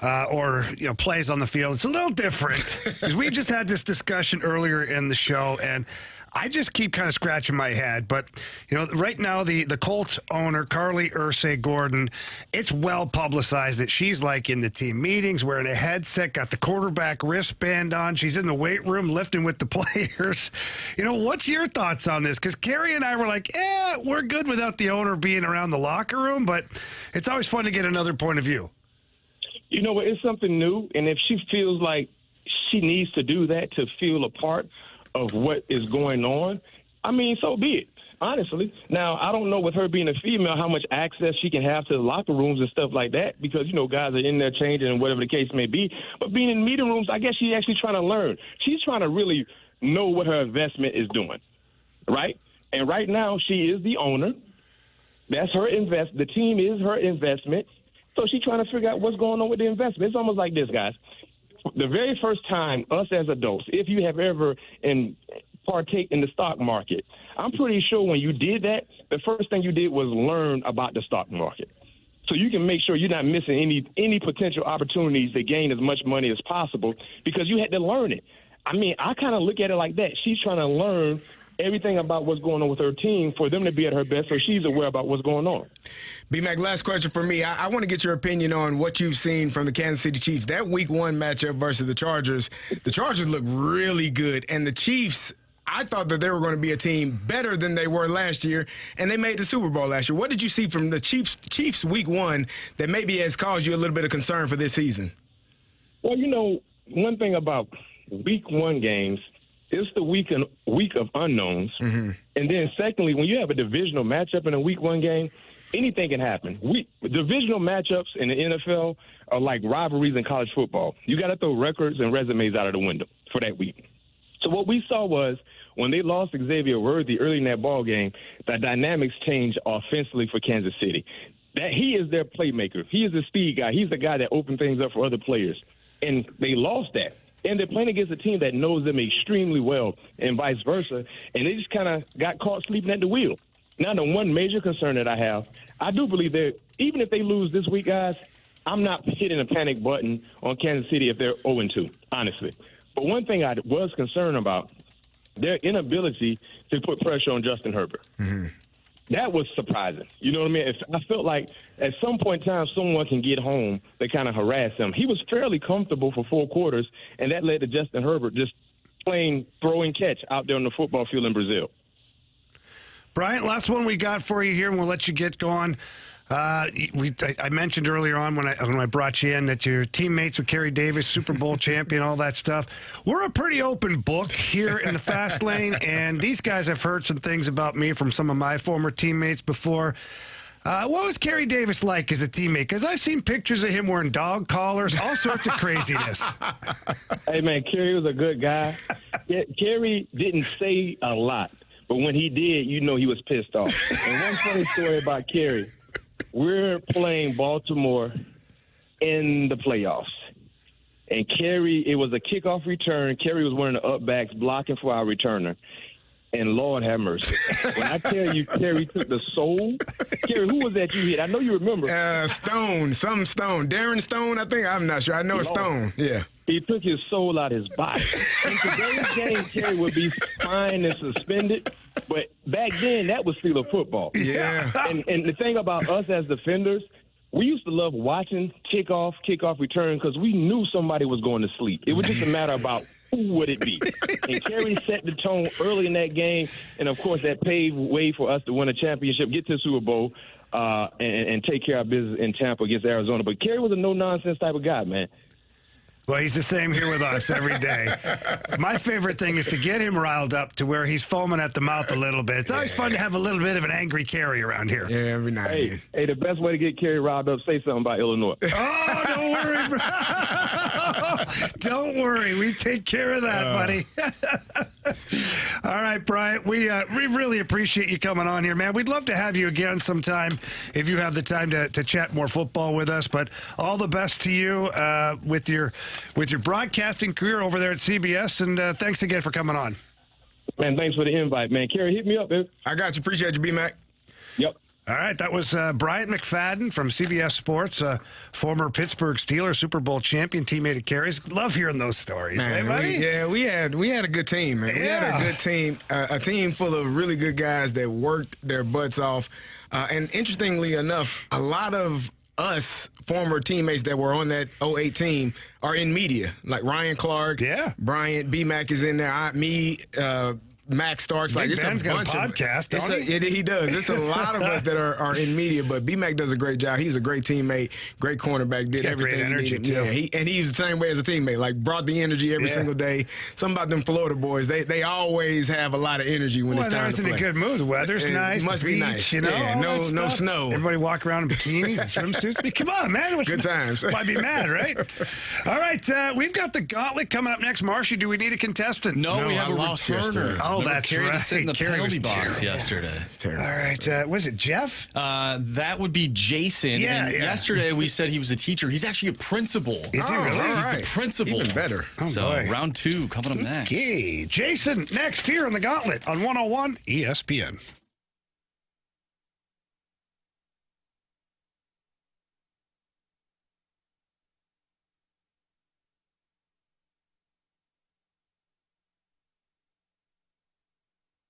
Speaker 2: or plays on the field. It's a little different because we just had this discussion earlier in the show, and I just keep kind of scratching my head. But, right now the Colts owner, Carey Gordon, it's well publicized that she's in the team meetings, wearing a headset, got the quarterback wristband on. She's in the weight room lifting with the players. What's your thoughts on this? Because Carey and I were like, we're good without the owner being around the locker room, but it's always fun to get another point of view.
Speaker 11: It's something new, and if she feels like she needs to do that to feel a part of what is going on, so be it, honestly. Now, I don't know with her being a female how much access she can have to the locker rooms and stuff like that, because, guys are in there changing and whatever the case may be. But being in meeting rooms, I guess she's actually trying to learn. She's trying to really know what her investment is doing, right? And right now, she is the owner. That's her the team is her investment. So she's trying to figure out what's going on with the investment. It's almost like this, guys. The very first time, us as adults, if you have ever partake in the stock market, I'm pretty sure when you did that, the first thing you did was learn about the stock market. So you can make sure you're not missing any potential opportunities to gain as much money as possible because you had to learn it. I kind of look at it like that. She's trying to learn everything about what's going on with her team for them to be at her best, so she's aware about what's going on.
Speaker 4: B-Mac, last question for me. I want to get your opinion on what you've seen from the Kansas City Chiefs. That week 1 matchup versus the Chargers look really good, and the Chiefs, I thought that they were going to be a team better than they were last year, and they made the Super Bowl last year. What did you see from the Chiefs week 1 that maybe has caused you a little bit of concern for this season?
Speaker 11: Well, one thing about week one games, it's the week of unknowns.
Speaker 4: Mm-hmm.
Speaker 11: And then secondly, when you have a divisional matchup in a week one game, anything can happen. Divisional matchups in the NFL are like rivalries in college football. You got to throw records and resumes out of the window for that week. So what we saw was when they lost Xavier Worthy early in that ball game, the dynamics changed offensively for Kansas City. That he is their playmaker. He is the speed guy. He's the guy that opened things up for other players. And they lost that. And they're playing against a team that knows them extremely well and vice versa. And they just kind of got caught sleeping at the wheel. Now, the one major concern that I have, I do believe that even if they lose this week, guys, I'm not hitting a panic button on Kansas City if they're 0-2, honestly. But one thing I was concerned about, their inability to put pressure on Justin Herbert.
Speaker 4: Mm-hmm.
Speaker 11: That was surprising. You know what I mean? I felt like at some point in time, someone can get home that kind of harass him. He was fairly comfortable for 4 quarters, and that led to Justin Herbert just playing throwing catch out there on the football field in Brazil.
Speaker 2: Bryant, last one we got for you here, and we'll let you get going. I mentioned earlier on when I brought you in that your teammates with Carey Davis, Super Bowl champion, all that stuff. We're a pretty open book here in the fast lane, and these guys have heard some things about me from some of my former teammates before. What was Carey Davis like as a teammate? Because I've seen pictures of him wearing dog collars, all sorts of craziness.
Speaker 11: Hey, man, Carey was a good guy. Carey didn't say a lot, but when he did, you know he was pissed off. And one funny story about Carey, we're playing Baltimore in the playoffs. And Carey, it was a kickoff return. Carey was wearing the upbacks, blocking for our returner. And Lord have mercy. When I tell you, Carey took the soul. Carey, who was that you hit? I know you remember.
Speaker 4: Stone. Darren Stone, I think. I'm not sure. I know it's Stone. Yeah.
Speaker 11: He took his soul out of his body. In today's game, Carey would be fined and suspended. But back then, that was still a football.
Speaker 4: Yeah.
Speaker 11: And the thing about us as defenders, we used to love watching kickoff return because we knew somebody was going to sleep. It was just a matter about who would it be. And Carey set the tone early in that game, and, of course, that paved way for us to win a championship, get to the Super Bowl, and take care of business in Tampa against Arizona. But Carey was a no-nonsense type of guy, man.
Speaker 2: Well, he's the same here with us every day. My favorite thing is to get him riled up to where he's foaming at the mouth a little bit. It's always fun to have a little bit of an angry Carey around here.
Speaker 4: Yeah, every night.
Speaker 11: Hey, the best way to get Carey riled up, say something about Illinois.
Speaker 2: Oh, don't worry, bro. Don't worry. We take care of that, buddy. All right, Bryant, we really appreciate you coming on here, man. We'd love to have you again sometime if you have the time to chat more football with us. But all the best to you with your broadcasting career over there at CBS, and thanks again for coming on.
Speaker 11: Man, thanks for the invite, man. Carey, hit me up, man.
Speaker 4: I got you. Appreciate you, B-Mac.
Speaker 11: Yep.
Speaker 2: All right, that was Bryant McFadden from CBS Sports, former Pittsburgh Steelers, Super Bowl champion, teammate of Carey's. Love hearing those stories.
Speaker 4: Man,
Speaker 2: hey, buddy?
Speaker 4: we had a good team, man. We had a good team, a team full of really good guys that worked their butts off. And interestingly enough, a lot of us former teammates that were on that 08 team are in media, like Ryan Clark, Bryant, B-Mac is in there, Max Starks.
Speaker 2: Big
Speaker 4: Like,
Speaker 2: Ben's got a podcast, don't he?
Speaker 4: He does. There's a lot of us that are in media, but B-Mac does a great job. He's a great teammate, great cornerback, did everything.
Speaker 2: Great energy,
Speaker 4: he needed.
Speaker 2: too.
Speaker 4: Yeah, and he's the same way as a teammate, like brought the energy every single day. Something about them Florida boys, they always have a lot of energy when it's time to play.
Speaker 2: They're in a good mood. The weather's nice.
Speaker 4: It must be nice.
Speaker 2: You know,
Speaker 4: yeah, no snow.
Speaker 2: Everybody walk around in bikinis and swimsuits. I mean, come on, man.
Speaker 4: Good times.
Speaker 2: Might be mad, right? All right, we've got the Gauntlet coming up next. Marshy, do we need a contestant?
Speaker 3: No, we have a returner.
Speaker 2: Oh, that's right.
Speaker 3: In the
Speaker 2: Carey
Speaker 3: penalty
Speaker 2: was
Speaker 3: box yesterday.
Speaker 2: All right, was it Jeff?
Speaker 3: That would be Jason.
Speaker 2: Yeah,
Speaker 3: and yesterday we said he was a teacher. He's actually a principal.
Speaker 2: Is he really?
Speaker 3: He's the principal.
Speaker 4: Even better.
Speaker 2: Oh,
Speaker 3: so
Speaker 2: boy.
Speaker 3: round 2 coming up next.
Speaker 2: Okay, Jason next here on the Gauntlet on 101 ESPN.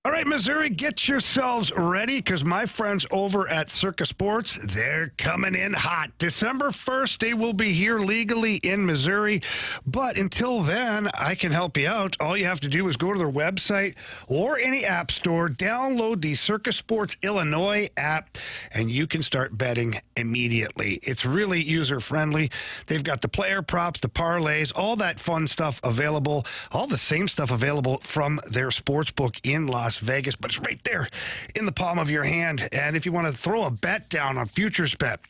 Speaker 2: All right. right, Missouri, get yourselves ready because my friends over at Circa Sports, they're coming in hot. December 1st, they will be here legally in Missouri. But until then, I can help you out. All you have to do is go to their website or any app store, download the Circa Sports Illinois app, and you can start betting immediately. It's really user-friendly. They've got the player props, the parlays, all that fun stuff available, all the same stuff available from their sports book in Las Vegas, but it's right there in the palm of your hand. And if you want to throw a bet down on futures bet,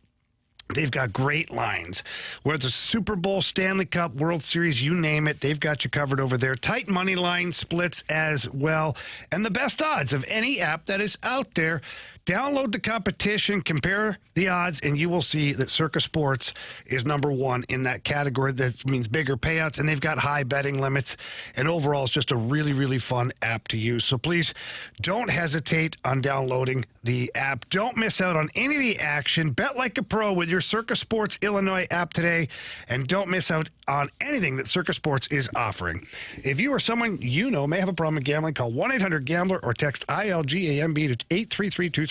Speaker 2: they've got great lines. Whether it's a Super Bowl, Stanley Cup, World Series, you name it, they've got you covered over there. Tight money line splits as well. And the best odds of any app that is out there. Download the competition, compare the odds, and you will see that Circa Sports is number one in that category. That means bigger payouts, and they've got high betting limits. And overall, it's just a really, really fun app to use. So please don't hesitate on downloading the app. Don't miss out on any of the action. Bet like a pro with your Circa Sports Illinois app today, and don't miss out on anything that Circa Sports is offering. If you or someone you know may have a problem with gambling, call 1-800-GAMBLER or text ILGAMB to 833-234.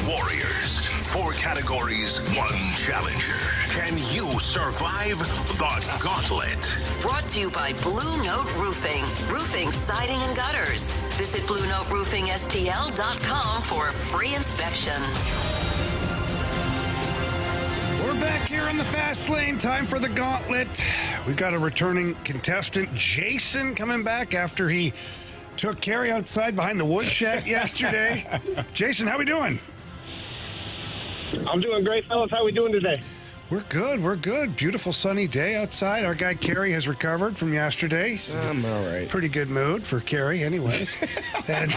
Speaker 5: Warriors. 4 categories, 1 challenger. Can you survive the Gauntlet?
Speaker 7: Brought to you by Blue Note Roofing. Roofing, siding, and gutters. Visit BlueNoteRoofingSTL.com for a free inspection.
Speaker 2: We're back here in the fast lane. Time for the Gauntlet. We've got a returning contestant, Jason, coming back after he took Carey outside behind the woodshed yesterday. Jason, how we doing?
Speaker 12: I'm doing great, fellas. How we doing today?
Speaker 2: We're good. We're good. Beautiful sunny day outside. Our guy Carey has recovered from yesterday.
Speaker 4: I'm all right.
Speaker 2: Pretty good mood for Carey, anyways. And,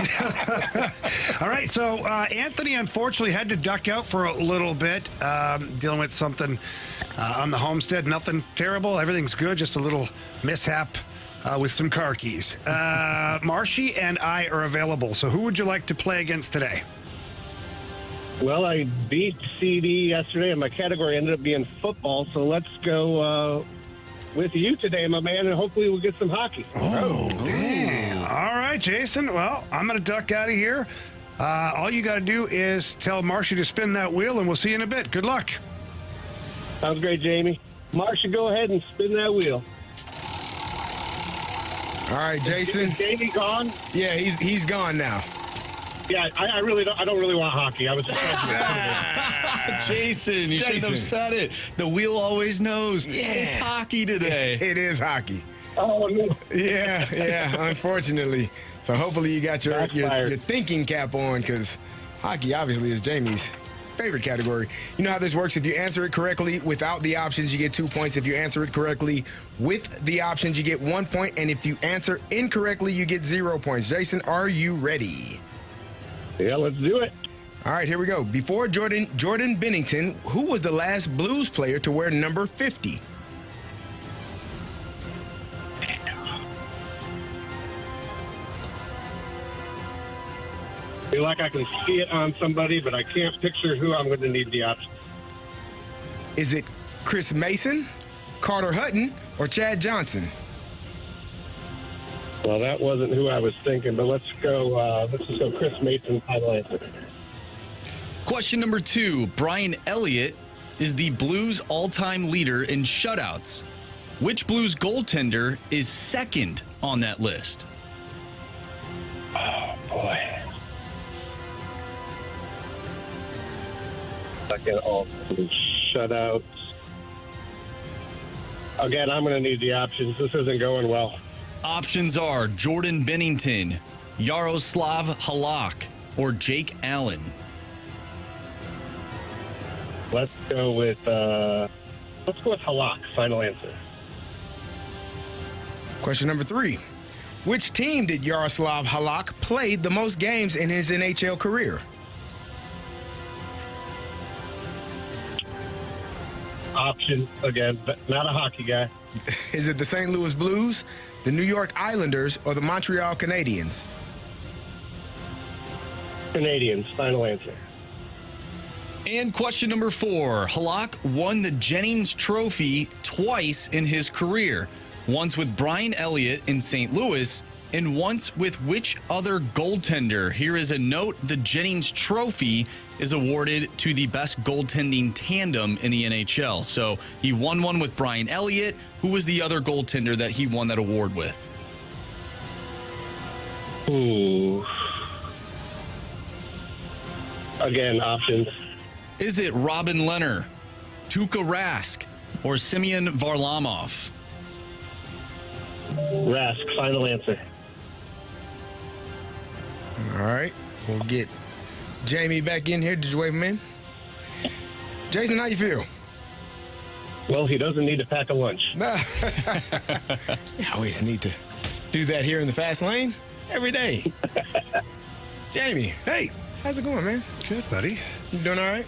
Speaker 2: all right. So Anthony, unfortunately, had to duck out for a little bit, dealing with something on the homestead. Nothing terrible. Everything's good. Just a little mishap with some car keys. Marshy and I are available. So who would you like to play against today?
Speaker 12: Well, I beat CD yesterday, and my category ended up being football. So let's go with you today, my man, and hopefully we'll get some hockey.
Speaker 2: Oh, damn. All right, Jason. Well, I'm going to duck out of here. All you got to do is tell Marshy to spin that wheel, and we'll see you in a bit. Good luck.
Speaker 12: Sounds great, Jamie. Marshy, go ahead and spin that wheel.
Speaker 4: All right, Jason.
Speaker 12: Is Jamie gone?
Speaker 4: Yeah, he's gone now.
Speaker 12: Yeah, I don't really want hockey. I was
Speaker 3: Jason, you shouldn't have said it. The wheel always knows.
Speaker 4: Yeah.
Speaker 3: It's hockey today.
Speaker 4: It is hockey.
Speaker 12: Oh, no.
Speaker 4: Yeah, unfortunately. So hopefully you got your thinking cap on, because hockey obviously is Jamie's favorite category. You know how this works. If you answer it correctly without the options, you get 2 points. If you answer it correctly with the options, you get 1 point. And if you answer incorrectly, you get 0 points. Jason, are you ready?
Speaker 12: Yeah, let's do it.
Speaker 4: All right, here we go. Before Jordan Bennington, who was the last Blues player to wear number 50?
Speaker 12: feel like I can see it on somebody, but I can't picture who I'm going to need the option.
Speaker 4: Is it Chris Mason, Carter Hutton, or Chad Johnson?
Speaker 12: Well, that wasn't who I was thinking, but let's just go Chris Mason, final answer.
Speaker 3: Question number 2. Brian Elliott is the Blues all-time leader in shutouts. Which Blues goaltender is second on that list?
Speaker 12: Oh, boy. Second all shutouts. Again, I'm going to need the options. This isn't going well.
Speaker 3: Options are Jordan Binnington, Yaroslav Halak, or Jake Allen.
Speaker 12: Let's go with Halak. Final answer.
Speaker 4: Question number 3. Which team did Yaroslav Halak play the most games in his NHL career?
Speaker 12: Option, again, but not a hockey guy.
Speaker 4: Is it the St. Louis Blues, the New York Islanders, or the Montreal Canadiens?
Speaker 12: Canadians. Final answer.
Speaker 3: And question number 4. Halak won the Jennings Trophy twice in his career. Once with Brian Elliott in St. Louis, and once with which other goaltender? Here is a note. The Jennings Trophy is awarded to the best goaltending tandem in the NHL. So he won one with Brian Elliott. Who was the other goaltender that he won that award with?
Speaker 12: Ooh. Again, options.
Speaker 3: Is it Robin Lehner, Tuukka Rask, or Semyon Varlamov?
Speaker 12: Rask. Final answer.
Speaker 4: All right. We'll get Jamie back in here. Did you wave him in? Jason, how you feel?
Speaker 12: Well, he doesn't need to pack a lunch.
Speaker 4: You always need to do that here in the fast lane every day. Jamie,
Speaker 2: Hey,
Speaker 4: how's it going, man?
Speaker 2: good, buddy.
Speaker 4: You doing all right?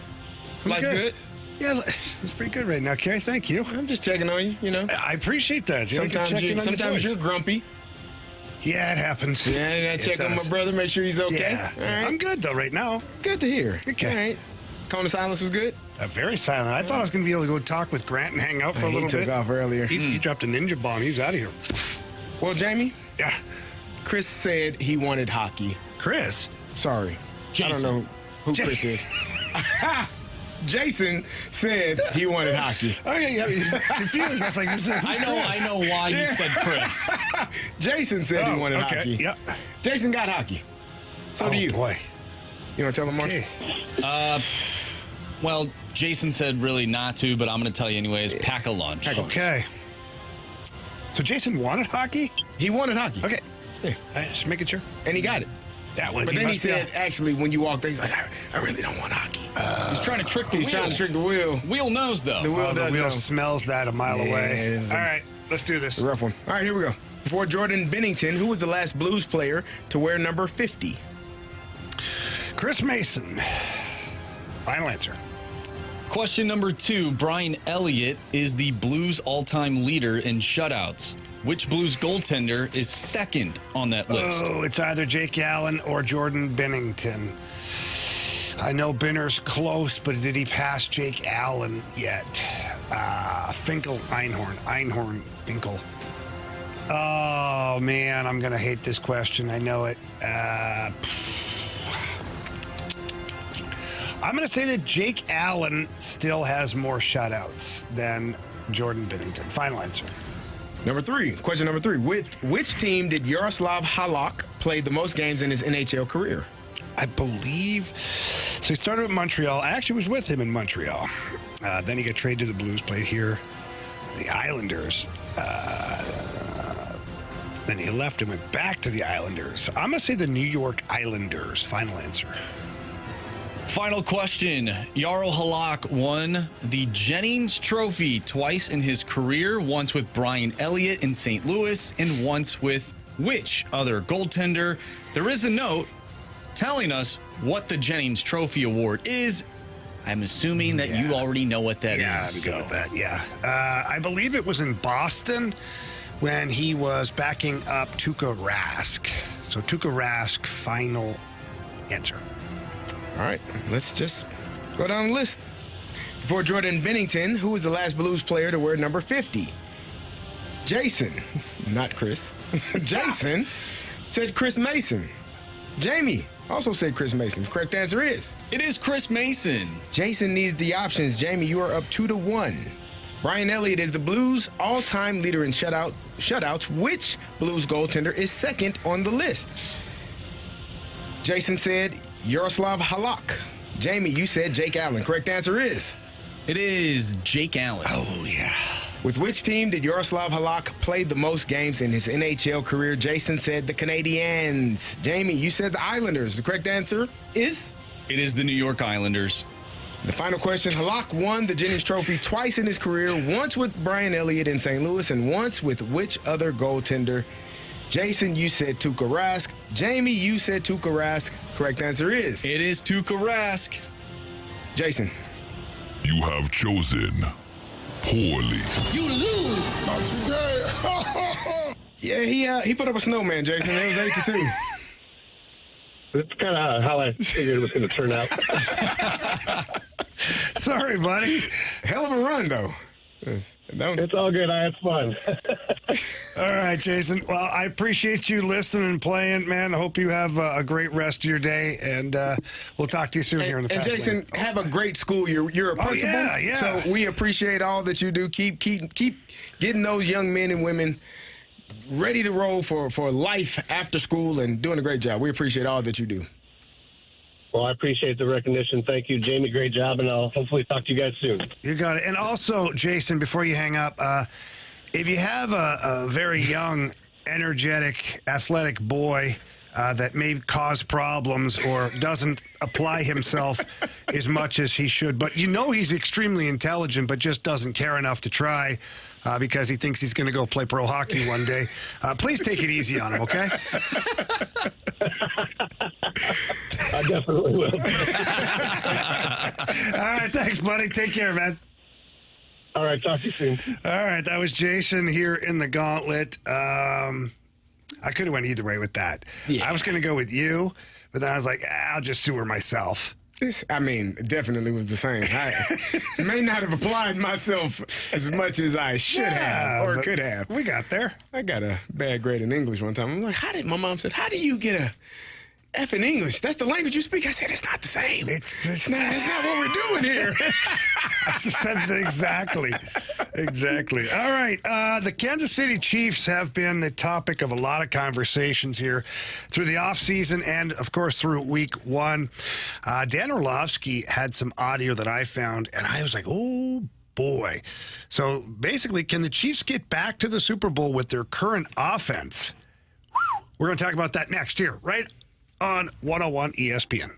Speaker 4: Life good?
Speaker 2: Yeah, it's pretty good right now, Carey. Thank you.
Speaker 4: I'm just checking on you, you know.
Speaker 2: I appreciate that. You like to check in on your boys.
Speaker 4: You're grumpy.
Speaker 2: Yeah, it happens.
Speaker 4: Yeah, I gotta check on my brother, make sure he's okay.
Speaker 2: Yeah,
Speaker 4: All right.
Speaker 2: I'm good though right now.
Speaker 4: Good to hear.
Speaker 2: Okay.
Speaker 4: All right. Cone of Silence was good?
Speaker 2: Very silent. I thought I was going to be able to go talk with Grant and hang out for a little
Speaker 4: He
Speaker 2: bit.
Speaker 4: took off earlier.
Speaker 2: He dropped a ninja bomb. He was out of here.
Speaker 4: Well, Jamie,
Speaker 2: Yeah.
Speaker 4: Chris said he wanted hockey.
Speaker 2: Chris?
Speaker 4: Sorry.
Speaker 3: Jason.
Speaker 4: I don't know who Chris is. Jason said he wanted hockey.
Speaker 2: Oh, yeah, yeah. Confused. I was like,
Speaker 3: I know why you said Chris.
Speaker 4: Jason said he wanted hockey.
Speaker 2: Yep.
Speaker 4: Jason got hockey. So do you.
Speaker 2: Boy.
Speaker 4: You want to tell him more?
Speaker 2: Okay.
Speaker 3: Well, Jason said really not to, but I'm going to tell you anyways. Pack a lunch.
Speaker 2: Okay. So Jason wanted hockey?
Speaker 4: He wanted hockey.
Speaker 2: Okay.
Speaker 4: Yeah.
Speaker 2: Just making sure.
Speaker 4: And he got it.
Speaker 2: That one.
Speaker 4: But then he said, actually, when you walked in, he's like, I really don't want hockey.
Speaker 3: He's trying to trick the wheel.
Speaker 4: He's trying to trick the wheel.
Speaker 3: Wheel knows, though.
Speaker 4: The wheel
Speaker 2: the
Speaker 4: does
Speaker 2: wheel
Speaker 4: know.
Speaker 2: smells that a mile away.
Speaker 4: it's
Speaker 2: All right, let's do this.
Speaker 4: a rough one. All right, here we go. Before Jordan Binnington, who was the last Blues player to wear number 50?
Speaker 2: Chris Mason. Final answer.
Speaker 3: Question number 2. Brian Elliott is the Blues all-time leader in shutouts. Which Blues goaltender is second on that list?
Speaker 2: Oh, it's either Jake Allen or Jordan Binnington. I know Binner's close, but did he pass Jake Allen yet? Einhorn, Finkel. Oh, man, I'm going to hate this question. I know it. I'm going to say that Jake Allen still has more shutouts than Jordan Binnington. Final answer.
Speaker 4: Question number 3. With which team did Yaroslav Halak play the most games in his NHL career?
Speaker 2: I believe. So he started with Montreal. I actually was with him in Montreal. Then he got traded to the Blues, played here. The Islanders. Then he left and went back to the Islanders. So I'm going to say the New York Islanders. Final answer.
Speaker 3: Final question. Jaro Halak won the Jennings Trophy twice in his career, once with Brian Elliott in St. Louis, and once with which other goaltender? There is a note telling us what the Jennings Trophy Award is. I'm assuming that you already know what that is.
Speaker 2: Yeah, I'm good with that, yeah. I believe it was in Boston when he was backing up Tuukka Rask. So Tuukka Rask, final answer.
Speaker 4: All right, let's just go down the list. For Jordan Bennington, who was the last Blues player to wear number 50? Jason, not Chris. Jason said Chris Mason. Jamie also said Chris Mason. Correct answer is?
Speaker 3: It is Chris Mason.
Speaker 4: Jason needed the options. Jamie, you are up 2-1. Brian Elliott is the Blues' all-time leader in shutouts. Which Blues goaltender is second on the list? Jason said Yaroslav Halak. Jamie, you said Jake Allen. Correct answer is?
Speaker 3: It is Jake Allen.
Speaker 2: Oh, yeah.
Speaker 4: With which team did Yaroslav Halak play the most games in his NHL career? Jason said the Canadiens. Jamie, you said the Islanders. The correct answer is?
Speaker 3: It is the New York Islanders.
Speaker 4: The final question, Halak won the Jennings Trophy twice in his career, once with Brian Elliott in St. Louis and once with which other goaltender? Jason, you said Tuukka Rask. Jamie, you said Tuukka Rask. Correct answer is?
Speaker 3: It is Tuukka Rask.
Speaker 4: Jason.
Speaker 13: You have chosen poorly.
Speaker 6: You lose. Not today.
Speaker 4: Yeah, he put up a snowman, Jason. It was 8-2.
Speaker 12: That's kind of how I figured it was going to turn out.
Speaker 2: Sorry, buddy.
Speaker 4: Hell of a run, though.
Speaker 12: It's all good. I had fun.
Speaker 2: All right, Jason. Well, I appreciate you listening and playing, man. I hope you have a great rest of your day, and we'll talk to you soon here in the Fast
Speaker 4: Jason,
Speaker 2: Lane.
Speaker 4: have a great school. You're a principal,
Speaker 2: yeah.
Speaker 4: so we appreciate all that you do. Keep getting those young men and women ready to roll for life after school and doing a great job. We appreciate all that you do.
Speaker 12: Well, I appreciate the recognition. Thank you, Jamie. Great job, and I'll hopefully talk to you guys soon.
Speaker 2: You got it. And also, Jason, before you hang up, if you have a very young, energetic, athletic boy that may cause problems or doesn't apply himself as much as he should, but you know he's extremely intelligent but just doesn't care enough to try because he thinks he's going to go play pro hockey one day, please take it easy on him, okay?
Speaker 12: I definitely will.
Speaker 2: All right, thanks, buddy. Take care, man.
Speaker 12: All right, talk to you soon.
Speaker 2: All right, that was Jason here in the Gauntlet. I could have went either way with that. Yeah. I was going to go with you, but then I was like, I'll just sewer myself.
Speaker 4: It definitely was the same. I may not have applied myself as much as I should have or could have.
Speaker 2: We got there.
Speaker 4: I got a bad grade in English one time. I'm like, my mom said, how do you get a F in English? That's the language you speak. I said, it's not the same. It's not what we're doing here.
Speaker 2: Exactly. All right. The Kansas City Chiefs have been the topic of a lot of conversations here through the offseason and, of course, through week one. Dan Orlovsky had some audio that I found, and I was like, oh, boy. So, basically, can the Chiefs get back to the Super Bowl with their current offense? We're going to talk about that next here, right on 101 ESPN.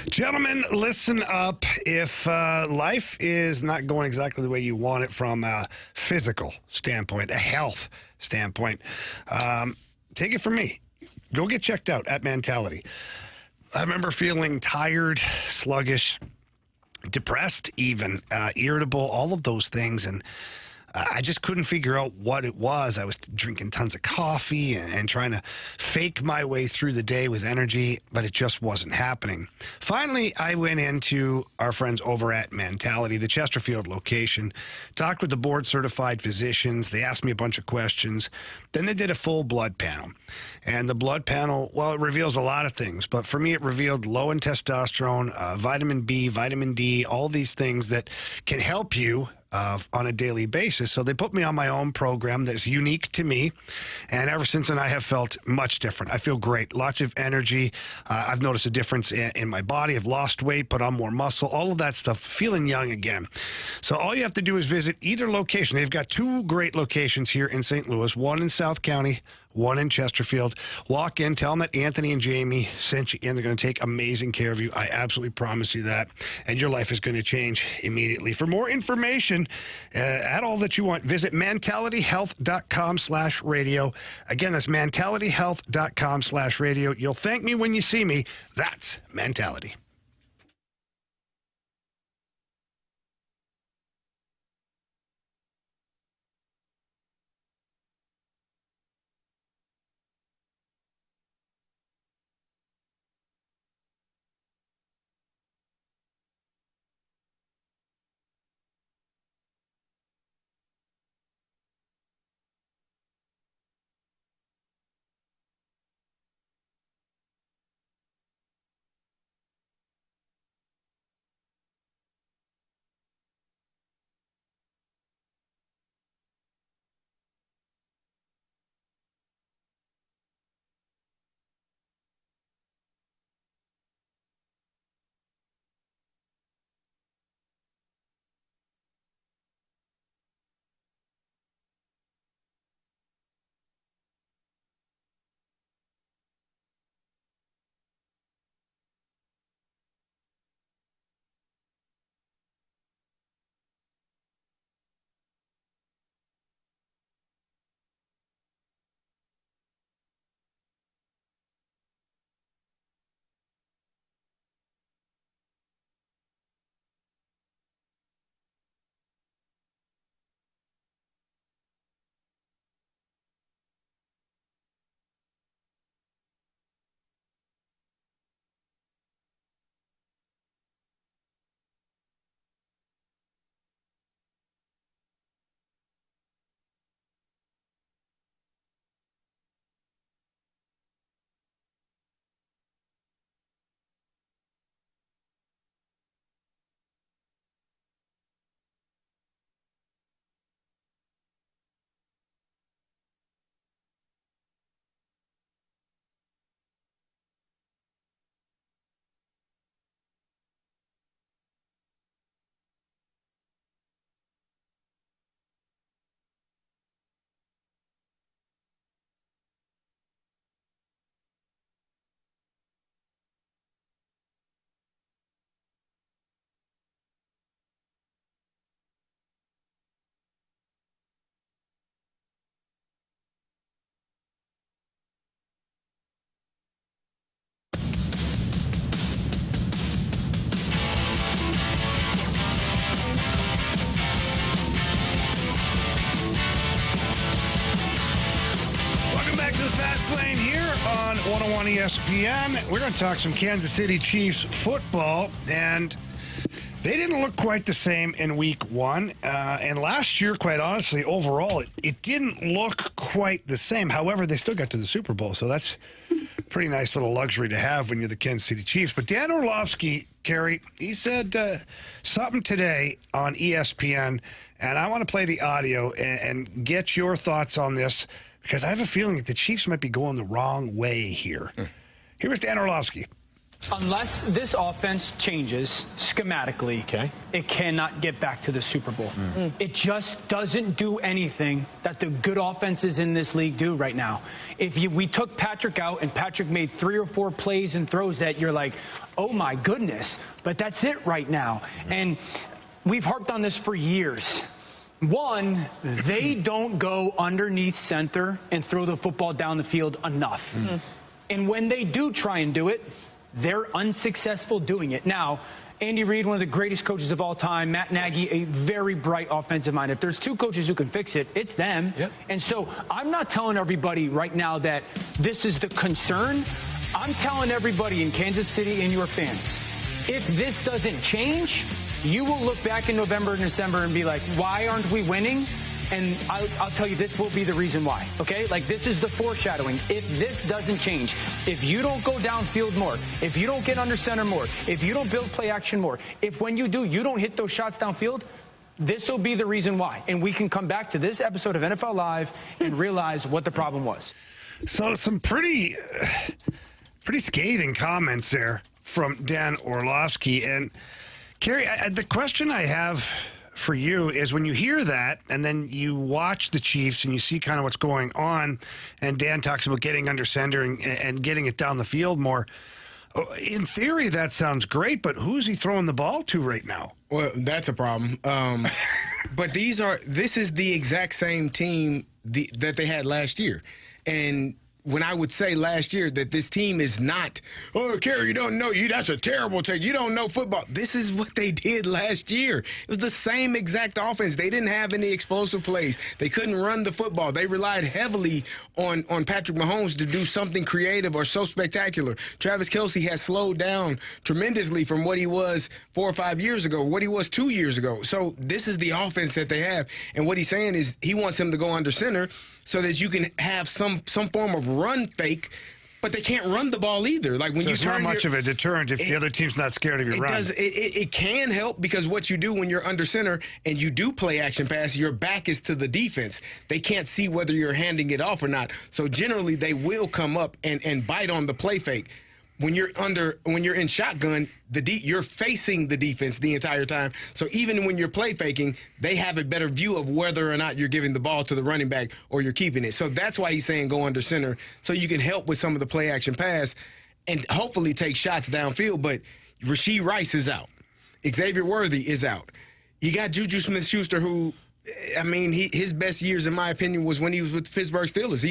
Speaker 2: Gentlemen, listen up. If life is not going exactly the way you want it from a physical standpoint, a health standpoint, take it from me. Go get checked out at Mentality. I remember feeling tired, sluggish, depressed even, irritable, all of those things. And I just couldn't figure out what it was. I was drinking tons of coffee and trying to fake my way through the day with energy, but it just wasn't happening. Finally, I went into our friends over at Mentality, the Chesterfield location, talked with the board-certified physicians. They asked me a bunch of questions. Then they did a full blood panel. And the blood panel, well, it reveals a lot of things. But for me, it revealed low in testosterone, vitamin B, vitamin D, all these things that can help you on a daily basis. So they put me on my own program that's unique to me. And ever since then, I have felt much different. I feel great. Lots of energy. I've noticed a difference in my body. I've lost weight, put on more muscle, all of that stuff, feeling young again. So all you have to do is visit either location. They've got two great locations here in St. Louis, one in South County, one in Chesterfield. Walk in, tell them that Anthony and Jamie sent you in. They're going to take amazing care of you. I absolutely promise you that. And your life is going to change immediately. For more information, add all that you want. Visit mentalityhealth.com/radio. Again, that's mentalityhealth.com/radio. You'll thank me when you see me. That's Mentality. the Fast Lane here on 101 ESPN. We're going to talk some Kansas City Chiefs football, and they didn't look quite the same in week one. And last year, quite honestly, overall, it didn't look quite the same. However, they still got to the Super Bowl, so that's a pretty nice little luxury to have when you're the Kansas City Chiefs. But Dan Orlovsky, Carey, he said something today on ESPN, and I want to play the audio and get your thoughts on this, because I have a feeling that the Chiefs might be going the wrong way here. Here was Dan Orlovsky.
Speaker 14: Unless this offense changes schematically, it cannot get back to the Super Bowl. It just doesn't do anything that the good offenses in this league do right now. If we took Patrick out and Patrick made 3 or 4 plays and throws that you're like, oh my goodness, but that's it right now. And we've harped on this for years. One, they don't go underneath center and throw the football down the field enough. And when they do try and do it, they're unsuccessful doing it. Now, Andy Reid, one of the greatest coaches of all time, Matt Nagy, a very bright offensive mind. If there's 2 coaches who can fix it, it's them. And so I'm not telling everybody right now that this is the concern. I'm telling everybody in Kansas City and your fans, if this doesn't change, you will look back in November and December and be like, why aren't we winning? And I'll tell you, this will be the reason why, okay? Like, this is the foreshadowing. If this doesn't change, if you don't go downfield more, if you don't get under center more, if you don't build play action more, if when you do, you don't hit those shots downfield, this will be the reason why. And we can come back to this episode of NFL Live and realize what the problem was.
Speaker 2: So some pretty scathing comments there from Dan Orlovsky. And, Carey, the question I have for you is, when you hear that and then you watch the Chiefs and you see kind of what's going on, and Dan talks about getting under center and getting it down the field more, in theory that sounds great, but who's he throwing the ball to right now?
Speaker 4: Well, that's a problem. But this is the exact same team that they had last year. And when I would say last year that this team is not, oh, Carey, you don't know, that's a terrible take. You don't know football. This is what they did last year. It was the same exact offense. They didn't have any explosive plays. They couldn't run the football. They relied heavily on Patrick Mahomes to do something creative or so spectacular. Travis Kelce has slowed down tremendously from what he was 4 or 5 years ago, what he was 2 years ago. So this is the offense that they have. And what he's saying is he wants him to go under center so that you can have some form of run fake, but they can't run the ball either. Like when
Speaker 2: so
Speaker 4: you
Speaker 2: it's
Speaker 4: turn
Speaker 2: not much of a deterrent if the other team's not scared of your run.
Speaker 4: It can help, because what you do when you're under center and you do play action pass, your back is to the defense. They can't see whether you're handing it off or not. So generally they will come up and bite on the play fake. When you're in shotgun, you're facing the defense the entire time. So even when you're play faking, they have a better view of whether or not you're giving the ball to the running back or you're keeping it. So that's why he's saying go under center, so you can help with some of the play action pass and hopefully take shots downfield. But Rashee Rice is out. Xavier Worthy is out. You got Juju Smith-Schuster, who, I mean, his best years, in my opinion, was when he was with the Pittsburgh Steelers.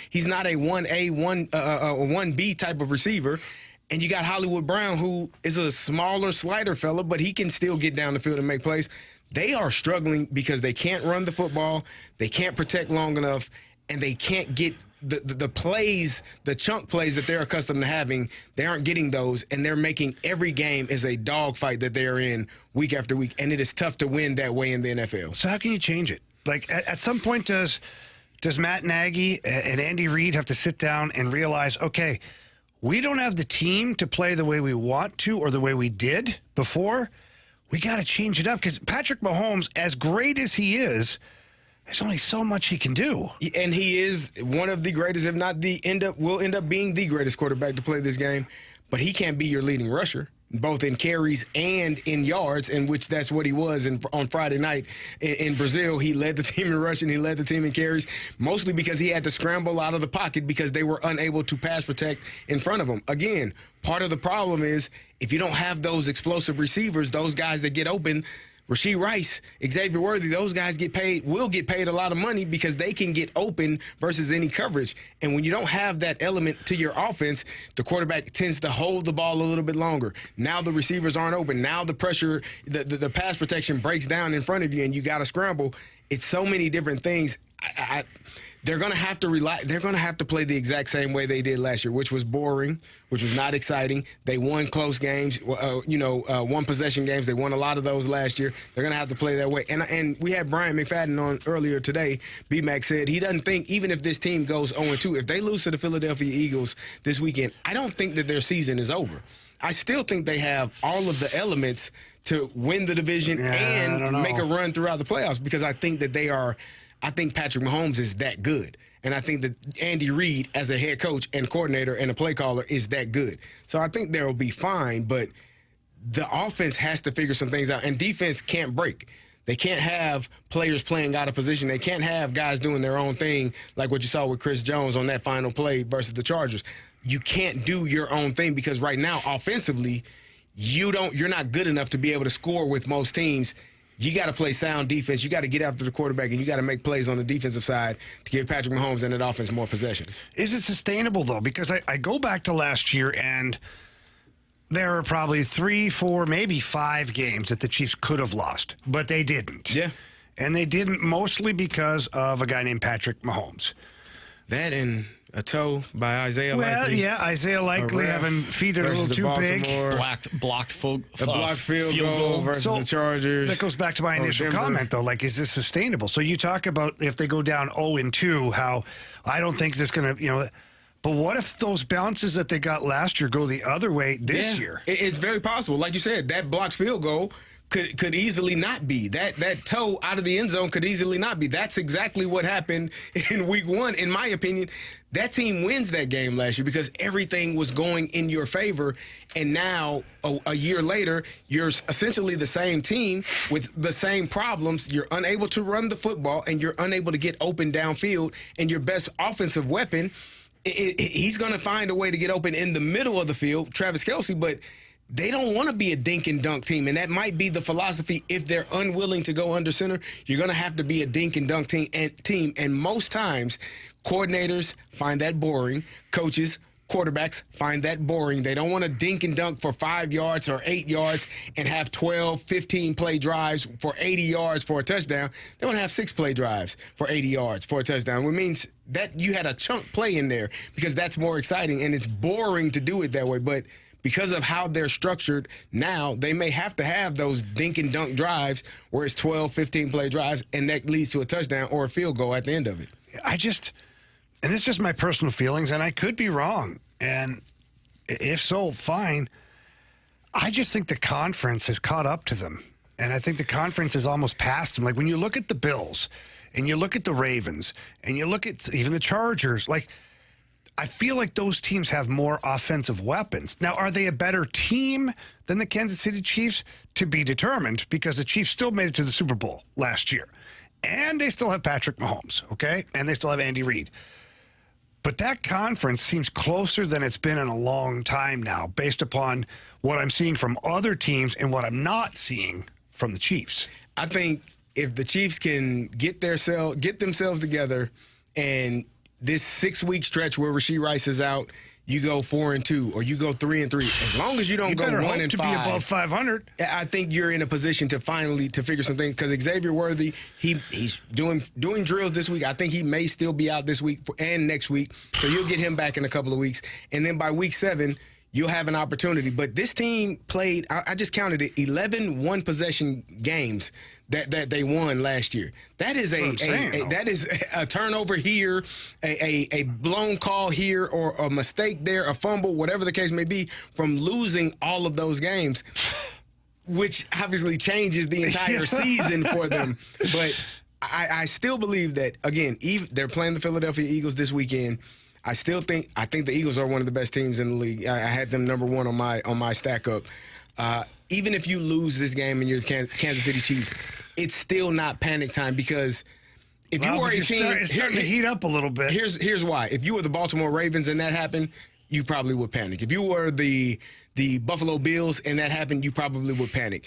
Speaker 4: He's not a 1A, 1B type of receiver. And you got Hollywood Brown, who is a smaller slider fella, but he can still get down the field and make plays. They are struggling because they can't run the football, they can't protect long enough, and they can't get the plays, the chunk plays that they're accustomed to having. They aren't getting those, and they're making every game is a dogfight that they're in week after week, and it is tough to win that way in the NFL.
Speaker 2: So how can you change it? Like, at some point, does Matt Nagy and Andy Reid have to sit down and realize, okay, we don't have the team to play the way we want to or the way we did before? We got to change it up, because Patrick Mahomes, as great as he is, there's only so much he can do.
Speaker 4: And he is one of the greatest, if not will end up being the greatest quarterback to play this game. But he can't be your leading rusher, both in carries and in yards, in which that's what he was on Friday night in Brazil. He led the team in rushing. He led the team in carries, mostly because he had to scramble out of the pocket because they were unable to pass protect in front of him. Again, part of the problem is if you don't have those explosive receivers, those guys that get open, Rashee Rice, Xavier Worthy, those guys will get paid a lot of money because they can get open versus any coverage. And when you don't have that element to your offense, the quarterback tends to hold the ball a little bit longer. Now the receivers aren't open. Now the pressure, the pass protection breaks down in front of you and you got to scramble. It's so many different things. they're going to have to rely. They're going to have to play the exact same way they did last year, which was boring, which was not exciting. They won close games, one possession games. They won a lot of those last year. They're going to have to play that way. And we had Bryant McFadden on earlier today. B-Mac said he doesn't think, even if this team goes 0-2, if they lose to the Philadelphia Eagles this weekend, I don't think that their season is over. I still think they have all of the elements to win the division and make a run throughout the playoffs, because I think that I think Patrick Mahomes is that good. And I think that Andy Reid, as a head coach and coordinator and a play caller, is that good. So I think they'll be fine, but the offense has to figure some things out. And defense can't break. They can't have players playing out of position. They can't have guys doing their own thing like what you saw with Chris Jones on that final play versus the Chargers. You can't do your own thing, because right now, offensively, you're not good enough to be able to score with most teams. You got to play sound defense. You got to get after the quarterback, and you got to make plays on the defensive side to give Patrick Mahomes and that offense more possessions.
Speaker 2: Is it sustainable, though? Because I go back to last year, and there are probably 3, 4, maybe 5 games that the Chiefs could have lost, but they didn't.
Speaker 4: Yeah.
Speaker 2: And they didn't mostly because of a guy named Patrick Mahomes.
Speaker 4: That and a toe by Isaiah Likely.
Speaker 2: Yeah, Isaiah Likely having feet a little too big.
Speaker 3: Blocked field
Speaker 4: goal versus the Chargers.
Speaker 2: That goes back to my initial comment, though. Like, is this sustainable? So you talk about if they go down 0-2, how I don't think this going to, but what if those bounces that they got last year go the other way this year?
Speaker 4: It's very possible. Like you said, that blocked field goal could easily not be. That toe out of the end zone could easily not be. That's exactly what happened in week 1. In my opinion, that team wins that game last year because everything was going in your favor. And now, a year later, you're essentially the same team with the same problems. You're unable to run the football, and you're unable to get open downfield. And your best offensive weapon, he's going to find a way to get open in the middle of the field, Travis Kelce, but they don't want to be a dink and dunk team, and that might be the philosophy. If they're unwilling to go under center, you're going to have to be a dink and dunk team. And most times, coordinators find that boring. Coaches, quarterbacks find that boring. They don't want to dink and dunk for 5 yards or 8 yards and have 12, 15-play drives for 80 yards for a touchdown. They want to have 6-play drives for 80 yards for a touchdown, which means that you had a chunk play in there, because that's more exciting, and it's boring to do it that way. But because of how they're structured now, they may have to have those dink and dunk drives where it's 12, 15-play drives, and that leads to a touchdown or a field goal at the end of it.
Speaker 2: And it's just my personal feelings, and I could be wrong. And if so, fine. I just think the conference has caught up to them. And I think the conference has almost passed them. Like, when you look at the Bills, and you look at the Ravens, and you look at even the Chargers, like, I feel like those teams have more offensive weapons. Now, are they a better team than the Kansas City Chiefs? To be determined, because the Chiefs still made it to the Super Bowl last year. And they still have Patrick Mahomes, okay? And they still have Andy Reid. But that conference seems closer than it's been in a long time now, based upon what I'm seeing from other teams and what I'm not seeing from the Chiefs.
Speaker 4: I think if the Chiefs can get themselves together, and this 6-week stretch where Rashee Rice is out, you go 4-2 or you go 3-3. As long as you don't go 1-5,
Speaker 2: to be above 500.
Speaker 4: I think you're in a position to finally figure some things. Because Xavier Worthy, he's doing drills this week. I think he may still be out this week and next week. So you'll get him back in a couple of weeks, and then by week 7, you'll have an opportunity. But this team played, I just counted it, 11 one-possession games that they won last year. That is that is a turnover here, a blown call here, or a mistake there, a fumble, whatever the case may be, from losing all of those games, which obviously changes the entire season for them. But I still believe that, again, they're playing the Philadelphia Eagles this weekend. I think the Eagles are one of the best teams in the league. I had them number 1 on my stack up. Even if you lose this game and you're the Kansas City Chiefs, it's still not panic time, because if you were a team,
Speaker 2: it's starting to heat up a little bit.
Speaker 4: Here's why. If you were the Baltimore Ravens and that happened, you probably would panic. If you were the Buffalo Bills and that happened, you probably would panic.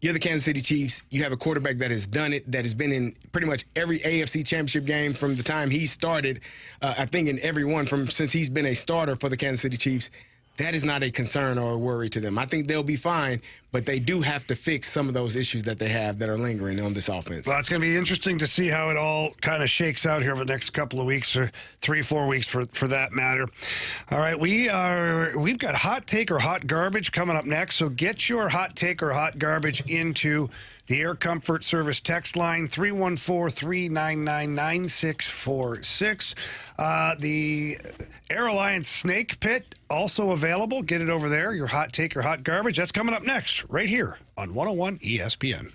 Speaker 4: You're the Kansas City Chiefs. You have a quarterback that has done it, that has been in pretty much every AFC championship game from the time he started, I think in every one since he's been a starter for the Kansas City Chiefs. that is not a concern or a worry to them. I think they'll be fine, but they do have to fix some of those issues that they have that are lingering on this offense.
Speaker 2: Well, it's going to be interesting to see how it all kind of shakes out here over the next couple of weeks, or 3-4 weeks for that matter. All right, we've got hot take or hot garbage coming up next. So get your hot take or hot garbage into the Air Comfort Service text line, 314-399-9646. The Air Alliance Snake Pit, also available. Get it over there, your hot take or hot garbage. That's coming up next, right here on 101 ESPN.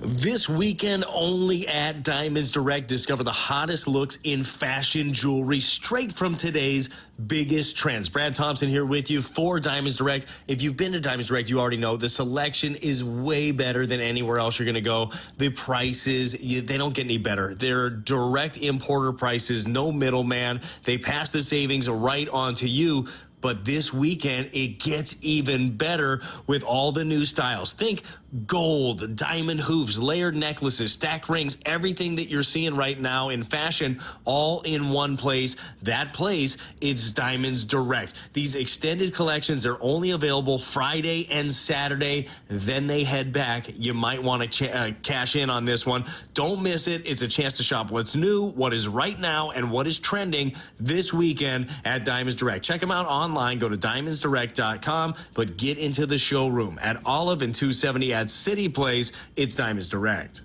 Speaker 15: This weekend only at Diamonds Direct, discover the hottest looks in fashion jewelry straight from today's biggest trends. Brad Thompson here with you for Diamonds Direct. If you've been to Diamonds Direct, you already know the selection is way better than anywhere else you're going to go. The prices, they don't get any better. They're direct importer prices, no middleman. They pass the savings right on to you. But this weekend, it gets even better with all the new styles. Think gold, diamond hoops, layered necklaces, stacked rings, everything that you're seeing right now in fashion, all in one place. That place, it's Diamonds Direct. These extended collections are only available Friday and Saturday. Then they head back. You might want to cash in on this one. Don't miss it. It's a chance to shop what's new, what is right now, and what is trending this weekend at Diamonds Direct. Check them out online. Go to diamondsdirect.com, but get into the showroom at Olive and 270 at City Place. It's Diamonds Direct.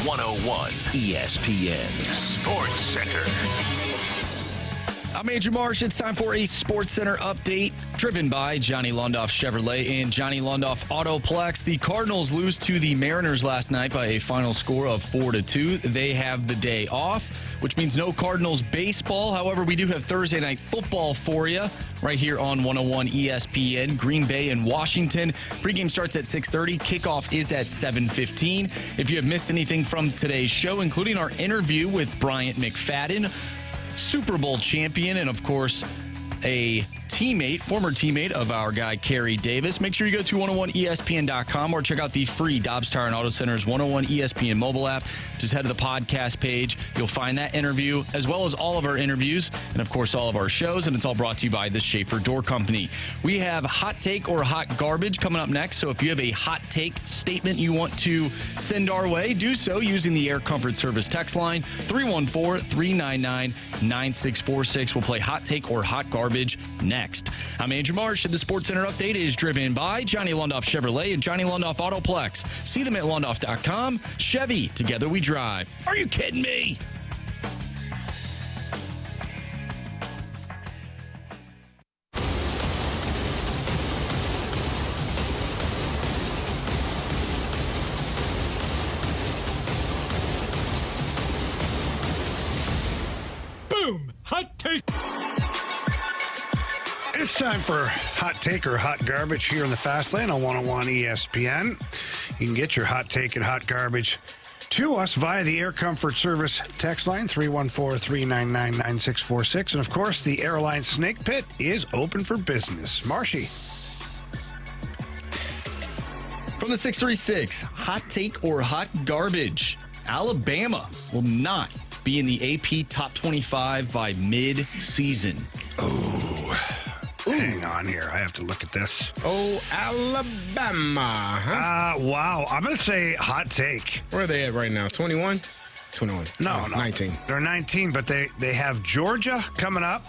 Speaker 5: 101 ESPN Sports Center.
Speaker 3: I'm Andrew Marsh. It's time for a Sports Center update driven by Johnny Londoff Chevrolet and Johnny Londoff Autoplex. The Cardinals lose to the Mariners last night by a final score of 4-2. They have the day off, which means no Cardinals baseball. However, we do have Thursday night football for you right here on 101 ESPN. Green Bay and Washington. Pregame starts at 6:30. Kickoff is at 7:15. If you have missed anything from today's show, including our interview with Bryant McFadden, Super Bowl champion, and of course, a former teammate of our guy, Carey Davis. Make sure you go to 101ESPN.com or check out the free Dobbs Tire and Auto Center's 101 ESPN mobile app. Just head to the podcast page. You'll find that interview, as well as all of our interviews, and of course, all of our shows, and it's all brought to you by the Schaefer Door Company. We have Hot Take or Hot Garbage coming up next, so if you have a hot take statement you want to send our way, do so using the Air Comfort Service text line, 314-399-9646. We'll play Hot Take or Hot Garbage next. I'm Andrew Marsh, and the Sports Center update is driven by Johnny Londoff Chevrolet and Johnny Londoff Autoplex. See them at londoff.com. Chevy, together we drive. Are you kidding me?
Speaker 2: Boom! Hot take! It's time for Hot Take or Hot Garbage here in the Fast Lane on 101 ESPN. You can get your Hot Take and Hot Garbage to us via the Air Comfort Service text line, 314-399-9646. And, of course, the airline Snake Pit is open for business. Marshy.
Speaker 3: From the 636, Hot Take or Hot Garbage. Alabama will not be in the AP Top 25 by mid-season.
Speaker 2: Hang on here. I have to look at this.
Speaker 4: Oh, Alabama. Huh?
Speaker 2: Wow. I'm going to say hot take.
Speaker 4: Where are they at right now? 21? 21.
Speaker 2: No.
Speaker 4: 19.
Speaker 2: They're 19, but they have Georgia coming up.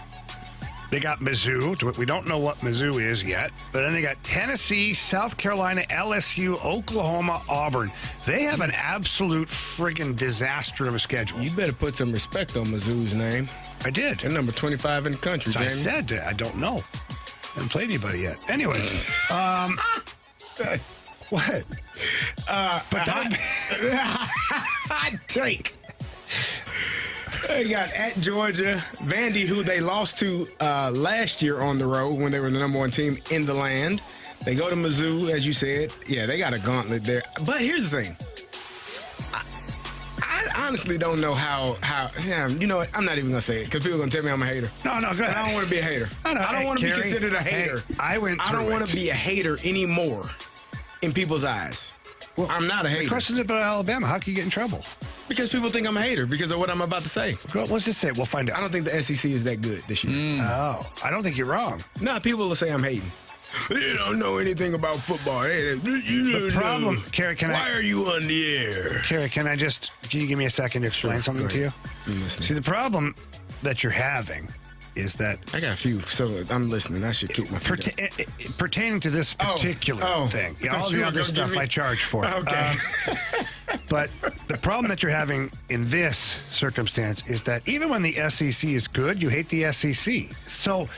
Speaker 2: They got Mizzou. We don't know what Mizzou is yet. But then they got Tennessee, South Carolina, LSU, Oklahoma, Auburn. They have an absolute friggin' disaster of a schedule.
Speaker 4: You better put some respect on Mizzou's name.
Speaker 2: I did.
Speaker 4: They're number 25 in the country, Jamie.
Speaker 2: I said that. I don't know. Haven't played anybody yet. Anyway. What?
Speaker 4: Hot take. They got at Georgia, Vandy, who they lost to last year on the road when they were the number one team in the land. They go to Mizzou, as you said. Yeah, they got a gauntlet there. But here's the thing. I honestly don't know how you know what? I'm not even going to say it because people are going to tell me I'm a hater.
Speaker 2: No, go ahead.
Speaker 4: I don't want to be a hater. I don't want to be considered a hater.
Speaker 2: I
Speaker 4: don't want to be a hater anymore in people's eyes. Well, I'm not a hater.
Speaker 2: The question's about Alabama. How can you get in trouble?
Speaker 4: Because people think I'm a hater because of what I'm about to say.
Speaker 2: Well, let's just say it. We'll find out.
Speaker 4: I don't think the SEC is that good this year.
Speaker 2: Oh, I don't think you're wrong.
Speaker 4: No, people will say I'm hating. You don't know anything about football.
Speaker 2: The problem, Carey,
Speaker 4: why are you on the air?
Speaker 2: Carey, can you give me a second to explain something to you? See, the problem that you're having is that
Speaker 4: I got a few, so I'm listening. I should keep my
Speaker 2: pertaining to this particular thing. Yeah, all the other stuff I charge for.
Speaker 4: Okay.
Speaker 2: But the problem that you're having in this circumstance is that even when the SEC is good, you hate the SEC. So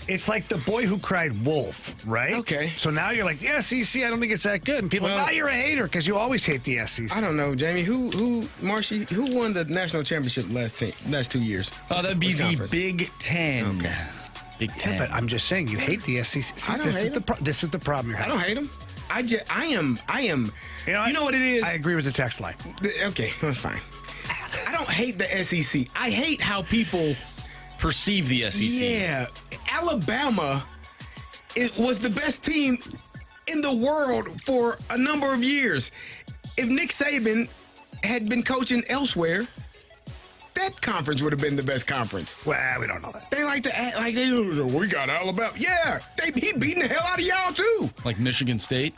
Speaker 2: it's like the boy who cried wolf, right?
Speaker 4: Okay.
Speaker 2: So now you're like, the SEC, I don't think it's that good. And people, now you're a hater because you always hate the SEC.
Speaker 4: I don't know, Jamie. Marshy, who won the national championship last 2 years?
Speaker 3: Oh, that'd be the Big Ten.
Speaker 4: Okay.
Speaker 3: Big Ten.
Speaker 2: Yeah, but I'm just saying, you hate the SEC. See,
Speaker 4: I don't hate them.
Speaker 2: This is the problem you're having.
Speaker 4: I don't hate them. I am. You know what it is?
Speaker 2: I agree with the text line.
Speaker 4: Okay, that's fine. I don't hate the SEC. I hate how people
Speaker 3: perceive the SEC.
Speaker 4: Yeah. Alabama was the best team in the world for a number of years. If Nick Saban had been coaching elsewhere, that conference would have been the best conference.
Speaker 2: Well, we don't know that.
Speaker 4: They like to act like we got Alabama. Yeah, he beating the hell out of y'all too.
Speaker 3: Like Michigan State?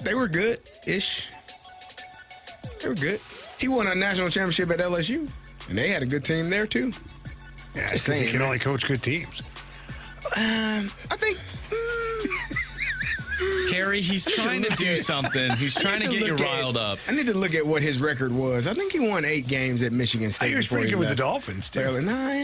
Speaker 4: They were good-ish. They were good. He won a national championship at LSU, and they had a good team there too.
Speaker 2: Yeah, just saying, he can only coach good teams.
Speaker 4: I think
Speaker 3: Carey, he's trying to do something. He's trying to get you riled up.
Speaker 4: I need to look at what his record was. I think he won 8 games at Michigan State.
Speaker 2: He was pretty good with the Dolphins, too.
Speaker 4: No. I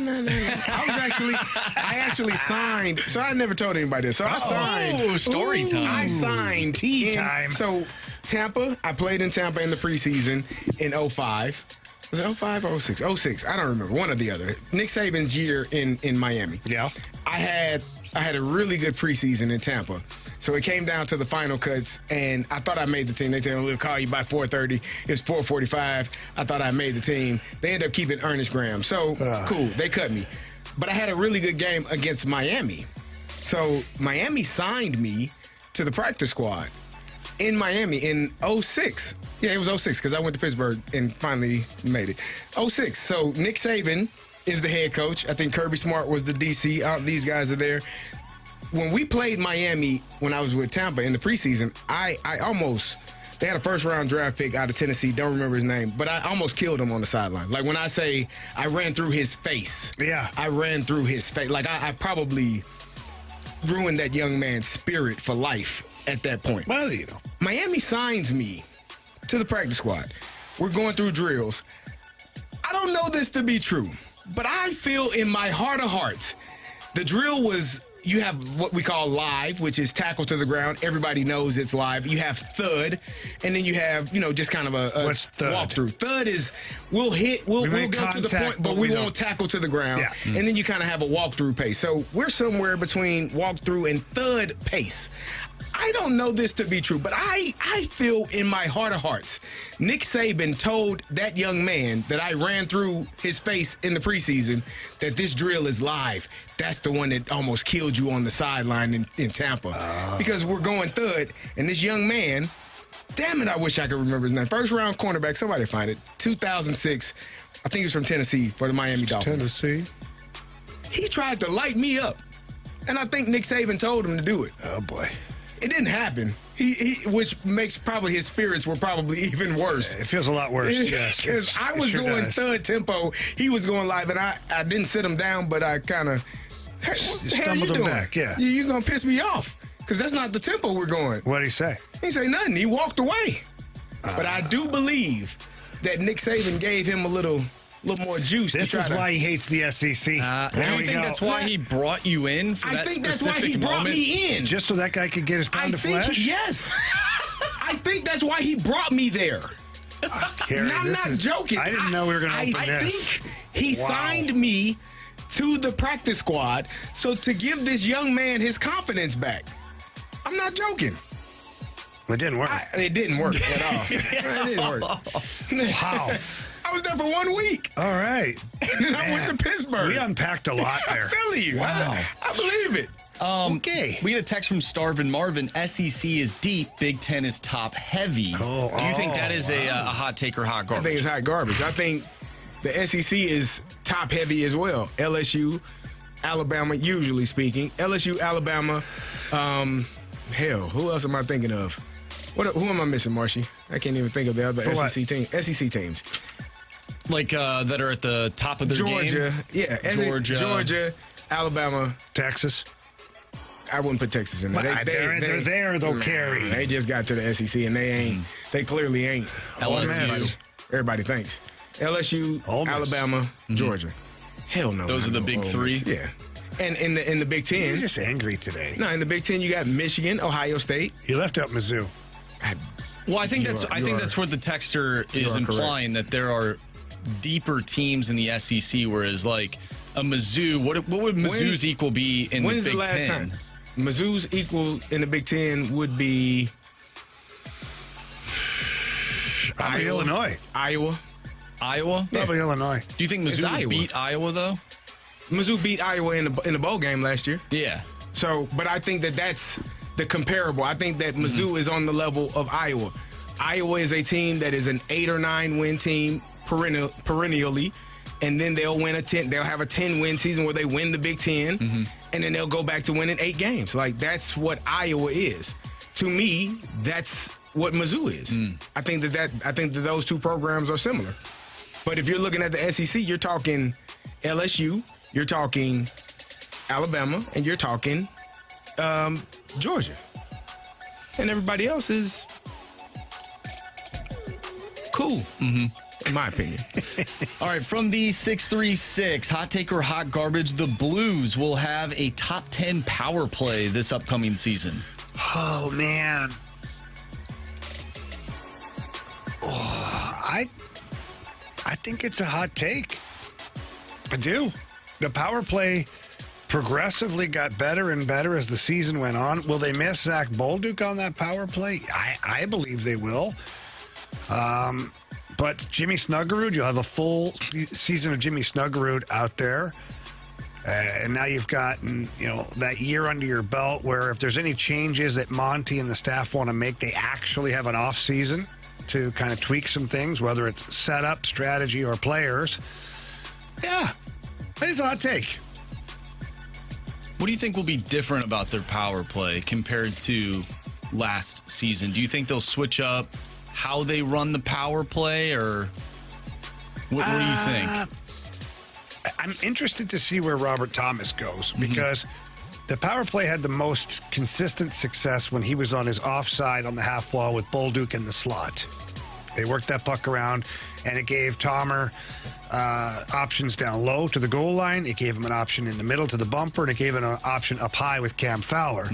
Speaker 4: actually signed. So I never told anybody this. So I signed.
Speaker 3: Oh, story time.
Speaker 4: I signed.
Speaker 2: Tea time.
Speaker 4: So Tampa, I played in Tampa in the preseason in 05. Was it 05 or 06? 06. I don't remember. One or the other. Nick Saban's year in Miami.
Speaker 2: Yeah.
Speaker 4: I had a really good preseason in Tampa. So it came down to the final cuts, and I thought I made the team. They told me, we'll call you by 4:30. It's 4:45. I thought I made the team. They ended up keeping Ernest Graham. So, cool. They cut me. But I had a really good game against Miami. So Miami signed me to the practice squad in Miami in 06. Yeah, it was 06 because I went to Pittsburgh and finally made it. 06. So Nick Saban is the head coach. I think Kirby Smart was the DC. These guys are there. When we played Miami when I was with Tampa in the preseason, they had a first-round draft pick out of Tennessee, don't remember his name, but I almost killed him on the sideline. Like when I say I ran through his face.
Speaker 2: Yeah.
Speaker 4: I ran through his face. Like I probably ruined that young man's spirit for life at that point.
Speaker 2: Well, you know.
Speaker 4: Miami signs me to the practice squad. We're going through drills. I don't know this to be true, but I feel in my heart of hearts, the drill was, you have what we call live, which is tackle to the ground. Everybody knows it's live. You have thud, and then you have, just kind of a walkthrough. Thud is we'll go to the point, but we won't tackle to the ground. Yeah. And then you kind of have a walkthrough pace. So we're somewhere between walkthrough and thud pace. I don't know this to be true, but I feel in my heart of hearts, Nick Saban told that young man that I ran through his face in the preseason that this drill is live. That's the one that almost killed you on the sideline in Tampa. Because we're going thud, and this young man, damn it, I wish I could remember his name. First round cornerback, somebody find it, 2006. I think he was from Tennessee for the Miami Dolphins.
Speaker 2: Tennessee.
Speaker 4: He tried to light me up, and I think Nick Saban told him to do it.
Speaker 2: Oh, boy.
Speaker 4: It didn't happen. Which makes probably his spirits were probably even worse.
Speaker 2: It feels a lot worse, yes.
Speaker 4: Because I was going third tempo, he was going live, and I didn't sit him down, but I kind of, hey, what the hell you doing?
Speaker 2: Back, yeah.
Speaker 4: You're going to piss me off, because that's not the tempo we're going.
Speaker 2: What'd he say?
Speaker 4: He say nothing. He walked away. But I do believe that Nick Saban gave him a little more juice.
Speaker 2: This is why he hates the SEC.
Speaker 3: Do you think that's why he brought you in for that specific moment? I think that's why he brought me in.
Speaker 2: Just so that guy could get his pound of flesh?
Speaker 4: Yes. I think that's why he brought me there.
Speaker 2: Carey,
Speaker 4: I'm not joking.
Speaker 2: I didn't know we were going to open this.
Speaker 4: I think he signed me to the practice squad so to give this young man his confidence back. I'm not joking.
Speaker 2: It didn't work.
Speaker 4: It didn't work at all. It didn't work.
Speaker 2: Wow.
Speaker 4: I was there for 1 week.
Speaker 2: All right.
Speaker 4: And then I went to Pittsburgh.
Speaker 2: We unpacked a lot there.
Speaker 4: I'm telling you.
Speaker 3: Wow.
Speaker 4: I believe it.
Speaker 3: Okay. We get a text from Starvin Marvin. SEC is deep. Big Ten is top heavy. Do you think that is a hot take or hot garbage?
Speaker 4: I think it's hot garbage. I think the SEC is top heavy as well. LSU, Alabama, usually speaking. LSU, Alabama. Hell, who else am I thinking of? Who am I missing, Marshy? I can't even think of the other SEC teams.
Speaker 3: Like that are at the top of their
Speaker 4: Georgia,
Speaker 3: game?
Speaker 4: Yeah. Georgia, Alabama.
Speaker 2: Texas.
Speaker 4: I wouldn't put Texas in there.
Speaker 2: They're there, though, Carey.
Speaker 4: They just got to the SEC, and they ain't. They clearly ain't.
Speaker 3: LSU.
Speaker 4: Everybody thinks. LSU, Alabama, Georgia. Hell no.
Speaker 3: Those are the big three?
Speaker 4: Yeah. And in the Big Ten.
Speaker 2: You're just angry today.
Speaker 4: No, in the Big Ten, you got Michigan, Ohio State.
Speaker 2: You left out Mizzou.
Speaker 3: Well, I think that's what the texter is implying, that there are deeper teams in the SEC, whereas like a Mizzou, what would Mizzou's equal be in the Big Ten? When's the last time?
Speaker 4: Mizzou's equal in the Big Ten would be
Speaker 2: probably Illinois.
Speaker 4: Iowa?
Speaker 2: Probably Illinois.
Speaker 3: Do you think Mizzou beat Iowa, though?
Speaker 4: Mizzou beat Iowa in the bowl game last year.
Speaker 3: Yeah.
Speaker 4: So, but I think that's the comparable. I think that Mizzou is on the level of Iowa. Iowa is a team that is an 8 or 9 win team perennially, and then they'll have a 10-win season where they win the Big Ten, and then they'll go back to winning 8 games. Like, that's what Iowa is. To me, that's what Mizzou is. I think that those two programs are similar. But if you're looking at the SEC, you're talking LSU, you're talking Alabama, and you're talking Georgia. and everybody else is cool, in my opinion.
Speaker 3: All right, from the 636, hot take or hot garbage, the Blues will have a top 10 power play this upcoming season.
Speaker 2: Oh, man. I think it's a hot take. I do. The power play progressively got better and better as the season went on. Will they miss Zach Bolduc on that power play? I believe they will. But Jimmy Snuggerud, you'll have a full season of Jimmy Snuggerud out there. And now you've gotten, that year under your belt where if there's any changes that Monty and the staff want to make, they actually have an off season to kind of tweak some things, whether it's setup, strategy, or players. Yeah, it's a hot take.
Speaker 3: What do you think will be different about their power play compared to last season? Do you think they'll switch up how they run the power play, or what do you think?
Speaker 2: I'm interested to see where Robert Thomas goes because the power play had the most consistent success when he was on his offside on the half wall with Bolduc in the slot. They worked that puck around, and it gave Tomer options down low to the goal line. It gave him an option in the middle to the bumper, and it gave him an option up high with Cam Fowler.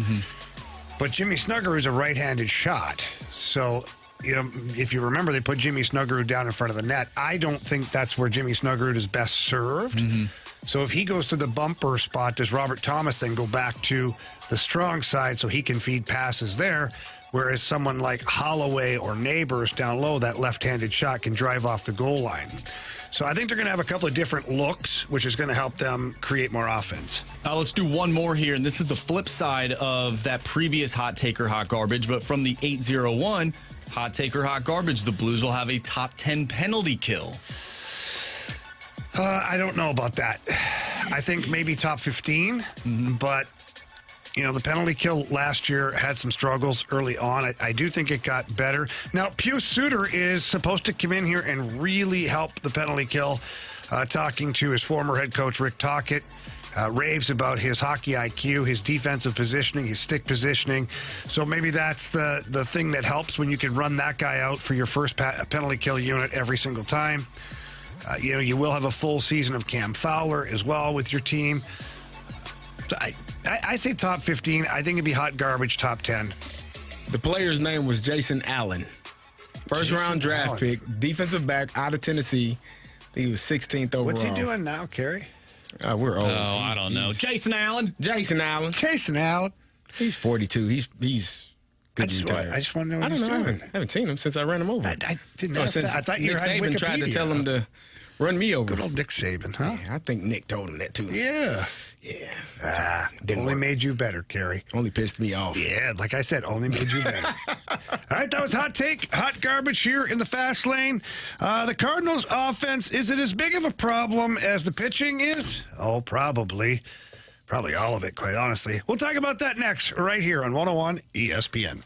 Speaker 2: But Jimmy Snuggerud is a right-handed shot. So, if you remember, they put Jimmy Snuggerud down in front of the net. I don't think that's where Jimmy Snuggerud is best served. So if he goes to the bumper spot, does Robert Thomas then go back to the strong side so he can feed passes there? Whereas someone like Holloway or Neighbors down low, that left-handed shot can drive off the goal line. So I think they're going to have a couple of different looks, which is going to help them create more offense.
Speaker 3: Let's do one more here, and this is the flip side of that previous hot take or hot garbage, but from the 801, hot take or hot garbage, the Blues will have a top 10 penalty kill.
Speaker 2: I don't know about that. I think maybe top 15, but the penalty kill last year had some struggles early on. I do think it got better. Now, Pius Suter is supposed to come in here and really help the penalty kill. Talking to his former head coach, Rick Tocchet, raves about his hockey IQ, his defensive positioning, his stick positioning. So maybe that's the thing that helps when you can run that guy out for your first penalty kill unit every single time. You will have a full season of Cam Fowler as well with your team. So I say top 15. I think it'd be hot garbage, top 10.
Speaker 4: The player's name was Jason Allen. First-round draft pick, defensive back out of Tennessee. I think he was 16th overall.
Speaker 2: What's he doing now, Carey?
Speaker 4: We're old.
Speaker 3: Oh, I don't know. Jason Allen.
Speaker 4: Jason Allen. He's 42. He's good to retire.
Speaker 2: I just want to know what he's doing.
Speaker 4: I haven't seen him since I ran him over.
Speaker 2: I didn't ask that. I thought you
Speaker 4: Nick
Speaker 2: had
Speaker 4: Saban tried to tell him to run me over.
Speaker 2: Good old Nick Saban, huh?
Speaker 4: Yeah, I think Nick told him that too.
Speaker 2: Yeah. Only made you better, Carey.
Speaker 4: Only pissed me off.
Speaker 2: Yeah, like I said, only made you better. All right, that was hot take, hot garbage here in the fast lane. The Cardinals offense, is it as big of a problem as the pitching is? Oh, probably. Probably all of it, quite honestly. We'll talk about that next, right here on 101 ESPN.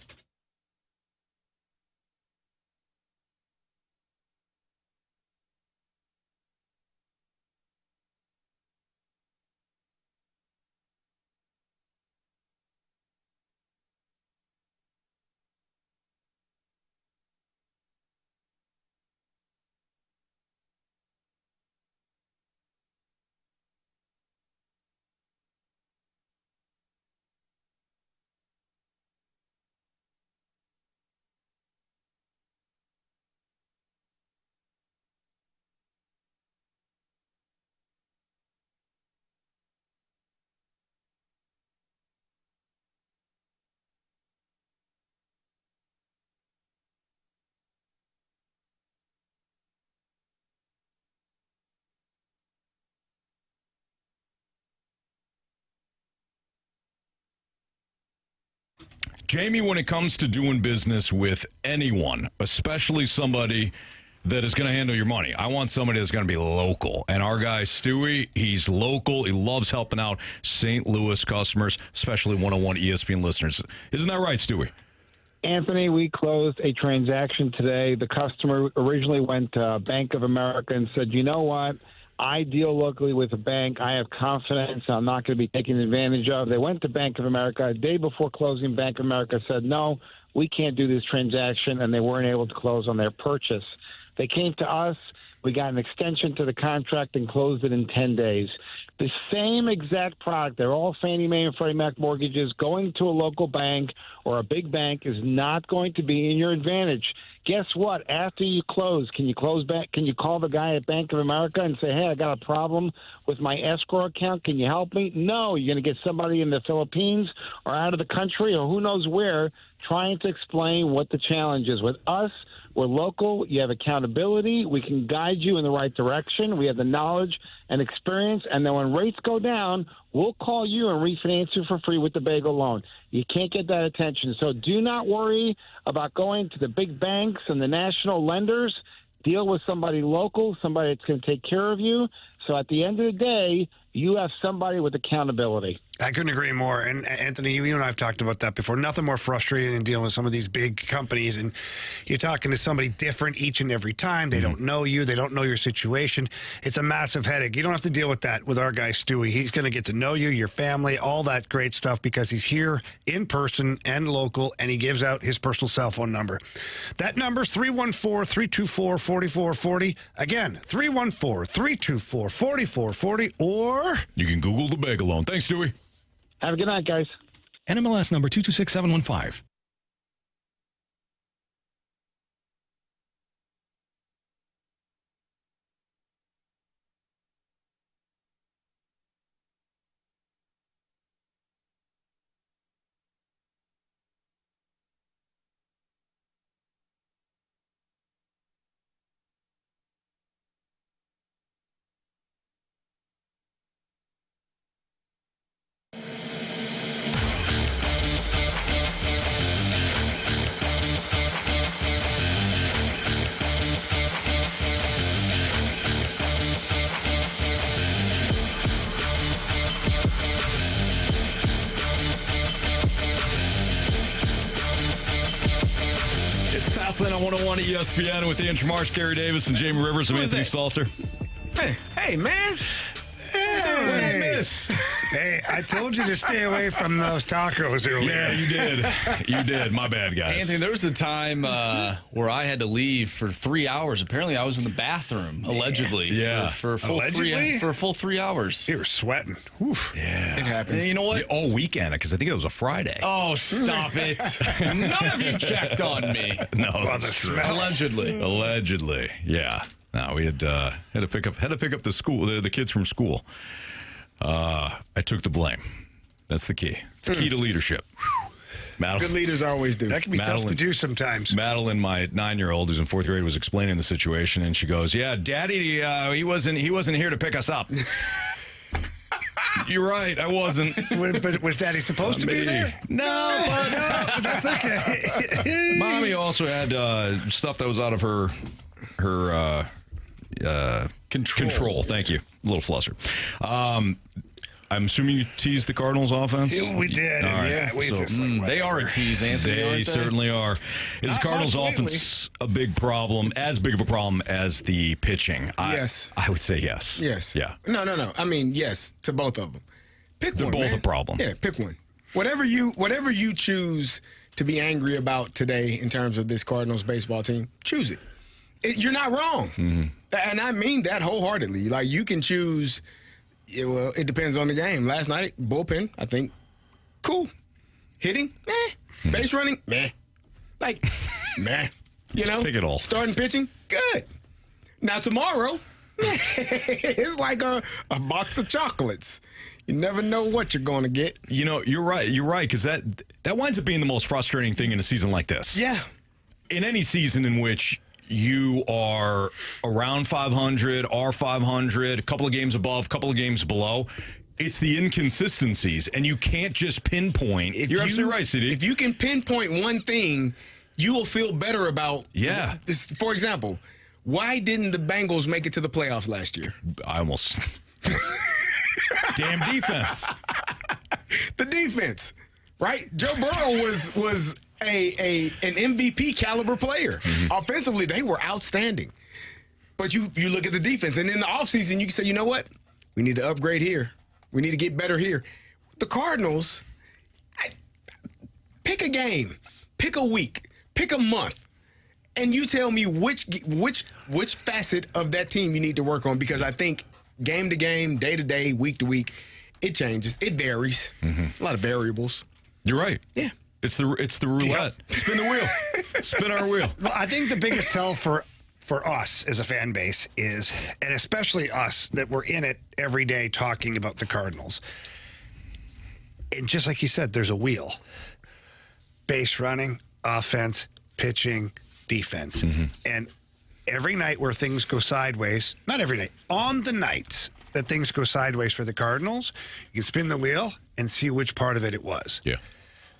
Speaker 1: Jamie, when it comes to doing business with anyone, especially somebody that is going to handle your money, I want somebody that's going to be local. And our guy, Stewie, he's local. He loves helping out St. Louis customers, especially 101 ESPN listeners. Isn't that right, Stewie?
Speaker 16: Anthony, we closed a transaction today. The customer originally went to Bank of America and said, you know what? I deal locally with a bank. I have confidence I'm not going to be taken advantage of. They went to Bank of America. A day before closing, Bank of America said, no, we can't do this transaction, and they weren't able to close on their purchase. They came to us. We got an extension to the contract and closed it in 10 days. The same exact product, they're all Fannie Mae and Freddie Mac mortgages. Going to a local bank or a big bank is not going to be in your advantage. Guess what? After you close, can you close back? Can you call the guy at Bank of America and say, hey, I got a problem with my escrow account. Can you help me? No, you're going to get somebody in the Philippines or out of the country or who knows where trying to explain what the challenge is. With us, we're local. You have accountability. We can guide you in the right direction. We have the knowledge and experience. And then when rates go down, we'll call you and refinance you for free with the bagel loan. You can't get that attention. So do not worry about going to the big banks and the national lenders. Deal with somebody local, somebody that's going to take care of you. So at the end of the day, you have somebody with accountability.
Speaker 2: I couldn't agree more. And Anthony, you and I have talked about that before. Nothing more frustrating than dealing with some of these big companies, and you're talking to somebody different each and every time. They don't know you. They don't know your situation. It's a massive headache. You don't have to deal with that with our guy, Stewie. He's going to get to know you, your family, all that great stuff because he's here in person and local, and he gives out his personal cell phone number. That number is 314-324-4440. Again, 314-324-4440, or
Speaker 1: you can Google the bagel loan. Thanks, Stewie.
Speaker 16: Have a good night, guys.
Speaker 17: NMLS number 226715.
Speaker 1: Fastlane on 101 at ESPN with Ian Marsh, Carey Davis, and Jamie Rivers. I'm Anthony Stalter.
Speaker 4: Hey, man.
Speaker 2: Hey, I told you to stay away from those tacos earlier.
Speaker 1: Yeah, you did. You did. My bad, guys.
Speaker 3: Anthony, there was a time where I had to leave for 3 hours. Apparently, I was in the bathroom, allegedly.
Speaker 1: Yeah.
Speaker 3: For a full 3 hours.
Speaker 2: You were sweating. Oof.
Speaker 1: Yeah.
Speaker 3: It happens. And you know what?
Speaker 1: All weekend, because I think it was a Friday.
Speaker 3: Oh, stop it. None of you checked on me.
Speaker 1: No, that's true. Allegedly. Yeah. No, we had to pick up the school, the kids from school. I took the blame. That's the key. It's the key to leadership.
Speaker 4: Good leaders always do.
Speaker 2: That can be tough to do sometimes.
Speaker 1: Madeline, my 9-year-old, who's in 4th grade, was explaining the situation, and she goes, "Yeah, Daddy, he wasn't here to pick us up." You're right. I wasn't.
Speaker 2: But was Daddy supposed to be there?
Speaker 1: No, but
Speaker 2: that's okay.
Speaker 1: Mommy also had stuff that was out of her control. Thank you. A little flusser. I'm assuming you teased the Cardinals offense?
Speaker 2: Yeah, we did.
Speaker 1: All right.
Speaker 2: Yeah,
Speaker 3: they are a tease, Anthony.
Speaker 1: They certainly are. Is the Cardinals offense a big problem, as big of a problem as the pitching?
Speaker 4: Yes.
Speaker 1: I would say yes.
Speaker 4: Yes.
Speaker 1: Yeah.
Speaker 4: No. I mean, yes to both of them.
Speaker 1: They're both a problem.
Speaker 4: Yeah, pick one. Whatever you choose to be angry about today in terms of this Cardinals baseball team, choose it. You're not wrong.
Speaker 1: Mm-hmm.
Speaker 4: And I mean that wholeheartedly. Like, you can choose, well, it depends on the game. Last night, bullpen, I think, cool. Hitting, meh. Base running, meh. Like, meh. You know?
Speaker 1: Pick it all.
Speaker 4: Starting pitching, good. Now, tomorrow, it's like a box of chocolates. You never know what you're going to get.
Speaker 1: You know, you're right. You're right, because that winds up being the most frustrating thing in a season like this.
Speaker 4: Yeah.
Speaker 1: In any season in which you are around 500, are 500, a couple of games above, a couple of games below, it's the inconsistencies, and you can't just pinpoint. You're absolutely right, CD.
Speaker 4: If you can pinpoint one thing, you will feel better about.
Speaker 1: Yeah.
Speaker 4: This, for example, why didn't the Bengals make it to the playoffs last year?
Speaker 1: I almost... Damn defense.
Speaker 4: The defense, right? Joe Burrow was an MVP caliber player.
Speaker 1: Mm-hmm.
Speaker 4: Offensively, they were outstanding. But you look at the defense, and in the offseason, you can say, you know what? We need to upgrade here. We need to get better here. The Cardinals, pick a game, pick a week, pick a month, and you tell me which facet of that team you need to work on, because I think game to game, day to day, week to week, it changes. It varies. A lot of variables.
Speaker 1: You're right.
Speaker 4: Yeah.
Speaker 1: It's the roulette.
Speaker 2: Yep.
Speaker 1: Spin the wheel. Spin our wheel.
Speaker 2: Well, I think the biggest tell for us as a fan base is, and especially us that we're in it every day talking about the Cardinals, and just like you said, there's a wheel. Base running, offense, pitching, defense. And every night where things go sideways, not every night, on the nights that things go sideways for the Cardinals, you can spin the wheel and see which part of it was.
Speaker 1: Yeah.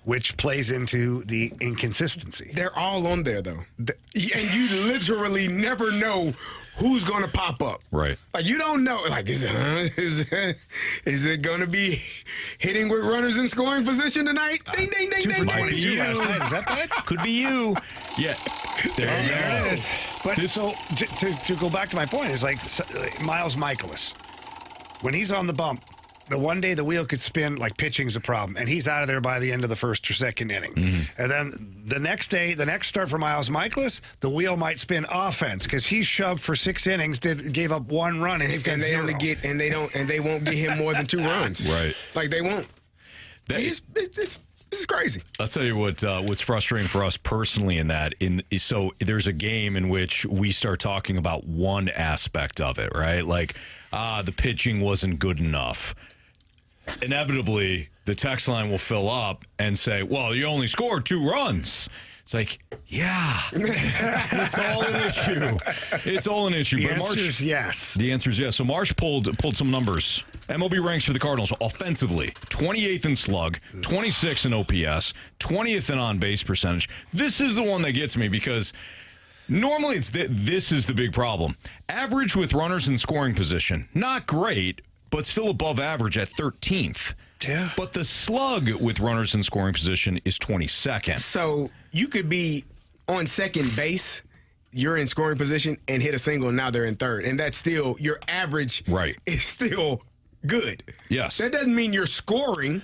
Speaker 2: Which plays into the inconsistency.
Speaker 4: They're all on there, though. And you literally never know who's going to pop up.
Speaker 1: Right.
Speaker 4: Like, you don't know. Like, is it going to be hitting with runners in scoring position tonight? Ding, ding, ding,
Speaker 2: 2 for
Speaker 4: ding,
Speaker 2: 22 last night. Is that bad?
Speaker 1: Could be you. Yeah. There
Speaker 2: it is. But so, to go back to my point, is like Miles Michaelis. When he's on the bump, the one day the wheel could spin, like pitching's a problem, and he's out of there by the end of the first or second inning. And then the next day, the next start for Miles Michaelis, the wheel might spin offense because he's shoved for 6 innings, gave up 1 run, and they've got zero.
Speaker 4: They won't get him more than 2 runs.
Speaker 1: Right.
Speaker 4: Like, they won't. This is crazy.
Speaker 1: I'll tell you what's frustrating for us personally in that. So there's a game in which we start talking about one aspect of it, right? Like, the pitching wasn't good enough. Inevitably, the text line will fill up and say, well, you only scored 2 runs. It's like, yeah, it's all an issue. It's all an issue.
Speaker 2: The answer is yes.
Speaker 1: The answer is yes. So Marsh pulled some numbers. MLB ranks for the Cardinals offensively, 28th in slug, 26th in OPS, 20th in on-base percentage. This is the one that gets me because normally this is the big problem. Average with runners in scoring position, not great, but still above average at 13th.
Speaker 2: Yeah.
Speaker 1: But the slug with runners in scoring position is 22nd.
Speaker 4: So you could be on second base, you're in scoring position, and hit a single, and now they're in third. And that's still, your average is still good.
Speaker 1: Yes.
Speaker 4: That doesn't mean you're scoring.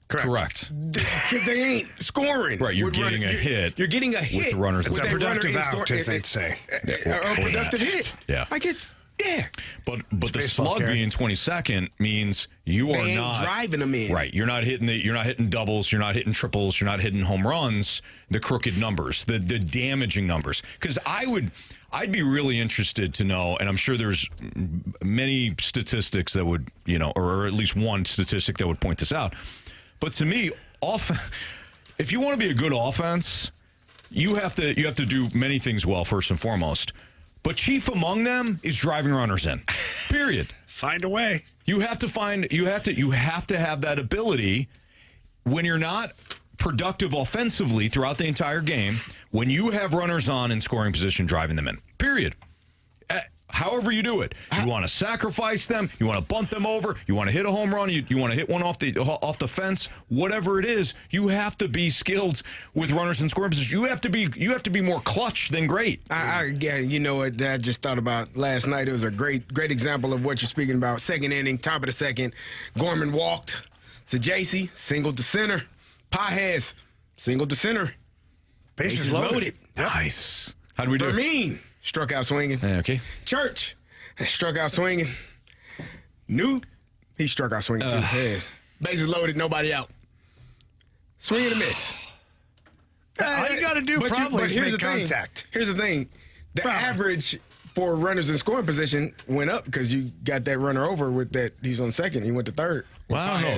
Speaker 1: Correct.
Speaker 4: Because they ain't scoring.
Speaker 1: Right, you're getting a hit.
Speaker 4: You're getting a hit.
Speaker 1: With the runners.
Speaker 2: It's a productive out, as they'd say.
Speaker 4: A productive hit.
Speaker 1: Yeah.
Speaker 4: Like it's... Yeah,
Speaker 1: but the slug being 22nd means you are not
Speaker 4: driving them in.
Speaker 1: Right, you're not hitting doubles, you're not hitting triples, you're not hitting home runs. The crooked numbers, the damaging numbers. Because I'd be really interested to know, and I'm sure there's many statistics that would, or at least one statistic that would point this out. But to me, if you want to be a good offense, you have to do many things well first and foremost. But chief among them is driving runners in. Period.
Speaker 2: Find a way.
Speaker 1: You have to have that ability when you're not productive offensively throughout the entire game, when you have runners on in scoring position, driving them in. Period. However you do it. You want to sacrifice them, you want to bunt them over, you want to hit a home run, you want to hit one off the fence, whatever it is, you have to be skilled with runners in scoring position. You have to be more clutch than great.
Speaker 4: Yeah, you know what I just thought about last night? It was a great example of what you're speaking about. Second inning, top of the second, Gorman walked. Sajasi, single to center. Pajes, single to center. Bases loaded.
Speaker 1: Nice. How do we do it?
Speaker 4: Vermean struck out swinging.
Speaker 1: Okay.
Speaker 4: Church struck out swinging. Newt, he struck out swinging too. Bases loaded, nobody out. Swing and a miss.
Speaker 2: All you got to do probably is make contact.
Speaker 4: Here's the thing. The average for runners in scoring position went up because you got that runner over with that. He's on second. He went to third.
Speaker 1: Wow.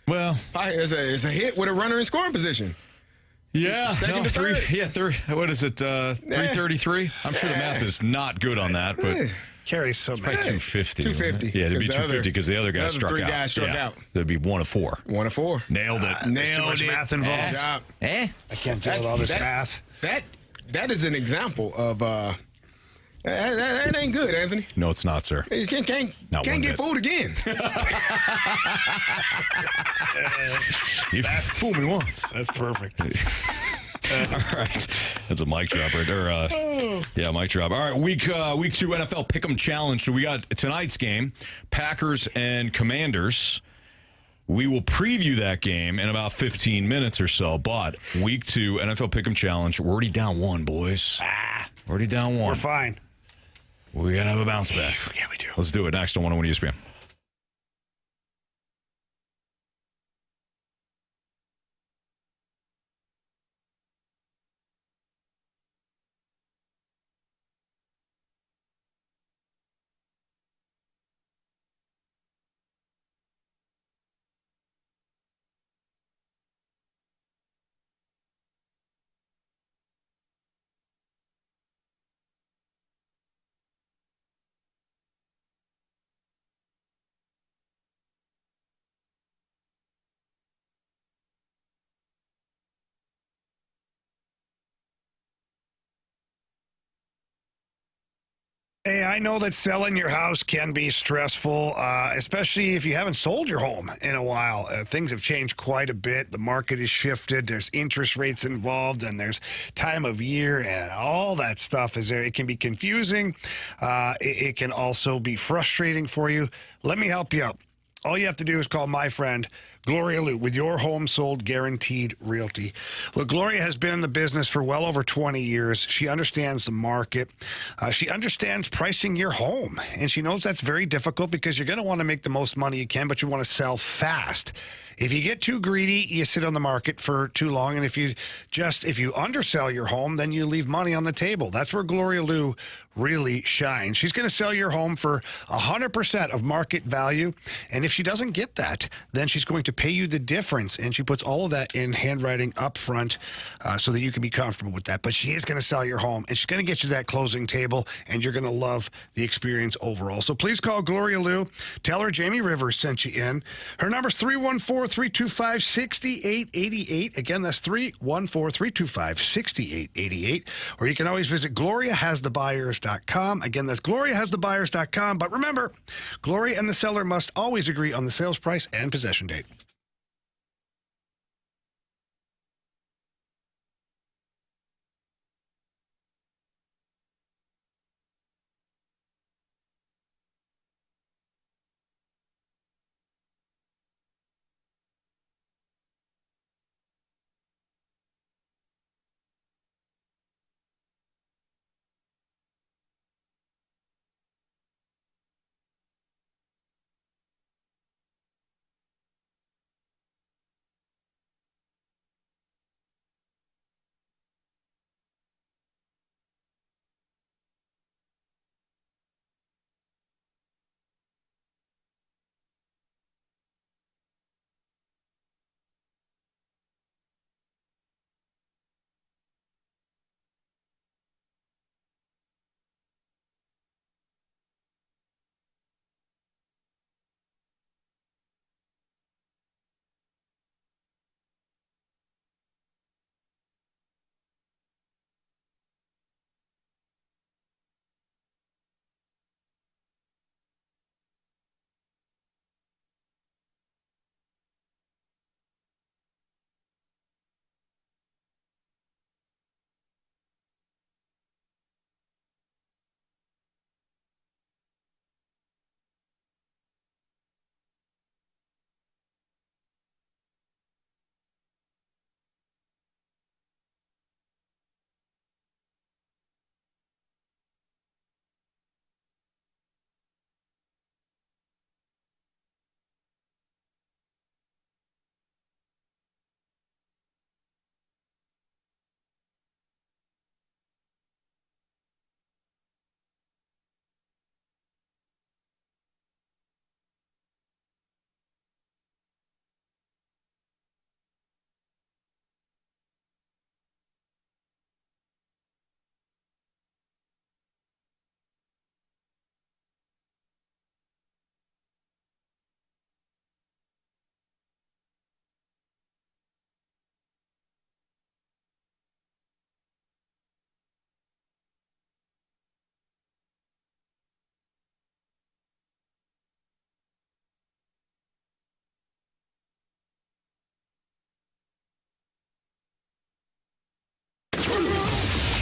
Speaker 1: Well,
Speaker 4: it's a hit with a runner in scoring position.
Speaker 1: Yeah,
Speaker 4: second to third.
Speaker 1: Third. What is it? 333. I'm sure the math is not good on that, but
Speaker 2: Carey's so
Speaker 1: it's probably 250.
Speaker 4: 250.
Speaker 1: Yeah, it'd be 250 because the other guy struck out.
Speaker 4: 3 guys struck out.
Speaker 1: That'd be 1 of 4.
Speaker 4: 1 of 4.
Speaker 1: Nailed it.
Speaker 2: There's too much math involved. I can't deal with all this math.
Speaker 4: That is an example of. That ain't good, Anthony.
Speaker 1: No, it's not, sir.
Speaker 4: You can't get fooled again.
Speaker 1: You fooled me once.
Speaker 2: That's perfect.
Speaker 1: All right. That's a mic drop right there. Yeah, mic drop. All right, week 2 NFL Pick'em Challenge. So we got tonight's game, Packers and Commanders. We will preview that game in about 15 minutes or so. But week 2 NFL Pick'em Challenge, we're already down 1, boys. We're already down 1.
Speaker 2: We're fine.
Speaker 1: We got to have a bounce back.
Speaker 2: Yeah, we do.
Speaker 1: Let's do it next on 101 ESPN.
Speaker 2: Hey, I know that selling your house can be stressful, especially if you haven't sold your home in a while. Things have changed quite a bit. The market has shifted. There's interest rates involved, and there's time of year, and all that stuff is there. It can be confusing. It can also be frustrating for you. Let me help you out. All you have to do is call my friend, Gloria Liu, with Your Home Sold Guaranteed Realty. Look, Gloria has been in the business for well over 20 years. She understands the market. She understands pricing your home. And she knows that's very difficult because you're going to want to make the most money you can, but you want to sell fast. If you get too greedy, you sit on the market for too long. And if you undersell your home, then you leave money on the table. That's where Gloria Liu really shines. She's going to sell your home for 100% of market value. And if she doesn't get that, then she's going to pay you the difference. And she puts all of that in handwriting up front so that you can be comfortable with that. But she is going to sell your home, and she's going to get you that closing table, and you're going to love the experience overall. So please call Gloria Liu. Tell her Jamie Rivers sent you in. Her number's 314-325-6888. Again, that's 314-325-6888. Or you can always visit GloriaHasTheBuyers.com. Again, that's GloriaHasTheBuyers.com. But remember, Gloria and the seller must always agree on the sales price and possession date.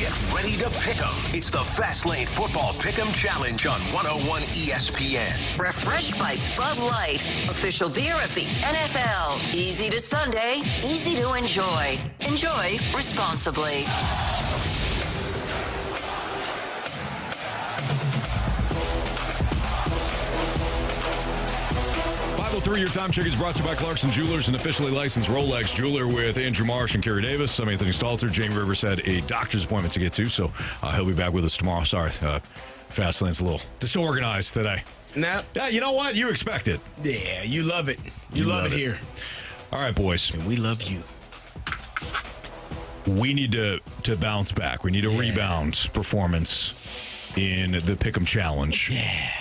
Speaker 5: Get ready to pick 'em. It's the Fast Lane Football Pick'em Challenge on 101 ESPN.
Speaker 7: Refreshed by Bud Light, official beer of the NFL. Easy to Sunday, easy to enjoy. Enjoy responsibly.
Speaker 1: 503, your time check is brought to you by Clarkson Jewelers, an officially licensed Rolex jeweler with Andrew Marsh and Carey Davis. I'm Anthony Stalter. Jamie Rivers had a doctor's appointment to get to, so he'll be back with us tomorrow. Sorry, Fastlane's a little disorganized today.
Speaker 4: Now,
Speaker 1: yeah, you know what? You expect it.
Speaker 4: Yeah, you love it. You love it here.
Speaker 1: All right, boys.
Speaker 4: And we love you.
Speaker 1: We need to bounce back. We need a rebound performance in the Pick'em Challenge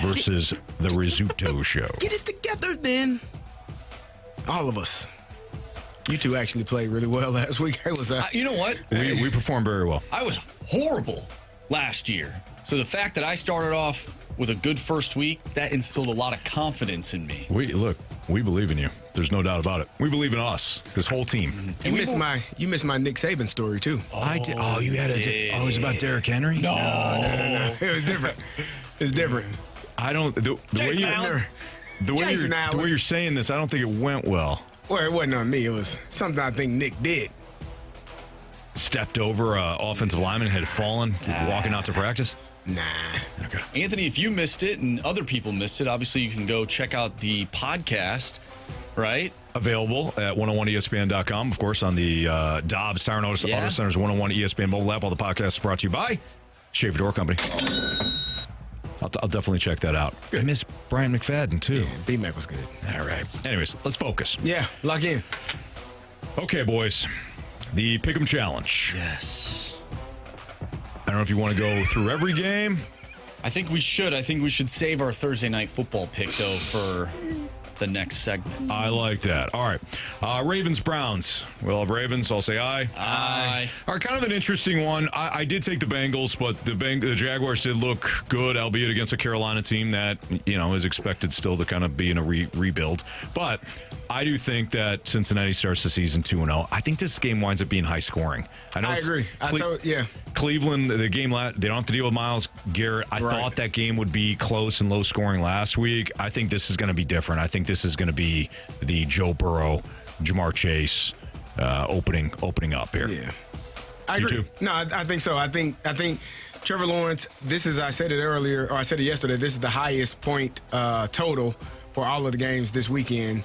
Speaker 1: versus the Rizzuto Show.
Speaker 4: Get it together, then. All of us. You two actually played really well last week.
Speaker 3: You know what?
Speaker 1: We performed very well.
Speaker 3: I was horrible last year. So the fact that I started off with a good first week, that instilled a lot of confidence in me.
Speaker 1: We believe in you. There's no doubt about it. We believe in us, this whole team.
Speaker 4: You missed my Nick Saban story too.
Speaker 1: I did. Oh, you had it was about Derrick Henry?
Speaker 4: No. It was different. It's different.
Speaker 1: I don't. The way you're saying this, I don't think it went well.
Speaker 4: Well, it wasn't on me. It was something I think Nick did.
Speaker 1: Stepped over offensive lineman, had fallen, walking out to practice.
Speaker 4: Nah.
Speaker 1: Okay.
Speaker 3: Anthony, if you missed it and other people missed it, obviously you can go check out the podcast, right?
Speaker 1: Available at 101ESPN.com, of course, on the Dobbs Tire and Auto Center's 101 ESPN mobile app. All the podcasts brought to you by Schaefer Door Company. I'll definitely check that out. Good. I miss Bryant McFadden, too.
Speaker 4: Yeah, B-Mac was good.
Speaker 1: All right. Anyways, let's focus.
Speaker 4: Yeah, lock in.
Speaker 1: Okay, boys. The Pick'em Challenge.
Speaker 3: Yes.
Speaker 1: I don't know if you want to go through every game.
Speaker 3: I think we should. I think we should save our Thursday night football pick, though, for the next segment.
Speaker 1: I like that. All right. Ravens-Browns. We'll have Ravens. I'll say aye.
Speaker 3: Aye.
Speaker 1: All right, kind of an interesting one. I did take the Bengals, but the Jaguars did look good, albeit against a Carolina team that, is expected still to kind of be in a rebuild. But I do think that Cincinnati starts the season 2-0. I think this game winds up being high scoring.
Speaker 4: I agree.
Speaker 1: Cleveland, the game, they don't have to deal with Myles Garrett. I thought that game would be close and low scoring last week. I think this is going to be different. I think this is going to be the Joe Burrow, Jamar Chase opening up here.
Speaker 4: Yeah, I agree.
Speaker 1: You too?
Speaker 4: No, I think so. I think Trevor Lawrence. I said it earlier, or I said it yesterday. This is the highest point total for all of the games this weekend.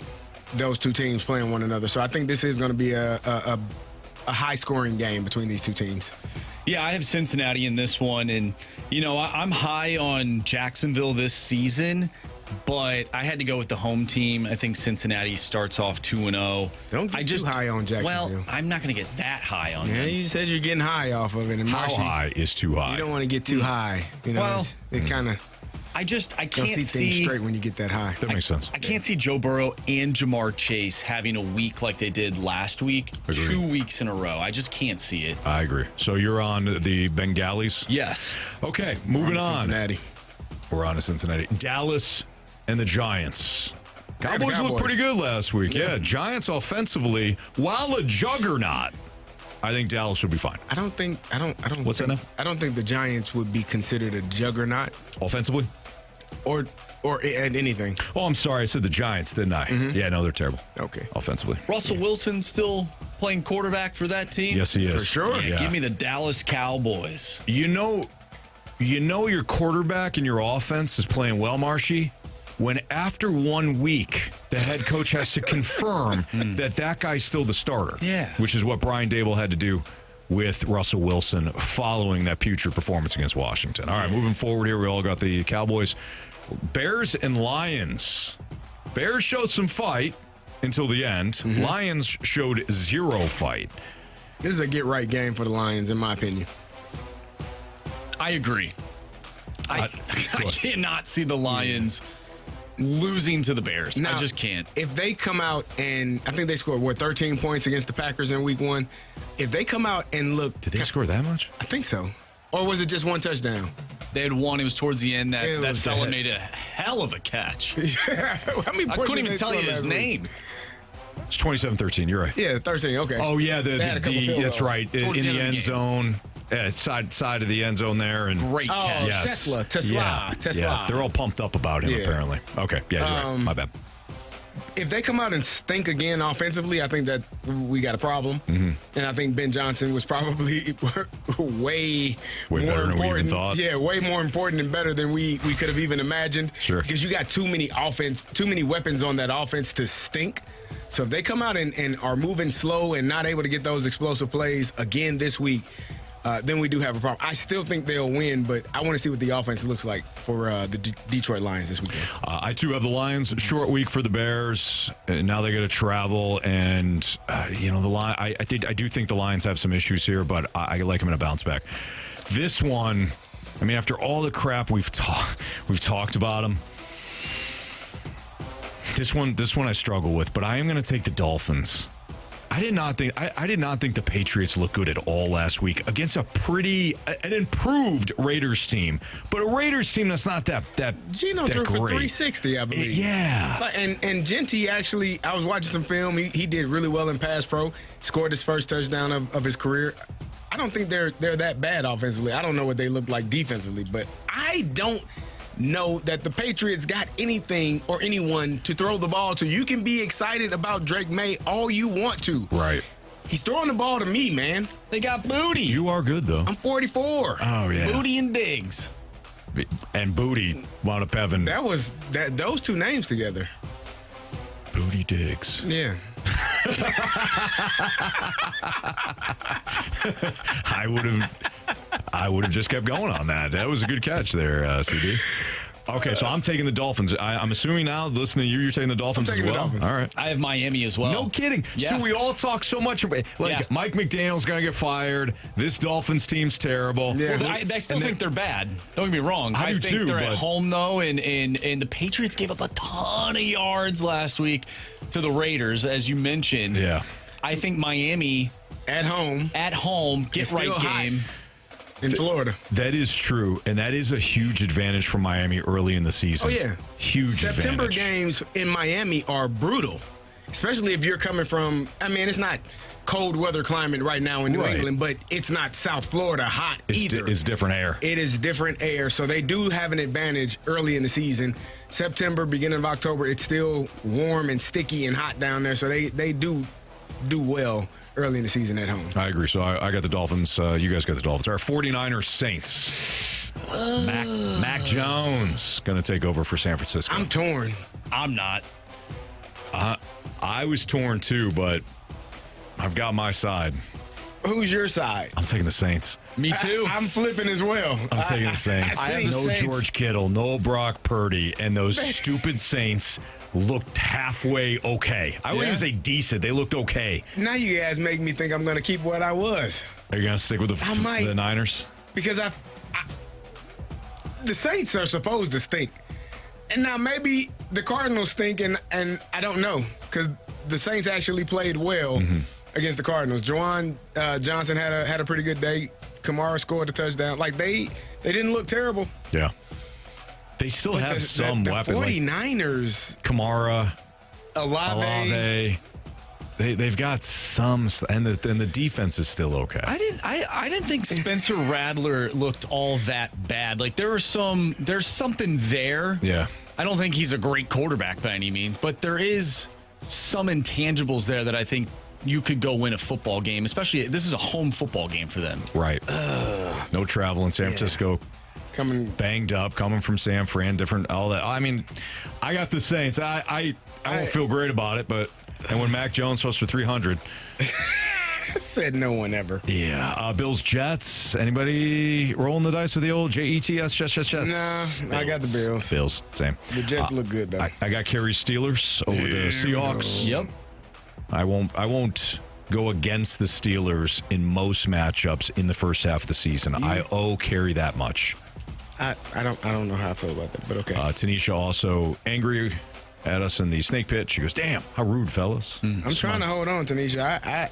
Speaker 4: Those two teams playing one another. So I think this is going to be a high-scoring game between these two teams.
Speaker 3: Yeah, I have Cincinnati in this one, and I'm high on Jacksonville this season, but I had to go with the home team. I think Cincinnati starts off 2-0.
Speaker 4: Don't get too high on Jacksonville.
Speaker 3: Well, I'm not going to get that high on them.
Speaker 4: Yeah, you said you're getting high off of it. And
Speaker 1: how high is too high?
Speaker 4: You don't want to get too high. It kind of.
Speaker 3: I can't
Speaker 4: see things straight when you get that high.
Speaker 1: That makes sense.
Speaker 3: I can't see Joe Burrow and Jamar Chase having a week like they did last week, 2 weeks in a row. I just can't see it.
Speaker 1: I agree. So you're on the Bengalis?
Speaker 3: Yes.
Speaker 1: Okay, moving on.
Speaker 4: Cincinnati.
Speaker 1: We're on to Cincinnati. Dallas and the Giants. Cowboys looked pretty good last week. Yeah, Giants offensively, while a juggernaut. I think Dallas will be fine.
Speaker 4: I don't think.
Speaker 1: What's that now?
Speaker 4: I don't think the Giants would be considered a juggernaut
Speaker 1: offensively,
Speaker 4: or at anything.
Speaker 1: Oh, I'm sorry. I said the Giants, didn't I?
Speaker 4: Mm-hmm.
Speaker 1: Yeah, no, they're terrible.
Speaker 4: Okay,
Speaker 1: offensively.
Speaker 3: Russell Wilson still playing quarterback for that team?
Speaker 1: Yes, he is.
Speaker 4: For sure.
Speaker 3: Yeah. Give me the Dallas Cowboys.
Speaker 1: You know your quarterback and your offense is playing well, Marshy, when after 1 week, the head coach has to confirm that guy's still the starter.
Speaker 3: Yeah.
Speaker 1: Which is what Brian Dable had to do with Russell Wilson following that putrid performance against Washington. All right, moving forward here, we all got the Cowboys. Bears and Lions. Bears showed some fight until the end. Mm-hmm. Lions showed zero fight.
Speaker 4: This is a get-right game for the Lions, in my opinion.
Speaker 3: I agree. I cannot see the Lions losing to the Bears.
Speaker 4: Now,
Speaker 3: I just can't.
Speaker 4: If they come out and I think they scored 13 points against the Packers in week 1. If they come out and look,
Speaker 1: did they score that much?
Speaker 4: I think so. Or was it just one touchdown?
Speaker 3: They had one. It was towards the end. That fella made a hell of a catch.
Speaker 4: I
Speaker 3: couldn't even tell you his name.
Speaker 1: It's 27-13. You're right.
Speaker 4: Yeah, 13. Okay.
Speaker 1: Oh yeah, that's right. In the end zone. side of the end zone there. And
Speaker 3: great catch.
Speaker 4: Tesla.
Speaker 1: Yeah, they're all pumped up about him, apparently. Okay, yeah, you're right. My bad.
Speaker 4: If they come out and stink again offensively, I think that we got a problem.
Speaker 1: Mm-hmm.
Speaker 4: And I think Ben Johnson was probably way more
Speaker 1: better than we even
Speaker 4: important.
Speaker 1: thought.
Speaker 4: Yeah, way more important and better than we could have even imagined.
Speaker 1: Sure.
Speaker 4: Because you got too many weapons on that offense to stink. So if they come out and are moving slow and not able to get those explosive plays again this week, then we do have a problem. I still think they'll win, but I want to see what the offense looks like for the Detroit Lions this weekend.
Speaker 1: I, too, have the Lions. Short week for the Bears. And now they got to travel. And, the I do think the Lions have some issues here, but I like them in a bounce back. This one, I mean, after all the crap we've talked about them, this one I struggle with, but I am going to take the Dolphins. I did not think the Patriots looked good at all last week against an improved Raiders team, but a Raiders team that's not that
Speaker 4: Geno threw for 360, I believe.
Speaker 1: Yeah,
Speaker 4: and Genty actually, I was watching some film. He did really well in pass pro. Scored his first touchdown of his career. I don't think they're that bad offensively. I don't know what they look like defensively, but I don't know that the Patriots got anything or anyone to throw the ball to. You can be excited about Drake May all you want to.
Speaker 1: Right.
Speaker 4: He's throwing the ball to me, man.
Speaker 3: They got Booty.
Speaker 1: You are good, though.
Speaker 4: I'm 44.
Speaker 1: Oh, yeah.
Speaker 3: Booty and Diggs.
Speaker 1: And Booty wound up having...
Speaker 4: Those two names together.
Speaker 1: Booty Diggs.
Speaker 4: Yeah.
Speaker 1: I would have just kept going on that. That was a good catch there, CD. Okay, so I'm taking the Dolphins. I'm assuming now, listening to you're taking the Dolphins as well? All right.
Speaker 3: I have Miami as well.
Speaker 1: No kidding.
Speaker 3: Yeah.
Speaker 1: So we all talk so much about, Mike McDaniel's going to get fired. This Dolphins team's terrible.
Speaker 3: Yeah. Well, I still think they're bad. Don't get me wrong. I think they're at home, though, and the Patriots gave up a ton of yards last week to the Raiders, as you mentioned.
Speaker 1: Yeah.
Speaker 3: I think Miami
Speaker 4: at home,
Speaker 3: get right game.
Speaker 4: In Florida.
Speaker 1: That is true, and that is a huge advantage for Miami early in the season.
Speaker 4: Oh, yeah.
Speaker 1: Huge
Speaker 4: September
Speaker 1: advantage.
Speaker 4: games in Miami are brutal, especially if you're coming from, it's not cold weather climate right now in New England, but it's not South Florida hot either.
Speaker 1: It's different air.
Speaker 4: It is different air, so they do have an advantage early in the season. September, beginning of October, it's still warm and sticky and hot down there, so they do well early in the season at home.
Speaker 1: I agree. So I got the Dolphins. You guys got the Dolphins. Our 49ers Saints. Mac Jones going to take over for San Francisco.
Speaker 4: I'm torn.
Speaker 3: I'm not.
Speaker 1: I was torn too, but I've got my side.
Speaker 4: Who's your side?
Speaker 1: I'm taking the Saints.
Speaker 3: Me too.
Speaker 4: I'm flipping as well.
Speaker 1: I'm taking the Saints.
Speaker 3: I have the
Speaker 1: no
Speaker 3: Saints.
Speaker 1: George Kittle, no Brock Purdy, and those stupid Saints looked halfway okay. I wouldn't even say decent. They looked okay.
Speaker 4: Now you guys make me think I'm going to keep what I was.
Speaker 1: Are you going to stick with the Niners?
Speaker 4: Because the Saints are supposed to stink. And now maybe the Cardinals stink, and I don't know, because the Saints actually played well against the Cardinals. Juwan Johnson had a pretty good day. Kamara scored a touchdown. Like, they didn't look terrible.
Speaker 1: Yeah. They still have some weapons.
Speaker 4: The 49ers.
Speaker 1: Like Kamara.
Speaker 4: Olave.
Speaker 1: They've got some, and the defense is still okay.
Speaker 3: I didn't think Spencer Rattler looked all that bad. Like, there's something there.
Speaker 1: Yeah.
Speaker 3: I don't think he's a great quarterback by any means, but there is some intangibles there that I think you could go win a football game, especially this is a home football game for them.
Speaker 1: Right. No travel in San Francisco.
Speaker 4: Coming
Speaker 1: banged up, coming from San Fran, different, all that. I mean, I got the Saints. I won't feel great about it, but when Mac Jones throws for 300.
Speaker 4: Said no one ever.
Speaker 1: Yeah. Bills, Jets. Anybody rolling the dice with the old Jets? Jets.
Speaker 4: Nah, I got the Bills.
Speaker 1: Bills, same.
Speaker 4: The Jets look good, though.
Speaker 1: I got Carey Steelers over the Seahawks.
Speaker 3: Yep. I
Speaker 1: won't go against the Steelers in most matchups in the first half of the season. I owe Carey that much.
Speaker 4: I don't know how I feel about that, but okay.
Speaker 1: Tanisha also angry at us in the snake pit. She goes, "Damn, how rude, fellas."
Speaker 4: I'm trying to hold on, Tanisha.
Speaker 3: That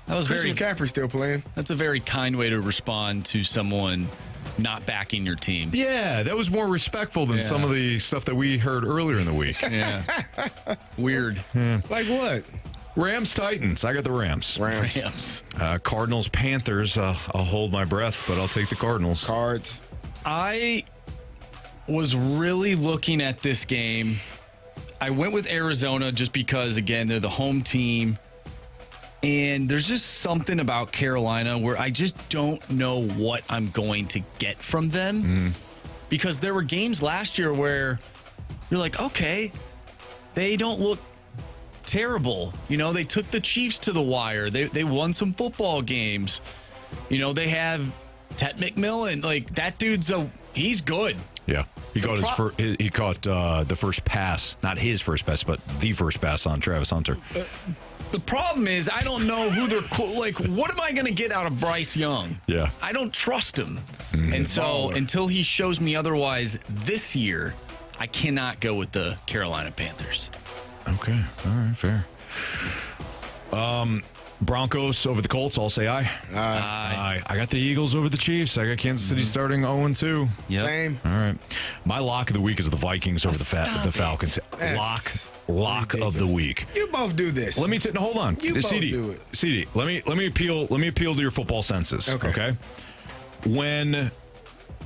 Speaker 3: was
Speaker 4: Christian McCaffrey still playing.
Speaker 3: That's a very kind way to respond to someone not backing your team.
Speaker 1: Yeah, that was more respectful than some of the stuff that we heard earlier in the week.
Speaker 3: Yeah. Weird.
Speaker 4: Like what?
Speaker 1: Rams, Titans. I got the Rams.
Speaker 4: Rams.
Speaker 1: Cardinals, Panthers. I'll hold my breath, but I'll take the Cardinals.
Speaker 4: Cards.
Speaker 3: I was really looking at this game. I went with Arizona just because, again, they're the home team. And there's just something about Carolina where I just don't know what I'm going to get from them. Because there were games last year where you're like, okay, they don't look terrible. You know, they took the Chiefs to the wire. They won some football games. You know, they have Ted McMillan. Like, that dude's he's good.
Speaker 1: Yeah. He caught the first pass, not his first pass, but the first pass on Travis Hunter.
Speaker 3: The problem is I don't know who they're like. What am I going to get out of Bryce Young?
Speaker 1: Yeah.
Speaker 3: I don't trust him. And so until he shows me otherwise this year, I cannot go with the Carolina Panthers.
Speaker 1: Okay. All right. Fair. Broncos over the Colts. I'll say aye. Aye. I got the Eagles over the Chiefs. I got Kansas City starting 0-2.
Speaker 3: Yep.
Speaker 4: Same.
Speaker 1: All right. My lock of the week is the Vikings over the Falcons. Lock of the week.
Speaker 4: You both do this.
Speaker 1: Let me hold on.
Speaker 4: You both
Speaker 1: CD,
Speaker 4: do it.
Speaker 1: CD. Let me appeal to your football senses. Okay. When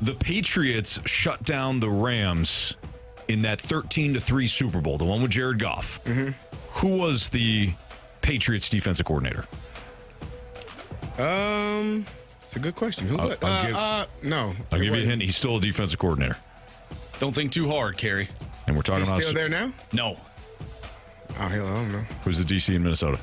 Speaker 1: the Patriots shut down the Rams in that 13-3 Super Bowl, the one with Jared Goff, who was the Patriots defensive coordinator?
Speaker 4: It's a good question. Who? No.
Speaker 1: I'll give you a hint. He's still a defensive coordinator.
Speaker 3: Don't think too hard, Carey.
Speaker 1: And we're talking
Speaker 4: He's
Speaker 1: about
Speaker 4: still there now?
Speaker 3: No.
Speaker 4: Oh, hell, I don't know.
Speaker 1: Who's the DC in Minnesota?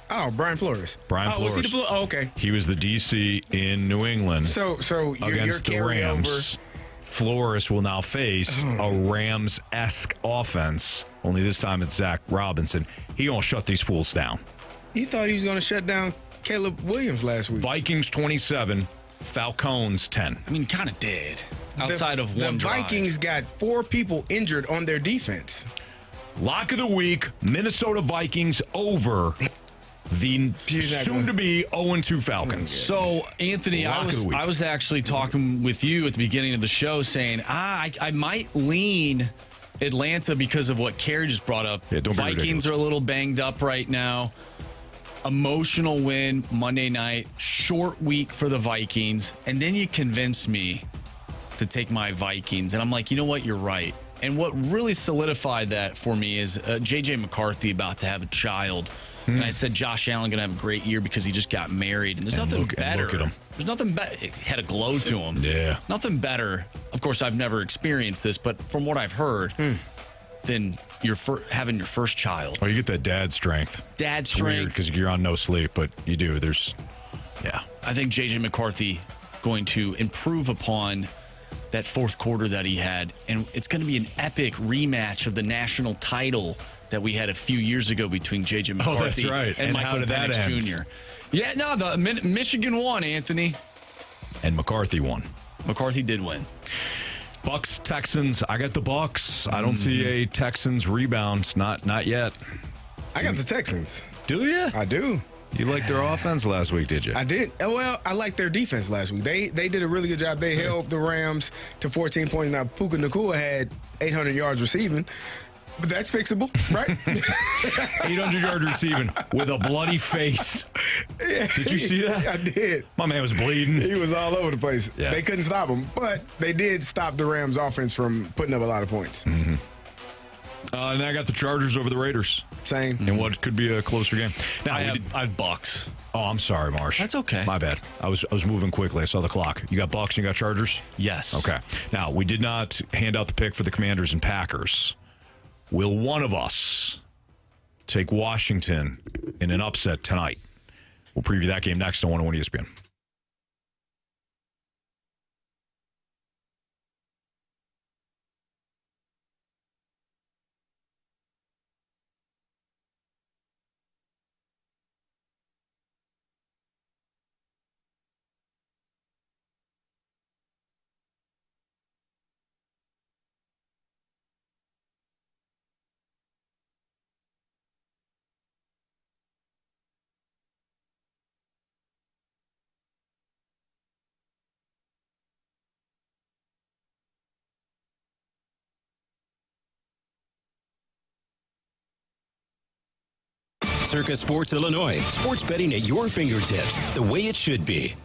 Speaker 4: Oh, Brian Flores.
Speaker 1: Brian Flores.
Speaker 4: Was he the okay.
Speaker 1: He was the DC in New England.
Speaker 4: So
Speaker 1: against the Rams. Flores will now face a Rams-esque offense. Only this time it's Zach Robinson. He gonna shut these fools down.
Speaker 4: You thought he was gonna shut down Caleb Williams last week.
Speaker 1: Vikings 27, Falcons 10.
Speaker 3: I mean, kind of did. Outside of one drive.
Speaker 4: The Vikings got 4 people injured on their defense.
Speaker 1: Lock of the week, Minnesota Vikings over the soon-to-be 0-2 Falcons.
Speaker 3: So, Anthony, I was actually talking with you at the beginning of the show saying, I might lean Atlanta because of what Carey just brought up.
Speaker 1: Yeah, don't be
Speaker 3: Vikings
Speaker 1: ridiculous.
Speaker 3: are a little banged up right now. Emotional win Monday night. Short week for the Vikings. And then you convinced me to take my Vikings. And I'm like, you know what? You're right. And what really solidified that for me is J.J. McCarthy about to have a child. And I said Josh Allen going to have a great year because he just got married. And there's nothing better.
Speaker 1: Look at him.
Speaker 3: There's nothing better. It had a glow to him.
Speaker 1: Yeah.
Speaker 3: Nothing better. Of course, I've never experienced this, but from what I've heard, than having your first child.
Speaker 1: Oh, you get that dad strength.
Speaker 3: Dad
Speaker 1: It's
Speaker 3: strength.
Speaker 1: weird because you're on no sleep, but you do.
Speaker 3: I think J.J. McCarthy going to improve upon that fourth quarter that he had. And it's going to be an epic rematch of the national title that we had a few years ago between J.J. McCarthy
Speaker 1: that's right.
Speaker 3: and
Speaker 1: How
Speaker 3: Michael
Speaker 1: did that
Speaker 3: Penix
Speaker 1: end?
Speaker 3: Jr. Yeah, no, the Michigan won, Anthony.
Speaker 1: And McCarthy won.
Speaker 3: McCarthy did win.
Speaker 1: Bucks, Texans. I got the Bucks. I don't see a Texans rebound. Not yet.
Speaker 4: I got the Texans.
Speaker 1: Do you?
Speaker 4: I do.
Speaker 1: You liked their offense last week, did you?
Speaker 4: I did. Well, I liked their defense last week. They did a really good job. They held the Rams to 14 points. Now, Puka Nacua had 800 yards receiving. But that's fixable, right?
Speaker 1: 800 yard receiving with a bloody face.
Speaker 4: Yeah,
Speaker 1: Did you see that?
Speaker 4: I did.
Speaker 1: My man was bleeding.
Speaker 4: He was all over the place.
Speaker 1: Yeah.
Speaker 4: They couldn't stop him, but they did stop the Rams offense from putting up a lot of points.
Speaker 1: And I got the Chargers over the Raiders.
Speaker 4: Same.
Speaker 1: In what could be a closer game. Now
Speaker 3: I have Bucks.
Speaker 1: Oh, I'm sorry, Marsh.
Speaker 3: That's okay.
Speaker 1: My bad. I was moving quickly. I saw the clock. You got Bucks and you got Chargers?
Speaker 3: Yes.
Speaker 1: Okay. Now, we did not hand out the pick for the Commanders and Packers. Will one of us take Washington in an upset tonight? We'll preview that game next on 101 ESPN.
Speaker 18: Circa Sports Illinois. Sports betting at your fingertips, the way it should be.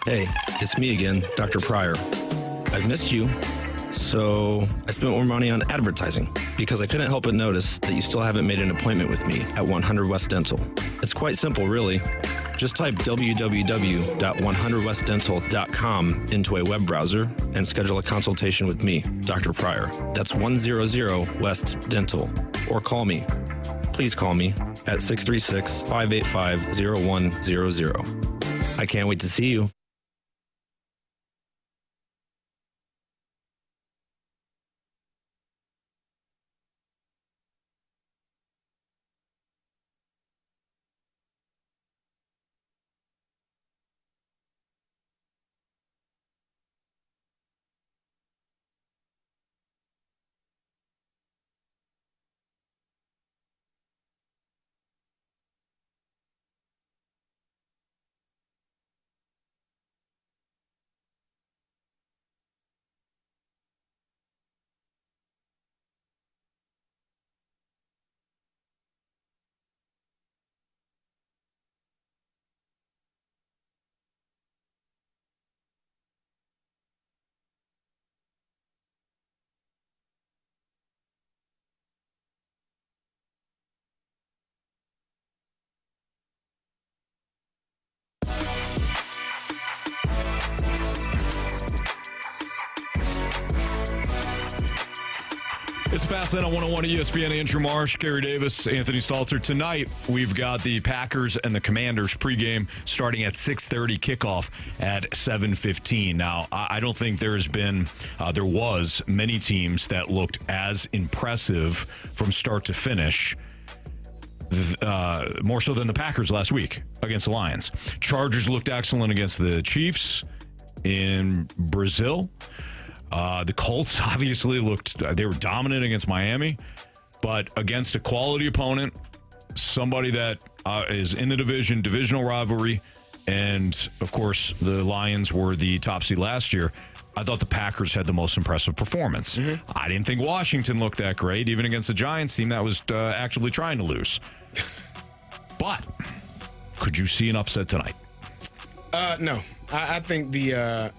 Speaker 19: Hey, it's me again, Dr. Pryor. I've missed you, so I spent more money on advertising because I couldn't help but notice that you still haven't made an appointment with me at 100 West Dental. It's quite simple, really. Just type www.100westdental.com into a web browser and schedule a consultation with me, Dr. Pryor. That's 100 West Dental. Or call me. Please call me at 636-585-0100. I can't wait to see you.
Speaker 1: It's Fast Lane on 101 ESPN. Andrew Marsh, Carey Davis, Anthony Stalter. Tonight, we've got the Packers and the Commanders pregame starting at 6:30, kickoff at 7:15. Now, I don't think there was many teams that looked as impressive from start to finish, more so than the Packers last week against the Lions. Chargers looked excellent against the Chiefs in Brazil. The Colts obviously they were dominant against Miami, but against a quality opponent, somebody that is in the divisional rivalry, and of course the Lions were the top seed last year. I thought the Packers had the most impressive performance. I didn't think Washington looked that great, even against the Giants team that was actively trying to lose. But could you see an upset tonight?
Speaker 4: No, I think the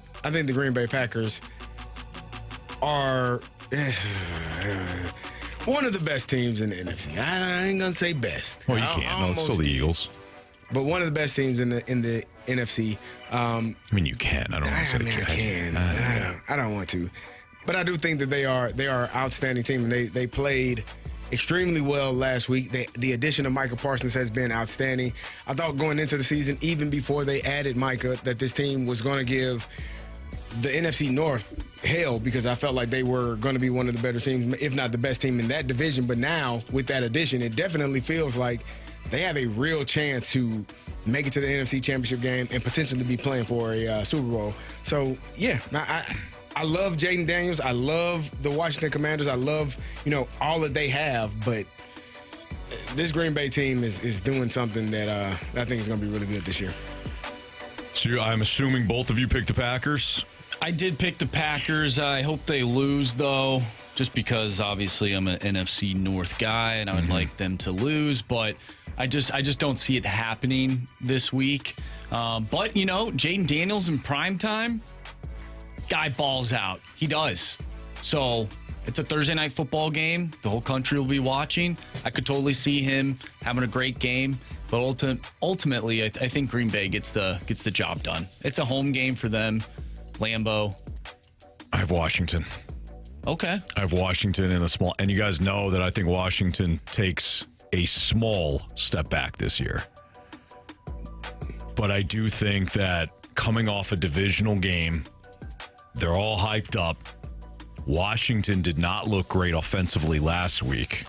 Speaker 4: Green Bay Packers are one of the best teams in the NFC. I ain't gonna say best.
Speaker 1: Well, you can't. No, it's still the Eagles.
Speaker 4: But one of the best teams in the NFC.
Speaker 1: I mean, you can. I don't want to say
Speaker 4: I can. I don't want to. But I do think that they are an outstanding team. They played extremely well last week. The addition of Micah Parsons has been outstanding. I thought going into the season, even before they added Micah, that this team was going to give the NFC North hell, because I felt like they were going to be one of the better teams, if not the best team in that division. But now, with that addition, it definitely feels like they have a real chance to make it to the NFC Championship game and potentially be playing for a Super Bowl. So, yeah, I love Jaden Daniels. I love the Washington Commanders. I love, all that they have. But this Green Bay team is doing something that I think is going to be really good this year.
Speaker 1: So I'm assuming both of you picked the Packers?
Speaker 3: I did pick the Packers. I hope they lose, though, just because obviously I'm an NFC North guy and I would like them to lose. But I just don't see it happening this week. But, Jaden Daniels in prime time, guy balls out. He does. So It's a Thursday night football game. The whole country will be watching. I could totally see him having a great game. But ultimately, I think Green Bay gets the job done. It's a home game for them. Lambeau.
Speaker 1: I have Washington.
Speaker 3: Okay.
Speaker 1: I have Washington in a small, and you guys know that I think Washington takes a small step back this year. But I do think that coming off a divisional game, they're all hyped up. Washington did not look great offensively last week.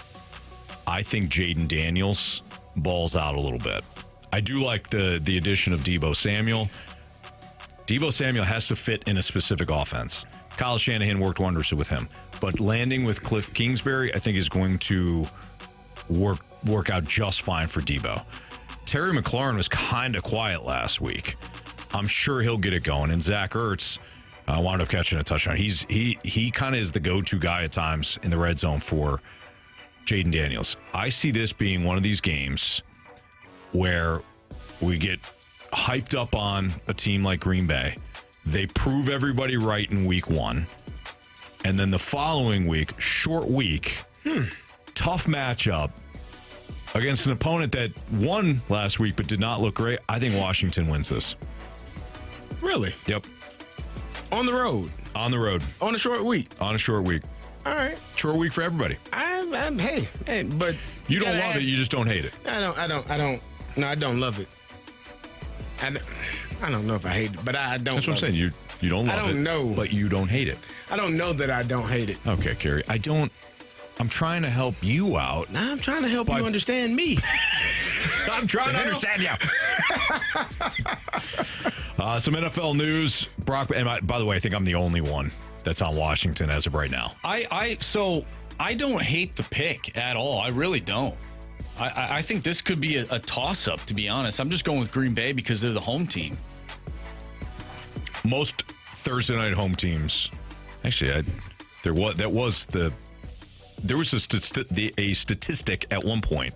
Speaker 1: I think Jaden Daniels balls out a little bit. I do like the addition of Deebo Samuel. Deebo Samuel has to fit in a specific offense. Kyle Shanahan worked wonders with him. But landing with Cliff Kingsbury, I think, is going to work out just fine for Deebo. Terry McLaurin was kind of quiet last week. I'm sure he'll get it going. And Zach Ertz wound up catching a touchdown. He kind of is the go-to guy at times in the red zone for Jaden Daniels. I see this being one of these games where we get hyped up on a team like Green Bay. They prove everybody right in week 1. And then the following week, short week, tough matchup against an opponent that won last week but did not look great. I think Washington wins this.
Speaker 4: Really?
Speaker 1: Yep.
Speaker 4: On the road?
Speaker 1: On the road.
Speaker 4: On a short week?
Speaker 1: On a short week.
Speaker 4: All right.
Speaker 1: Short week for everybody.
Speaker 4: Hey, but
Speaker 1: you don't love it, you just don't hate it.
Speaker 4: I don't love it. I don't know if I hate it, but I don't.
Speaker 1: That's what I'm saying. You don't love it. I don't know, but you don't hate it.
Speaker 4: I don't know that I don't hate it.
Speaker 1: Okay, Carey. I'm trying to help you out.
Speaker 4: Nah, I'm trying to help you understand me.
Speaker 1: I'm trying to understand you. Some NFL news. Brock, and by the way, I think I'm the only one that's on Washington as of right now.
Speaker 3: So I don't hate the pick at all. I really don't. I think this could be a toss-up, to be honest. I'm just going with Green Bay because they're the home team.
Speaker 1: Most Thursday night home teams, actually, there was a statistic at one point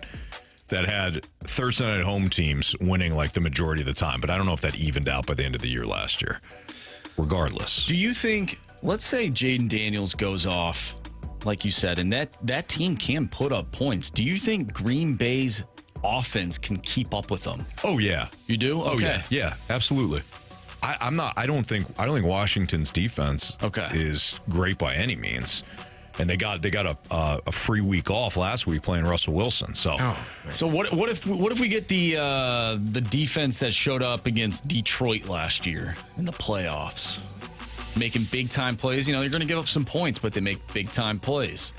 Speaker 1: that had Thursday night home teams winning like the majority of the time, but I don't know if that evened out by the end of the year last year. Regardless,
Speaker 3: do you think? Let's say Jaden Daniels goes off, like you said, and that team can put up points. Do you think Green Bay's offense can keep up with them?
Speaker 1: Oh yeah,
Speaker 3: you do. Okay.
Speaker 1: Oh yeah, absolutely. I don't think Washington's defense is great by any means, and they got a free week off last week playing Russell Wilson. So
Speaker 3: what if we get the defense that showed up against Detroit last year in the playoffs? Making big time plays. You know, you're going to give up some points, but they make big time plays.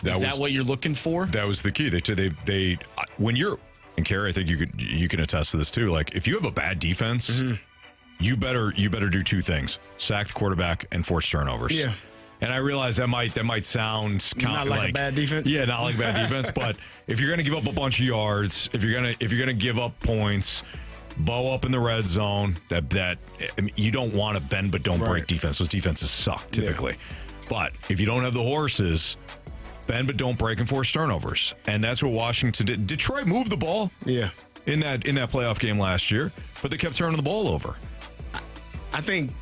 Speaker 3: Is that what you're looking for?
Speaker 1: That was the key. They when you're, and Carey, I think you can attest to this too. Like if you have a bad defense, you better do two things: sack the quarterback and force turnovers.
Speaker 4: Yeah.
Speaker 1: And I realize that might sound kind of
Speaker 4: like a bad defense.
Speaker 1: Yeah, not like a bad defense. But if you're going to give up a bunch of yards, if you're gonna give up points, bow up in the red zone, that I mean, you don't want to bend but don't break defense. Those defenses suck typically. Yeah. But if you don't have the horses, bend but don't break and force turnovers. And that's what Washington did. Detroit moved the ball.
Speaker 4: Yeah.
Speaker 1: In that playoff game last year, but they kept turning the ball over.
Speaker 4: I think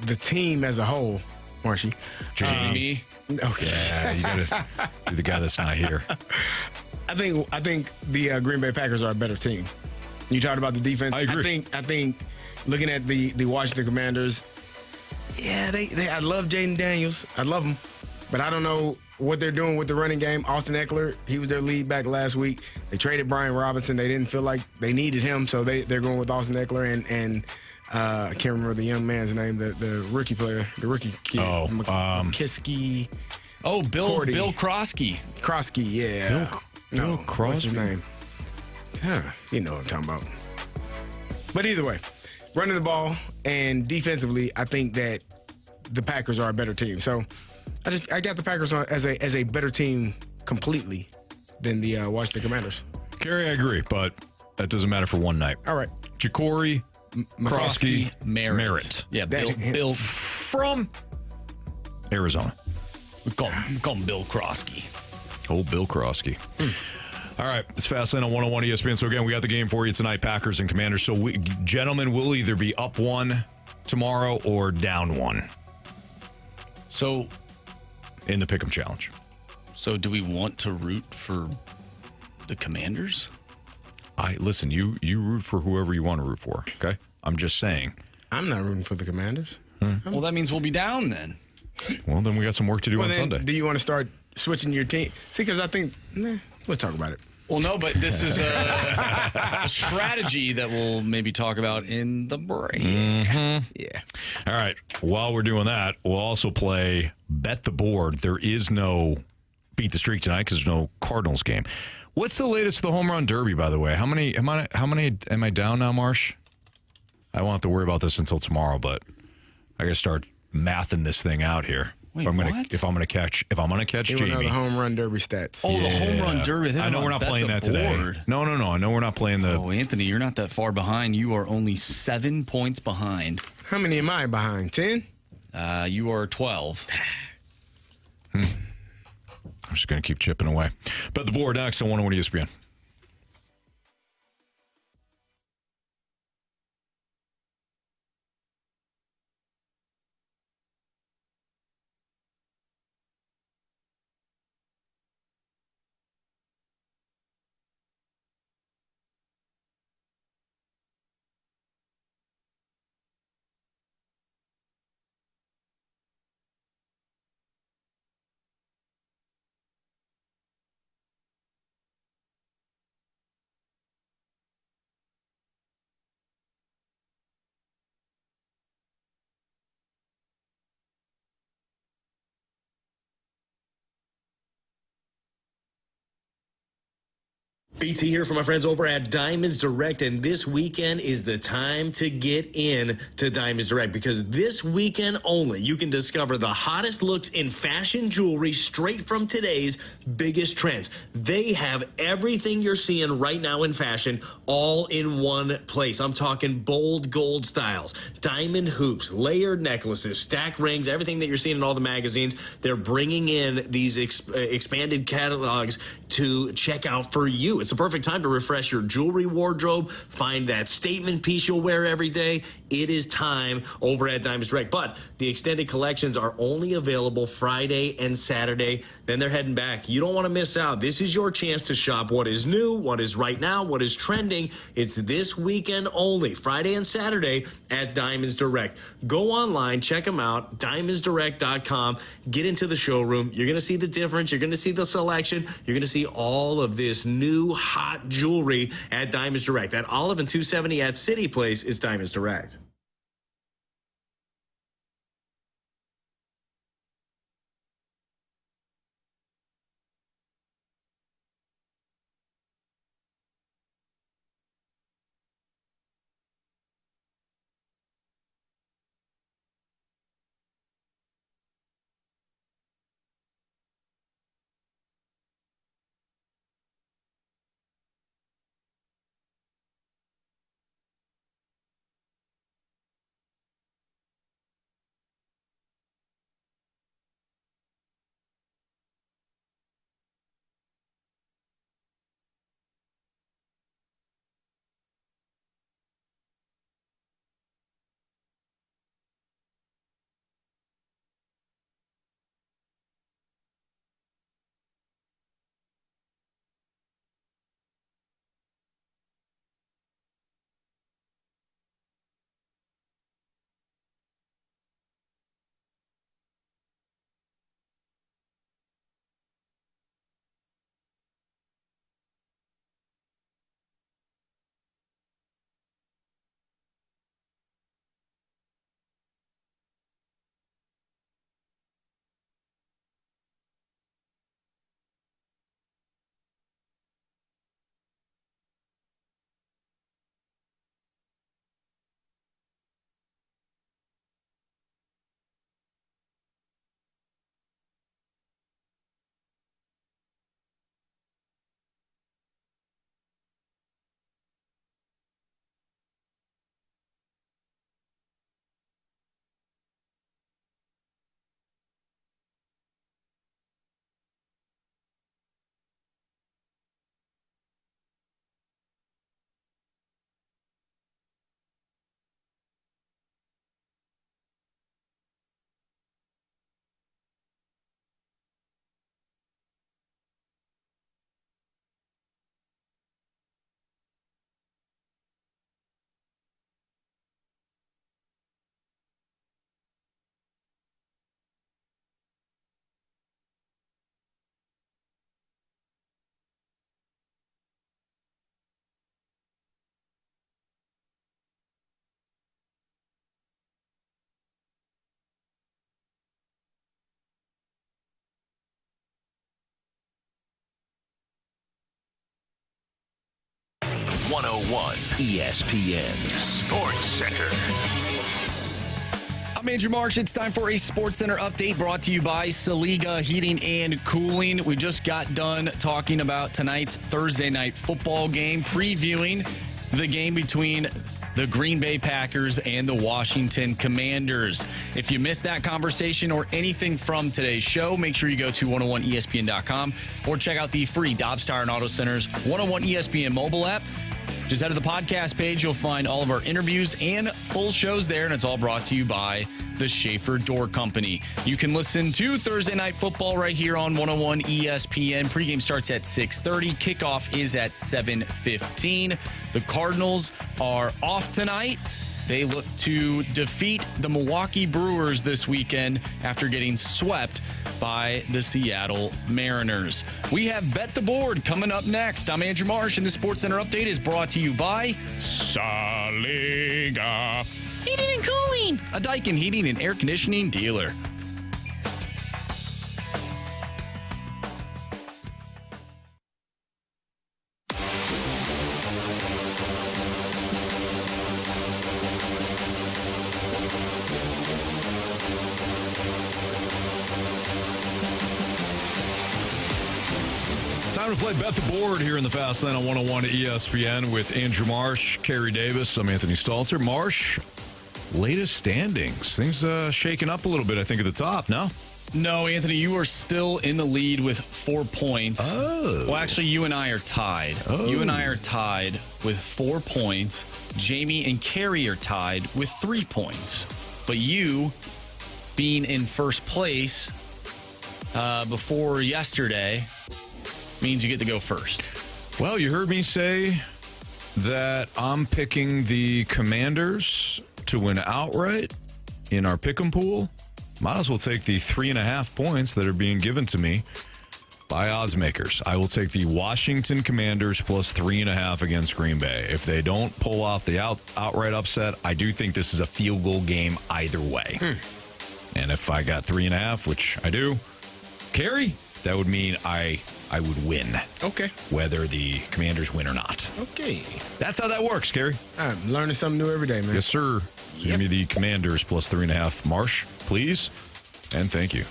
Speaker 4: the team as a whole, Marshy.
Speaker 1: Jamie.
Speaker 4: Okay.
Speaker 1: Yeah, you gotta be the guy that's not here.
Speaker 4: I think the Green Bay Packers are a better team. You talked about the defense.
Speaker 1: I agree.
Speaker 4: I think looking at the Washington Commanders, yeah, I love Jaden Daniels. I love him. But I don't know what they're doing with the running game. Austin Eckler, he was their lead back last week. They traded Brian Robinson. They didn't feel like they needed him, so they're going with Austin Eckler and I can't remember the young man's name, the rookie player, the rookie kid. Kiski.
Speaker 3: Oh, Bill Krosky.
Speaker 4: Krosky, yeah.
Speaker 1: Bill Crosby.
Speaker 4: What's his name? You know what I'm talking about. But either way, running the ball and defensively, I think that the Packers are a better team. So I got the Packers as a better team completely than the Washington Commanders.
Speaker 1: Carey, I agree, but that doesn't matter for one night.
Speaker 4: All right.
Speaker 1: Ja'Cory Krosky Merritt.
Speaker 3: Yeah, Bill
Speaker 1: from Arizona.
Speaker 3: We call him Bill Krosky.
Speaker 1: Old Bill Krosky. All right, it's Fastlane on 101 ESPN. So again, we got the game for you tonight, Packers and Commanders. So gentlemen, we'll either be up 1 tomorrow or down 1.
Speaker 3: So
Speaker 1: in the Pick'em Challenge.
Speaker 3: So do we want to root for the Commanders?
Speaker 1: Listen, you root for whoever you want to root for, okay? I'm just saying.
Speaker 4: I'm not rooting for the Commanders.
Speaker 3: Well, that means we'll be down then.
Speaker 1: Well, then we got some work to do on
Speaker 4: then,
Speaker 1: Sunday.
Speaker 4: Do you want to start switching your team? See, because I think, we'll talk about it.
Speaker 3: Well, no, but this is a strategy that we'll maybe talk about in the break.
Speaker 1: Mm-hmm.
Speaker 4: Yeah.
Speaker 1: All right. While we're doing that, we'll also play Bet the Board. There is no Beat the Streak tonight because there's no Cardinals game. What's the latest of the home run derby, by the way? How many am I down now, Marsh? I won't have to worry about this until tomorrow, but I got to start mathing this thing out here.
Speaker 3: Wait,
Speaker 1: if I'm gonna catch Jamie.
Speaker 4: The home run derby stats.
Speaker 3: Oh, the home run derby.
Speaker 1: I know we're not playing that today. No. I know we're not playing the.
Speaker 3: Oh, Anthony, you're not that far behind. You are only 7 points behind.
Speaker 4: How many am I behind? 10?
Speaker 3: You are 12.
Speaker 1: I'm just gonna keep chipping away. Bet the Board next on 101 ESPN.
Speaker 15: BT here from my friends over at Diamonds Direct, and this weekend is the time to get in to Diamonds Direct because this weekend only you can discover the hottest looks in fashion jewelry straight from today's biggest trends. They have everything you're seeing right now in fashion all in one place. I'm talking bold gold styles, diamond hoops, layered necklaces, stacked rings, everything that you're seeing in all the magazines. They're bringing in these expanded catalogs to check out for you. It's the perfect time to refresh your jewelry wardrobe, find that statement piece you'll wear every day. It is time over at Diamonds Direct. But the extended collections are only available Friday and Saturday. Then they're heading back. You don't want to miss out. This is your chance to shop what is new, what is right now, what is trending. It's this weekend only, Friday and Saturday at Diamonds Direct. Go online, check them out, diamondsdirect.com. Get into the showroom. You're going to see the difference. You're going to see the selection. You're going to see all of this new hot jewelry at Diamonds Direct. At Olive and 270 at City Place, it's Diamonds Direct.
Speaker 5: 101 ESPN Sports Center.
Speaker 3: I'm Andrew Marsh. It's time for a Sports Center update brought to you by Saliga Heating and Cooling. We just got done talking about tonight's Thursday night football game, previewing the game between the Green Bay Packers and the Washington Commanders. If you missed that conversation or anything from today's show, make sure you go to 101ESPN.com or check out the free Dobbs Tire and Auto Center's 101 ESPN mobile app. Just head to the podcast page. You'll find all of our interviews and full shows there, and it's all brought to you by the Schaefer Door Company. You can listen to Thursday Night Football right here on 101 ESPN. Pregame starts at 6:30. Kickoff is at 7:15. The Cardinals are off tonight. They look to defeat the Milwaukee Brewers this weekend after getting swept by the Seattle Mariners. We have Bet the Board coming up next. I'm Andrew Marsh, and the Sports Center update is brought to you by Saliga Heating and Cooling, a Daikin heating and air conditioning dealer.
Speaker 1: Time to play Bet the Board here in the Fast Lane on 101 ESPN with Andrew Marsh, Carey Davis. I'm Anthony Stalter. Marsh, latest standings. Things shaking up a little bit, I think, at the top, no?
Speaker 3: No, Anthony, you are still in the lead with 4 points.
Speaker 1: Oh.
Speaker 3: Well, actually, you and I are tied.
Speaker 1: Oh.
Speaker 3: You and I are tied with 4 points. Jamie and Carey are tied with 3 points. But you, being in first place before yesterday, means you get to go first.
Speaker 1: Well, you heard me say that I'm picking the Commanders to win outright in our pick'em pool. Might as well take the 3.5 points that are being given to me by odds makers. I will take the Washington Commanders plus 3.5 against Green Bay. If they don't pull off the outright upset, I do think this is a field goal game either way. And if I got 3.5, which I do, Carey, that would mean I would win.
Speaker 4: Okay.
Speaker 1: Whether the Commanders win or not.
Speaker 4: Okay.
Speaker 1: That's how that works, Carey.
Speaker 4: I'm learning something new every day, man.
Speaker 1: Yes, sir. Give me the Commanders plus 3.5. Marsh, please. And thank you.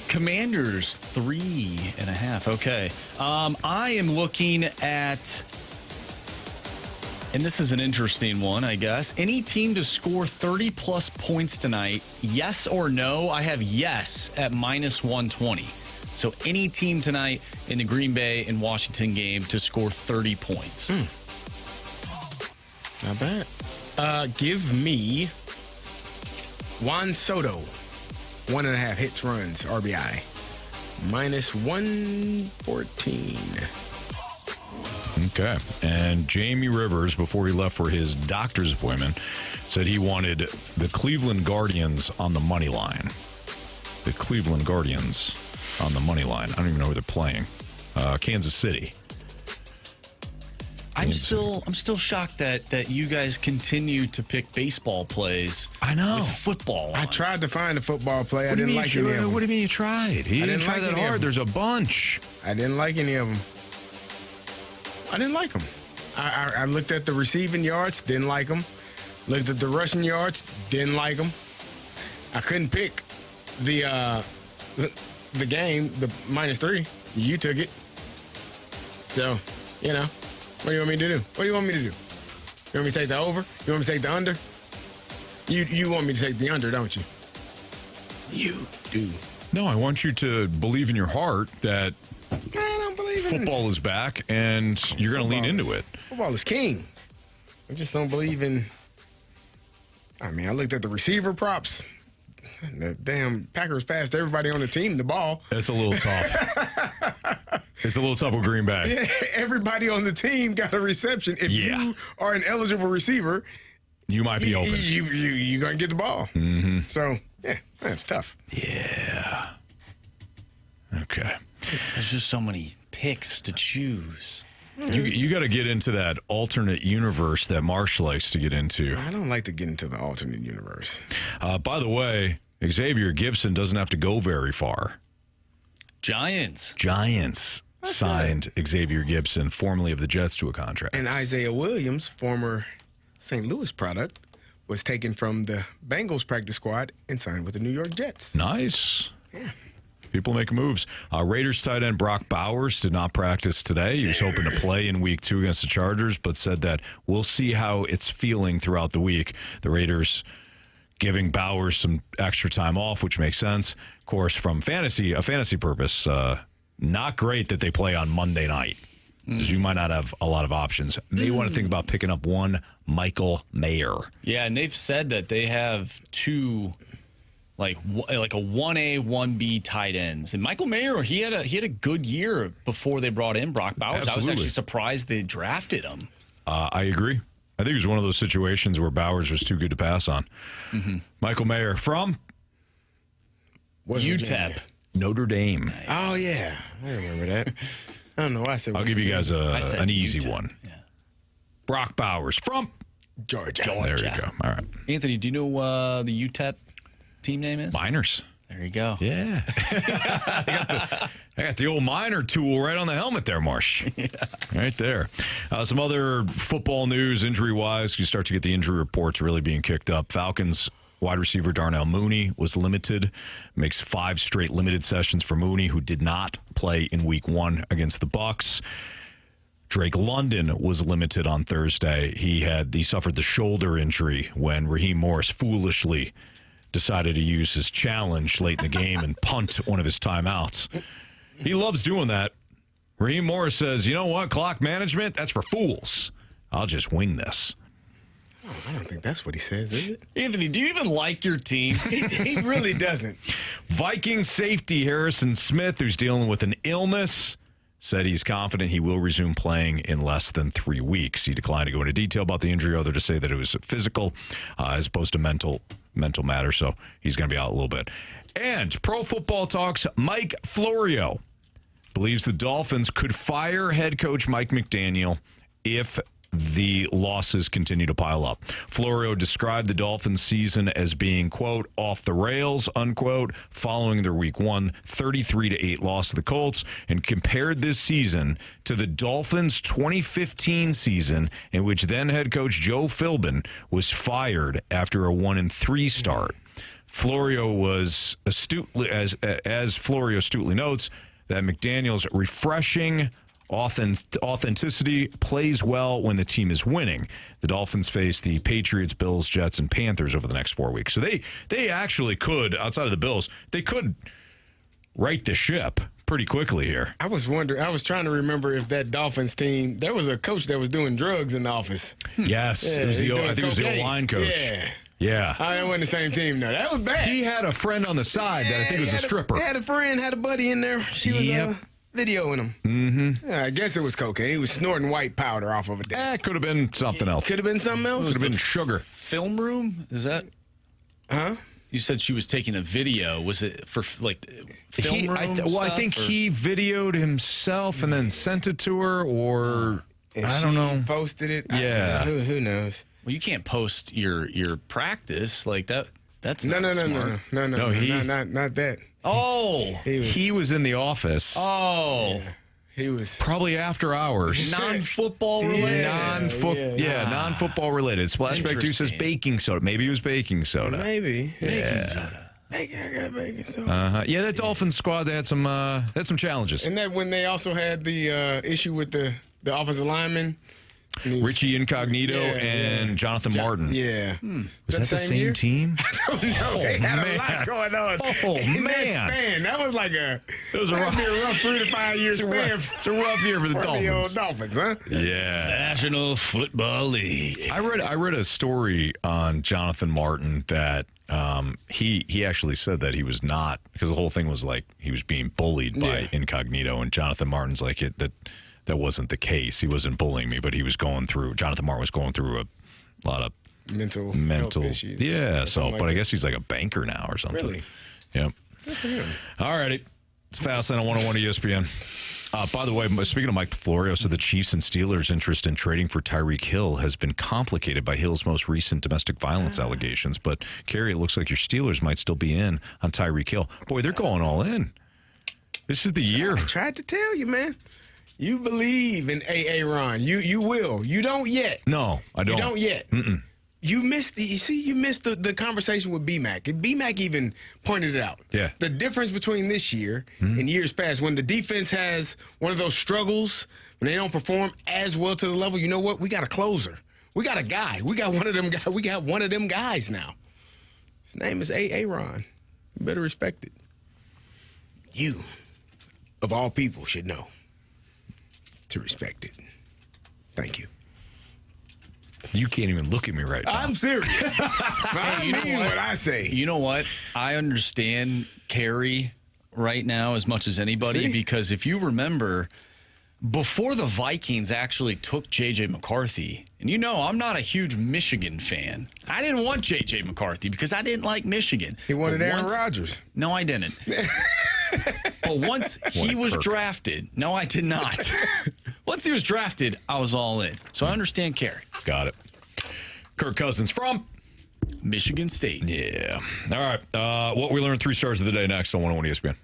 Speaker 3: Commanders 3.5. Okay. I am looking at, and this is an interesting one, I guess. Any team to score 30 plus points tonight, yes or no? I have yes at minus 120. So any team tonight in the Green Bay and Washington game to score 30 points.
Speaker 4: Not bad. Give me Juan Soto, 1.5 hits, runs, RBI, minus 114.
Speaker 1: Okay. And Jamie Rivers, before he left for his doctor's appointment, said he wanted the Cleveland Guardians on the money line. The Cleveland Guardians on the money line. I don't even know who they're playing. Kansas City.
Speaker 3: I'm still shocked that you guys continue to pick baseball plays.
Speaker 1: I know.
Speaker 3: With football.
Speaker 4: I tried to find a football play. I didn't like
Speaker 1: any
Speaker 4: any of them.
Speaker 1: What do you mean you tried? He didn't try that hard. There's a bunch.
Speaker 4: I didn't like any of them. I didn't like them. I looked at the receiving yards, didn't like them. Looked at the rushing yards, didn't like them. I couldn't pick the game, the -3. You took it. So, what do you want me to do? What do you want me to do? You want me to take the over? You want me to take the under? You want me to take the under, don't you? You do.
Speaker 1: No, I want you to believe in your heart that
Speaker 4: I don't believe
Speaker 1: football is back and you're going to lean into it.
Speaker 4: Football is king. I just don't believe in. I mean, I looked at the receiver props. The damn Packers passed everybody on the team the ball.
Speaker 1: It's a little tough. It's a little tough with Green Bay.
Speaker 4: Yeah, everybody on the team got a reception. If you are an eligible receiver,
Speaker 1: you might be open.
Speaker 4: You're going to get the ball.
Speaker 1: Mm-hmm.
Speaker 4: So, yeah, that's tough.
Speaker 1: Yeah. Okay.
Speaker 3: There's just so many picks to choose.
Speaker 1: You got to get into that alternate universe that Marsh likes to get into.
Speaker 4: I don't like to get into the alternate universe.
Speaker 1: By the way, Xavier Gibson doesn't have to go very far.
Speaker 3: Giants.
Speaker 1: signed Xavier Gibson, formerly of the Jets, to a contract.
Speaker 4: And Isaiah Williams, former St. Louis product, was taken from the Bengals practice squad and signed with the New York Jets.
Speaker 1: Nice. Yeah. People make moves. Raiders tight end Brock Bowers did not practice today. He was hoping to play in week 2 against the Chargers, but said that we'll see how it's feeling throughout the week. The Raiders giving Bowers some extra time off, which makes sense. Of course, from a fantasy purpose, not great that they play on Monday night, because you might not have a lot of options. May want to think about picking up one Michael Mayer.
Speaker 3: Yeah, and they've said that they have 2, like a 1A, 1B tight ends. And Michael Mayer, he had a good year before they brought in Brock Bowers.
Speaker 1: Absolutely.
Speaker 3: I was actually surprised they drafted him.
Speaker 1: I agree. I think it was one of those situations where Bowers was too good to pass on. Mm-hmm. Michael Mayer from
Speaker 3: UTEP.
Speaker 1: Notre Dame.
Speaker 4: Oh, yeah. I remember that. I don't know why I said.
Speaker 1: I'll give you guys an easy
Speaker 3: UTEP.
Speaker 1: one. Yeah. Brock Bowers from
Speaker 4: Georgia.
Speaker 1: There you go. All right.
Speaker 3: Anthony, do you know the UTEP team name is?
Speaker 1: Miners.
Speaker 3: There you go.
Speaker 1: Yeah. I got the old Miner tool right on the helmet there, Marsh. Yeah. Right there. Some other football news, injury-wise. You start to get the injury reports really being kicked up. Falcons wide receiver Darnell Mooney was limited. Makes 5 straight limited sessions for Mooney, who did not play in week 1 against the Bucs. Drake London was limited on Thursday. He suffered the shoulder injury when Raheem Morris foolishly decided to use his challenge late in the game and punt one of his timeouts. He loves doing that. Raheem Morris says, you know what, clock management, that's for fools. I'll just wing this.
Speaker 4: Oh, I don't think that's what he says, is it?
Speaker 3: Anthony, do you even like your team?
Speaker 4: He really doesn't.
Speaker 1: Viking safety Harrison Smith, who's dealing with an illness, said he's confident he will resume playing in less than 3 weeks. He declined to go into detail about the injury, other to say that it was physical as opposed to mental matter, so he's going to be out a little bit. And Pro Football Talk's Mike Florio believes the Dolphins could fire head coach Mike McDaniel if the losses continue to pile up. Florio described the Dolphins season as being, quote, off the rails, unquote, following their week 1 33-8 loss to the Colts, and compared this season to the Dolphins' 2015 season, in which then head coach Joe Philbin was fired after a 1-3 start. Florio was astutely, as Florio astutely notes, that McDaniel's refreshing authenticity plays well when the team is winning. The Dolphins face the Patriots, Bills, Jets, and Panthers over the next 4 weeks. So they actually could, outside of the Bills, they could right the ship pretty quickly here.
Speaker 4: I was trying to remember if that Dolphins team, there was a coach that was doing drugs in the office.
Speaker 1: Yes,
Speaker 4: Yeah,
Speaker 1: it was I think it was the
Speaker 4: cocaine.
Speaker 1: O-line coach.
Speaker 4: Yeah.
Speaker 1: Yeah.
Speaker 4: That wasn't the same team, no. That was bad.
Speaker 1: He had a friend on the side that I think was a stripper.
Speaker 4: He had a friend, had a buddy in there. She was videoing him.
Speaker 1: Mm-hmm.
Speaker 4: Yeah, I guess it was cocaine. He was snorting white powder off of a desk.
Speaker 1: It could have been something else.
Speaker 4: Could have been something else.
Speaker 1: Could have been sugar.
Speaker 3: Film room? Is that?
Speaker 4: Huh?
Speaker 3: You said she was taking a video. Was it for like film room
Speaker 1: I think he videoed himself and then sent it to her, or I don't know.
Speaker 4: Posted it.
Speaker 1: Yeah.
Speaker 4: Who knows?
Speaker 3: Well, you can't post your practice like that. That's
Speaker 4: No,
Speaker 3: not smart.
Speaker 4: not that.
Speaker 3: Oh,
Speaker 1: he was in the office.
Speaker 3: Oh,
Speaker 4: yeah. He was
Speaker 1: probably after hours.
Speaker 3: Non-football related.
Speaker 1: Non-football related. Splashback 2 says baking soda. Maybe it was baking soda.
Speaker 4: Maybe
Speaker 3: baking soda.
Speaker 4: I got baking soda.
Speaker 1: Yeah, that Dolphins squad, they had some challenges.
Speaker 4: And that when they also had the issue with the offensive lineman.
Speaker 1: Richie Incognito and Jonathan Martin.
Speaker 4: Yeah.
Speaker 1: Was that the same team?
Speaker 4: I don't know. They had a lot going on.
Speaker 1: Oh, man.
Speaker 4: That span. That was like a rough 3 to 5 year span.
Speaker 1: It's a rough year for the Dolphins.
Speaker 4: The old Dolphins, huh?
Speaker 1: Yeah.
Speaker 3: National Football League.
Speaker 1: I read a story on Jonathan Martin that he actually said that he was not, because the whole thing was like he was being bullied by Incognito, and Jonathan Martin's like that wasn't the case. He wasn't bullying me, but Jonathan Martin was going through a lot of mental
Speaker 4: health issues.
Speaker 1: Yeah, but I guess he's like a banker now or something.
Speaker 4: Really?
Speaker 1: Yep. All righty. It's Fastlane on 101 ESPN. By the way, speaking of Mike Florio, so the Chiefs and Steelers' interest in trading for Tyreek Hill has been complicated by Hill's most recent domestic violence allegations. But, Carey, it looks like your Steelers might still be in on Tyreek Hill. Boy, they're going all in. This is the year.
Speaker 4: I tried to tell you, man. You believe in AA Ron. You will. You don't yet.
Speaker 1: No, I don't.
Speaker 4: You don't yet.
Speaker 1: Mm-mm.
Speaker 4: You missed the conversation with B-Mac. B-Mac even pointed it out.
Speaker 1: Yeah.
Speaker 4: The difference between this year and years past, when the defense has one of those struggles, when they don't perform as well to the level, you know what? We got a closer. We got a guy. We got one of them guys. We got one of them guys now. His name is AA Ron. You better respect it. You, of all people, should know to respect it. Thank you.
Speaker 1: You can't even look at me right now.
Speaker 4: I'm serious. I mean what I say.
Speaker 3: You know what? I understand Carey right now as much as anybody because if you remember, before the Vikings actually took J.J. McCarthy, and you know I'm not a huge Michigan fan. I didn't want J.J. McCarthy because I didn't like Michigan.
Speaker 4: He wanted Aaron Rodgers.
Speaker 3: No, I didn't. But once he was drafted, no, I did not. Once he was drafted, I was all in. So I understand Carey.
Speaker 1: Got it. Kirk Cousins from
Speaker 3: Michigan State.
Speaker 1: Yeah. All right. What we learned 3 stars of the day next on 101 ESPN.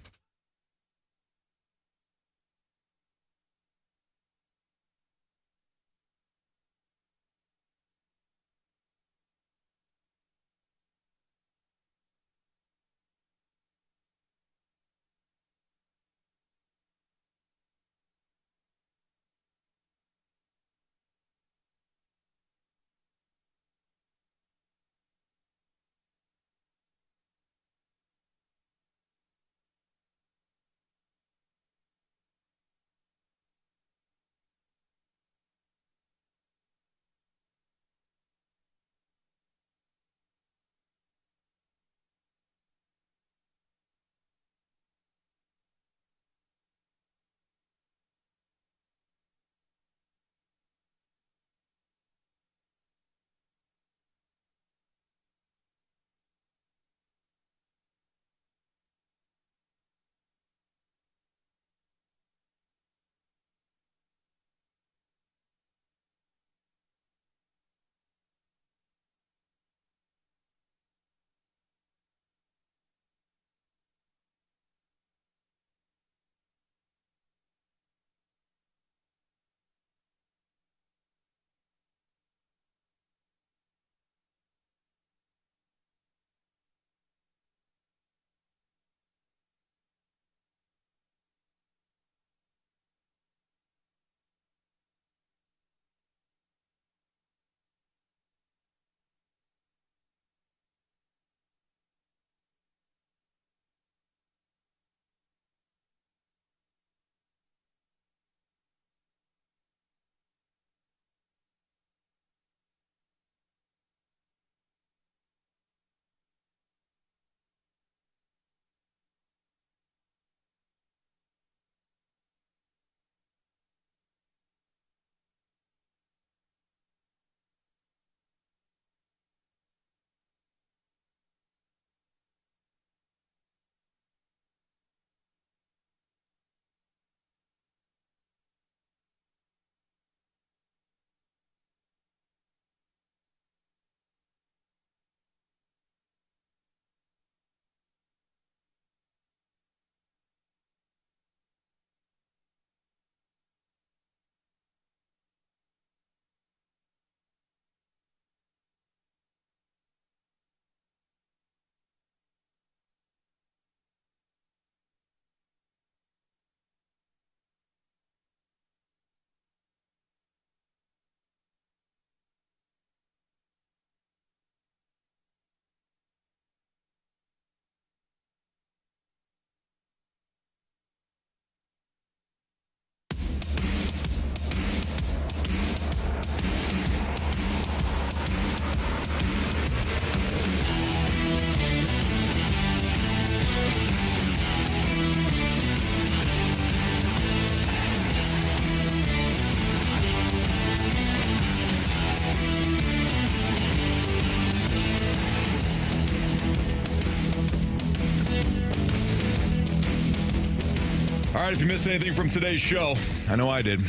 Speaker 1: All right, if you missed anything from today's show, I know I did,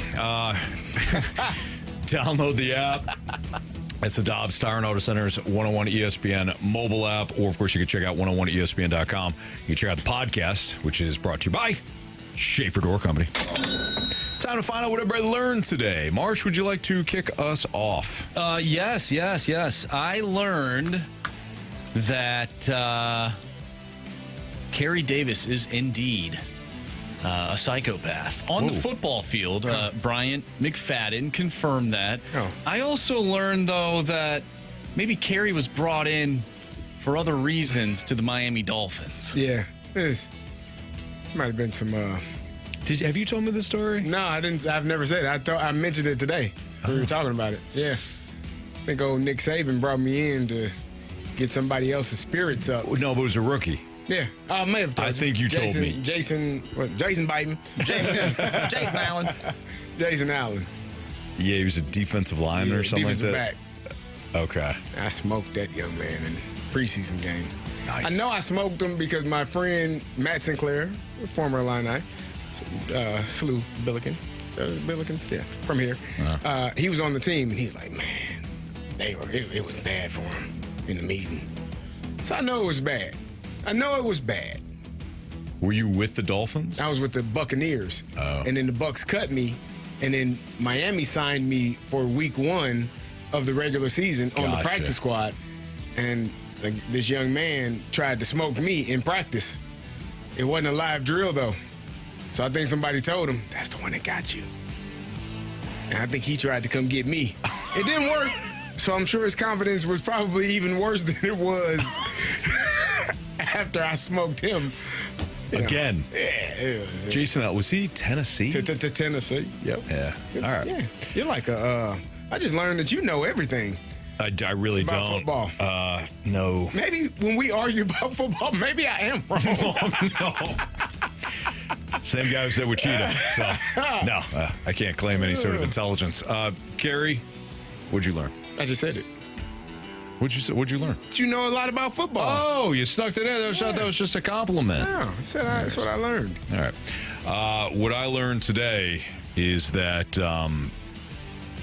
Speaker 1: download the app. It's the Dobbs Tire and Auto Center's 101 ESPN mobile app, or, of course, you can check out 101ESPN.com. You can check out the podcast, which is brought to you by Schaefer Door Company. Time to find out what everybody learned today. Marsh, would you like to kick us off?
Speaker 3: Yes. I learned that Carey Davis is indeed a psychopath. On the football field, Bryant McFadden confirmed that. I also learned, though, that maybe Carey was brought in for other reasons to the Miami Dolphins.
Speaker 4: Yeah. Might have been some...
Speaker 1: Have you told me the story?
Speaker 4: No, I didn't. I've never said it. I mentioned it today. We were talking about it. Yeah. I think old Nick Saban brought me in to get somebody else's spirits up.
Speaker 1: No, but it was a rookie.
Speaker 4: Yeah. I may have told
Speaker 1: I think you told me.
Speaker 4: Jason Biden.
Speaker 3: Jason Allen.
Speaker 4: Jason Allen.
Speaker 1: Yeah, he was a defensive lineman or something like that.
Speaker 4: Back.
Speaker 1: Okay.
Speaker 4: I smoked that young man in preseason game.
Speaker 1: Nice.
Speaker 4: I know I smoked him because my friend Matt Sinclair, former Illini, SLIII Billikens, yeah, from here. He was on the team, and he's like, man, it was bad for him in the meeting. So I know it was bad.
Speaker 1: Were you with the Dolphins?
Speaker 4: I was with the Buccaneers. And then the Bucs cut me, and then Miami signed me for week 1 of the regular season on the practice squad. And this young man tried to smoke me in practice. It wasn't a live drill, though. So I think somebody told him, that's the one that got you. And I think he tried to come get me. It didn't work. So I'm sure his confidence was probably even worse than it was after I smoked him.
Speaker 1: Again.
Speaker 4: Yeah.
Speaker 1: Jason, was he Tennessee?
Speaker 4: Tennessee. Yep.
Speaker 1: Yeah. All right.
Speaker 4: Yeah. You're like I just learned that you know everything.
Speaker 1: I really
Speaker 4: about
Speaker 1: don't.
Speaker 4: Football.
Speaker 1: No.
Speaker 4: Maybe when we argue about football, maybe I am wrong.
Speaker 1: No. Same guy who said Wichita. So, no, I can't claim any sort of intelligence. Carey, what'd you learn?
Speaker 4: I just said it.
Speaker 1: What'd you learn?
Speaker 4: You know a lot about football.
Speaker 1: Oh, you snuck it in. I thought that was just a compliment.
Speaker 4: No, that's what I learned.
Speaker 1: All right. What I learned today is that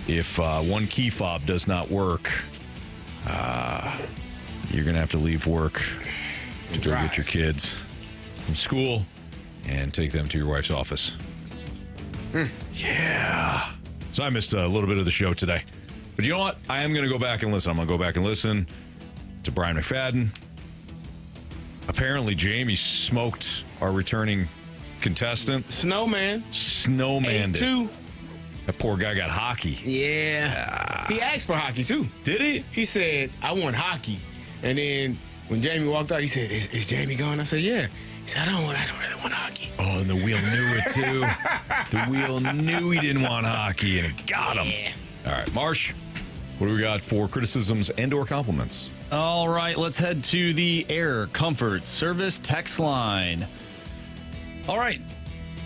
Speaker 1: if one key fob does not work, you're going to have to leave work to go get your kids from school and take them to your wife's office. Yeah. So I missed a little bit of the show today. But you know what? I am going to go back and listen. I'm going to go back and listen to Bryant McFadden. Apparently, Jamie smoked our returning contestant.
Speaker 4: Snowman
Speaker 1: did. That poor guy got hockey.
Speaker 4: Yeah. He asked for hockey, too.
Speaker 1: Did he?
Speaker 4: He said, I want hockey. And then when Jamie walked out, he said, is Jamie gone? I said, yeah. He said, I don't really want hockey.
Speaker 1: Oh, and the wheel knew it, too. The wheel knew he didn't want hockey, and it got him.
Speaker 4: Yeah.
Speaker 1: All right, Marsh, what do we got for criticisms and or compliments?
Speaker 3: All right, let's head to the Air Comfort Service text line. All right,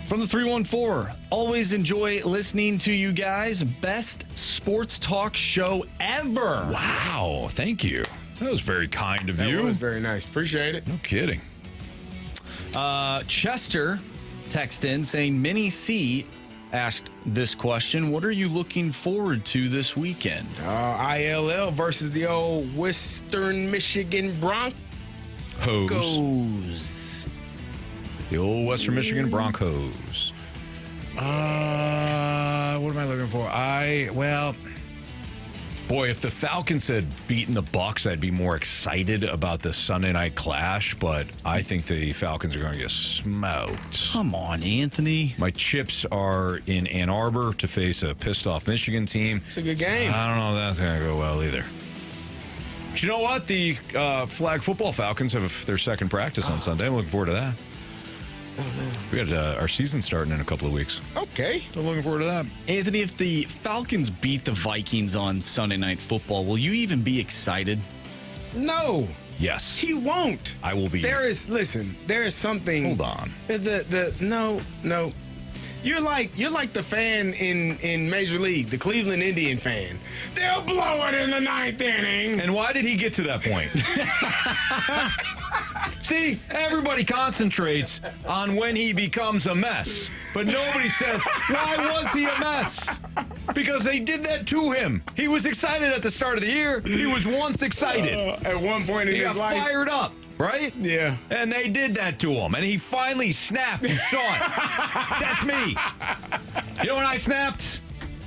Speaker 3: from the 314, always enjoy listening to you guys. Best sports talk show ever.
Speaker 1: Wow, thank you. That was very kind of you.
Speaker 4: That was very nice. Appreciate it.
Speaker 1: No kidding.
Speaker 3: Chester texted in saying, Minnie C asked this question. What are you looking forward to this weekend?
Speaker 4: ILL versus the old Western Michigan Broncos.
Speaker 1: The old Western Michigan Broncos. What am I looking for? Boy, if the Falcons had beaten the Bucs, I'd be more excited about the Sunday night clash, but I think the Falcons are going to get smoked.
Speaker 3: Come on, Anthony.
Speaker 1: My chips are in Ann Arbor to face a pissed-off Michigan team.
Speaker 4: It's a good game.
Speaker 1: I don't know if that's going to go well either. But you know what? The flag football Falcons have their second practice on Sunday. I'm looking forward to that. We got our season starting in a couple of weeks.
Speaker 4: Okay.
Speaker 1: I'm looking forward to that.
Speaker 3: Anthony, if the Falcons beat the Vikings on Sunday Night Football, will you even be excited?
Speaker 4: No.
Speaker 1: Yes.
Speaker 4: He won't.
Speaker 1: I will be.
Speaker 4: There is something.
Speaker 1: Hold on.
Speaker 4: No. You're like the fan in Major League, the Cleveland Indian fan. They'll blow it in the ninth inning.
Speaker 1: And why did he get to that point? See, everybody concentrates on when he becomes a mess, but nobody says, why was he a mess? Because they did that to him. He was excited at the start of the year. He was once excited.
Speaker 4: At one point in his life,
Speaker 1: he got fired up. right?
Speaker 4: Yeah.
Speaker 1: And they did that to him, and he finally snapped. You saw it. That's me. You know when I snapped?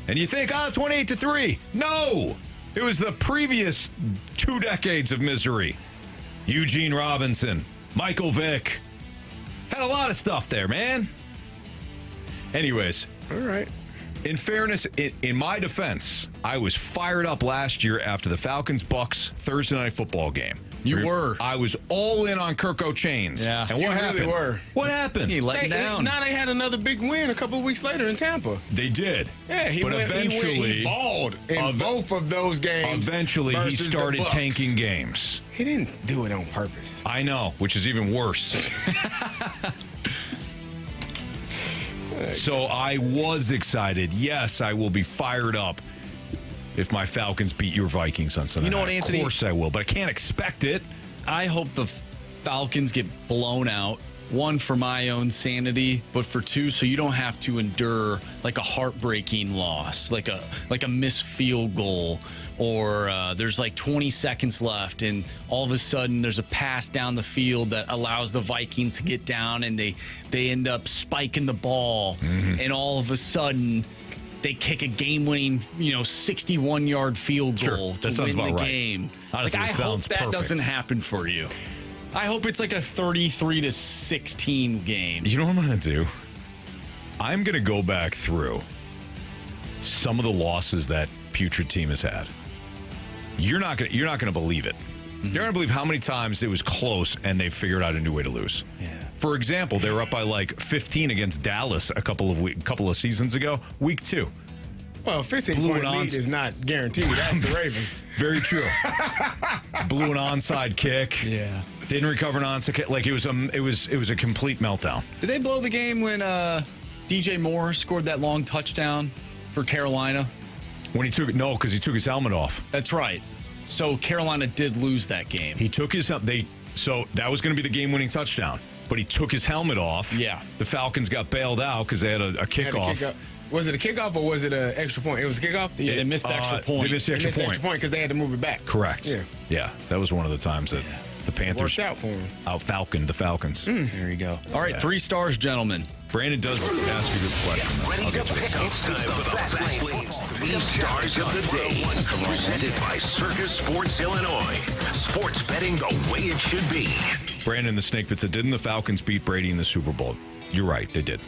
Speaker 1: And you think, 28-3. No. It was the previous 2 decades of misery. Eugene Robinson, Michael Vick. Had a lot of stuff there, man. Anyways.
Speaker 4: All right.
Speaker 1: In fairness, in my defense, I was fired up last year after the Falcons-Bucks Thursday night football game.
Speaker 3: You were.
Speaker 1: I was all in on Kirko Chains.
Speaker 3: Yeah.
Speaker 1: And what happened?
Speaker 4: Really were.
Speaker 1: What happened?
Speaker 3: He let down.
Speaker 4: Now they had another big win a couple of weeks later in Tampa.
Speaker 1: They did.
Speaker 4: Yeah, he balled in both of those games.
Speaker 1: Eventually, he
Speaker 4: versus the
Speaker 1: started
Speaker 4: Bucks.
Speaker 1: tanking games.
Speaker 4: He didn't do it on purpose.
Speaker 1: I know, which is even worse. So I was excited. Yes, I will be fired up if my Falcons beat your Vikings on Sunday.
Speaker 3: You know what,
Speaker 1: night.
Speaker 3: Anthony?
Speaker 1: Of course I will, but I can't expect it.
Speaker 3: I hope the Falcons get blown out. 1, for my own sanity, but for 2, so you don't have to endure like a heartbreaking loss, like a missed field goal, or there's like 20 seconds left, and all of a sudden there's a pass down the field that allows the Vikings to get down, and they end up spiking the ball, and all of a sudden they kick a game-winning, 61-yard field goal to win the game.
Speaker 1: Honestly,
Speaker 3: I hope that doesn't happen for you. I hope it's like a 33-16 game.
Speaker 1: You know what I'm going to do? I'm going to go back through some of the losses that putrid team has had. You're not going to believe it. You're going to believe how many times it was close and they figured out a new way to lose.
Speaker 3: Yeah.
Speaker 1: For example, they were up by like 15 against Dallas a couple of seasons ago. Week 2.
Speaker 4: Well, 15-point lead is not guaranteed. That's the Ravens.
Speaker 1: Very true. Blew an onside kick.
Speaker 3: Yeah.
Speaker 1: Didn't recover an onside kick. Like it was a complete meltdown.
Speaker 3: Did they blow the game when DJ Moore scored that long touchdown for Carolina?
Speaker 1: When he took it, no, because he took his helmet off.
Speaker 3: That's right. So Carolina did lose that game.
Speaker 1: He took his so that was going to be the game-winning touchdown, but he took his helmet off.
Speaker 3: Yeah.
Speaker 1: The Falcons got bailed out because they had a kickoff.
Speaker 4: Was it a kickoff or was it an extra point? It was a kickoff?
Speaker 3: Yeah, they missed the extra point.
Speaker 1: They missed the extra point
Speaker 4: because they had to move it back.
Speaker 1: Correct.
Speaker 4: Yeah.
Speaker 1: Yeah, that was one of the times that the Panthers
Speaker 4: worked out for him.
Speaker 1: Out-falconed the Falcons.
Speaker 3: There you go. All right, 3 stars, gentlemen.
Speaker 1: Brandon does ask you this question.
Speaker 5: Ready to pick up. It's time for the Fast Lane's 3 Stars of the Day. Presented by Circus Sports Illinois. Sports betting the way it should be.
Speaker 1: Brandon the Snake Pit said, didn't the Falcons beat Brady in the Super Bowl? You're right, they did.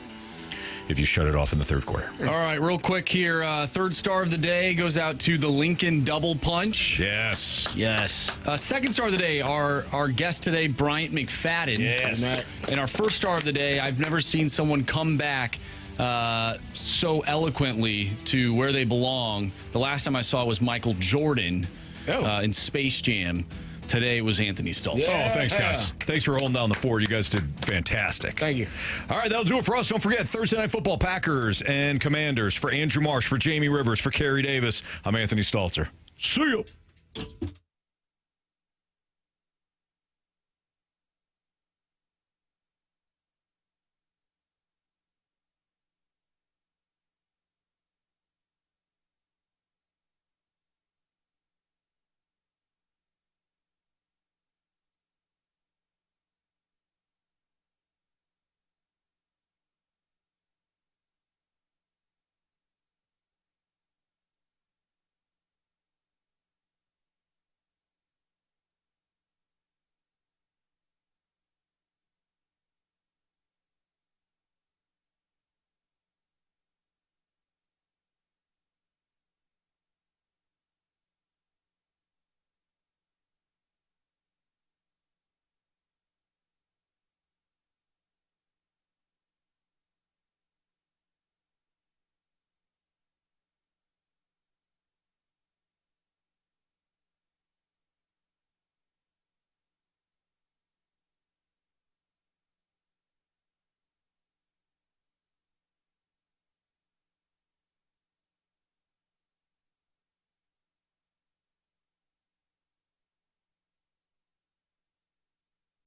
Speaker 1: If you shut it off in the third quarter.
Speaker 3: All right, real quick here. 3rd star of the day goes out to the Lincoln Double Punch.
Speaker 1: Yes.
Speaker 3: 2nd star of the day, our guest today, Bryant McFadden.
Speaker 1: Yes.
Speaker 3: And our 1st star of the day, I've never seen someone come back so eloquently to where they belong. The last time I saw it was Michael Jordan in Space Jam. Today was Anthony Stalter.
Speaker 1: Yeah. Oh, thanks, guys. Thanks for holding down the fort. You guys did fantastic.
Speaker 4: Thank you.
Speaker 1: All right, that'll do it for us. Don't forget, Thursday Night Football, Packers and Commanders. For Andrew Marsh, for Jamie Rivers, for Carey Davis, I'm Anthony Stalter. See you.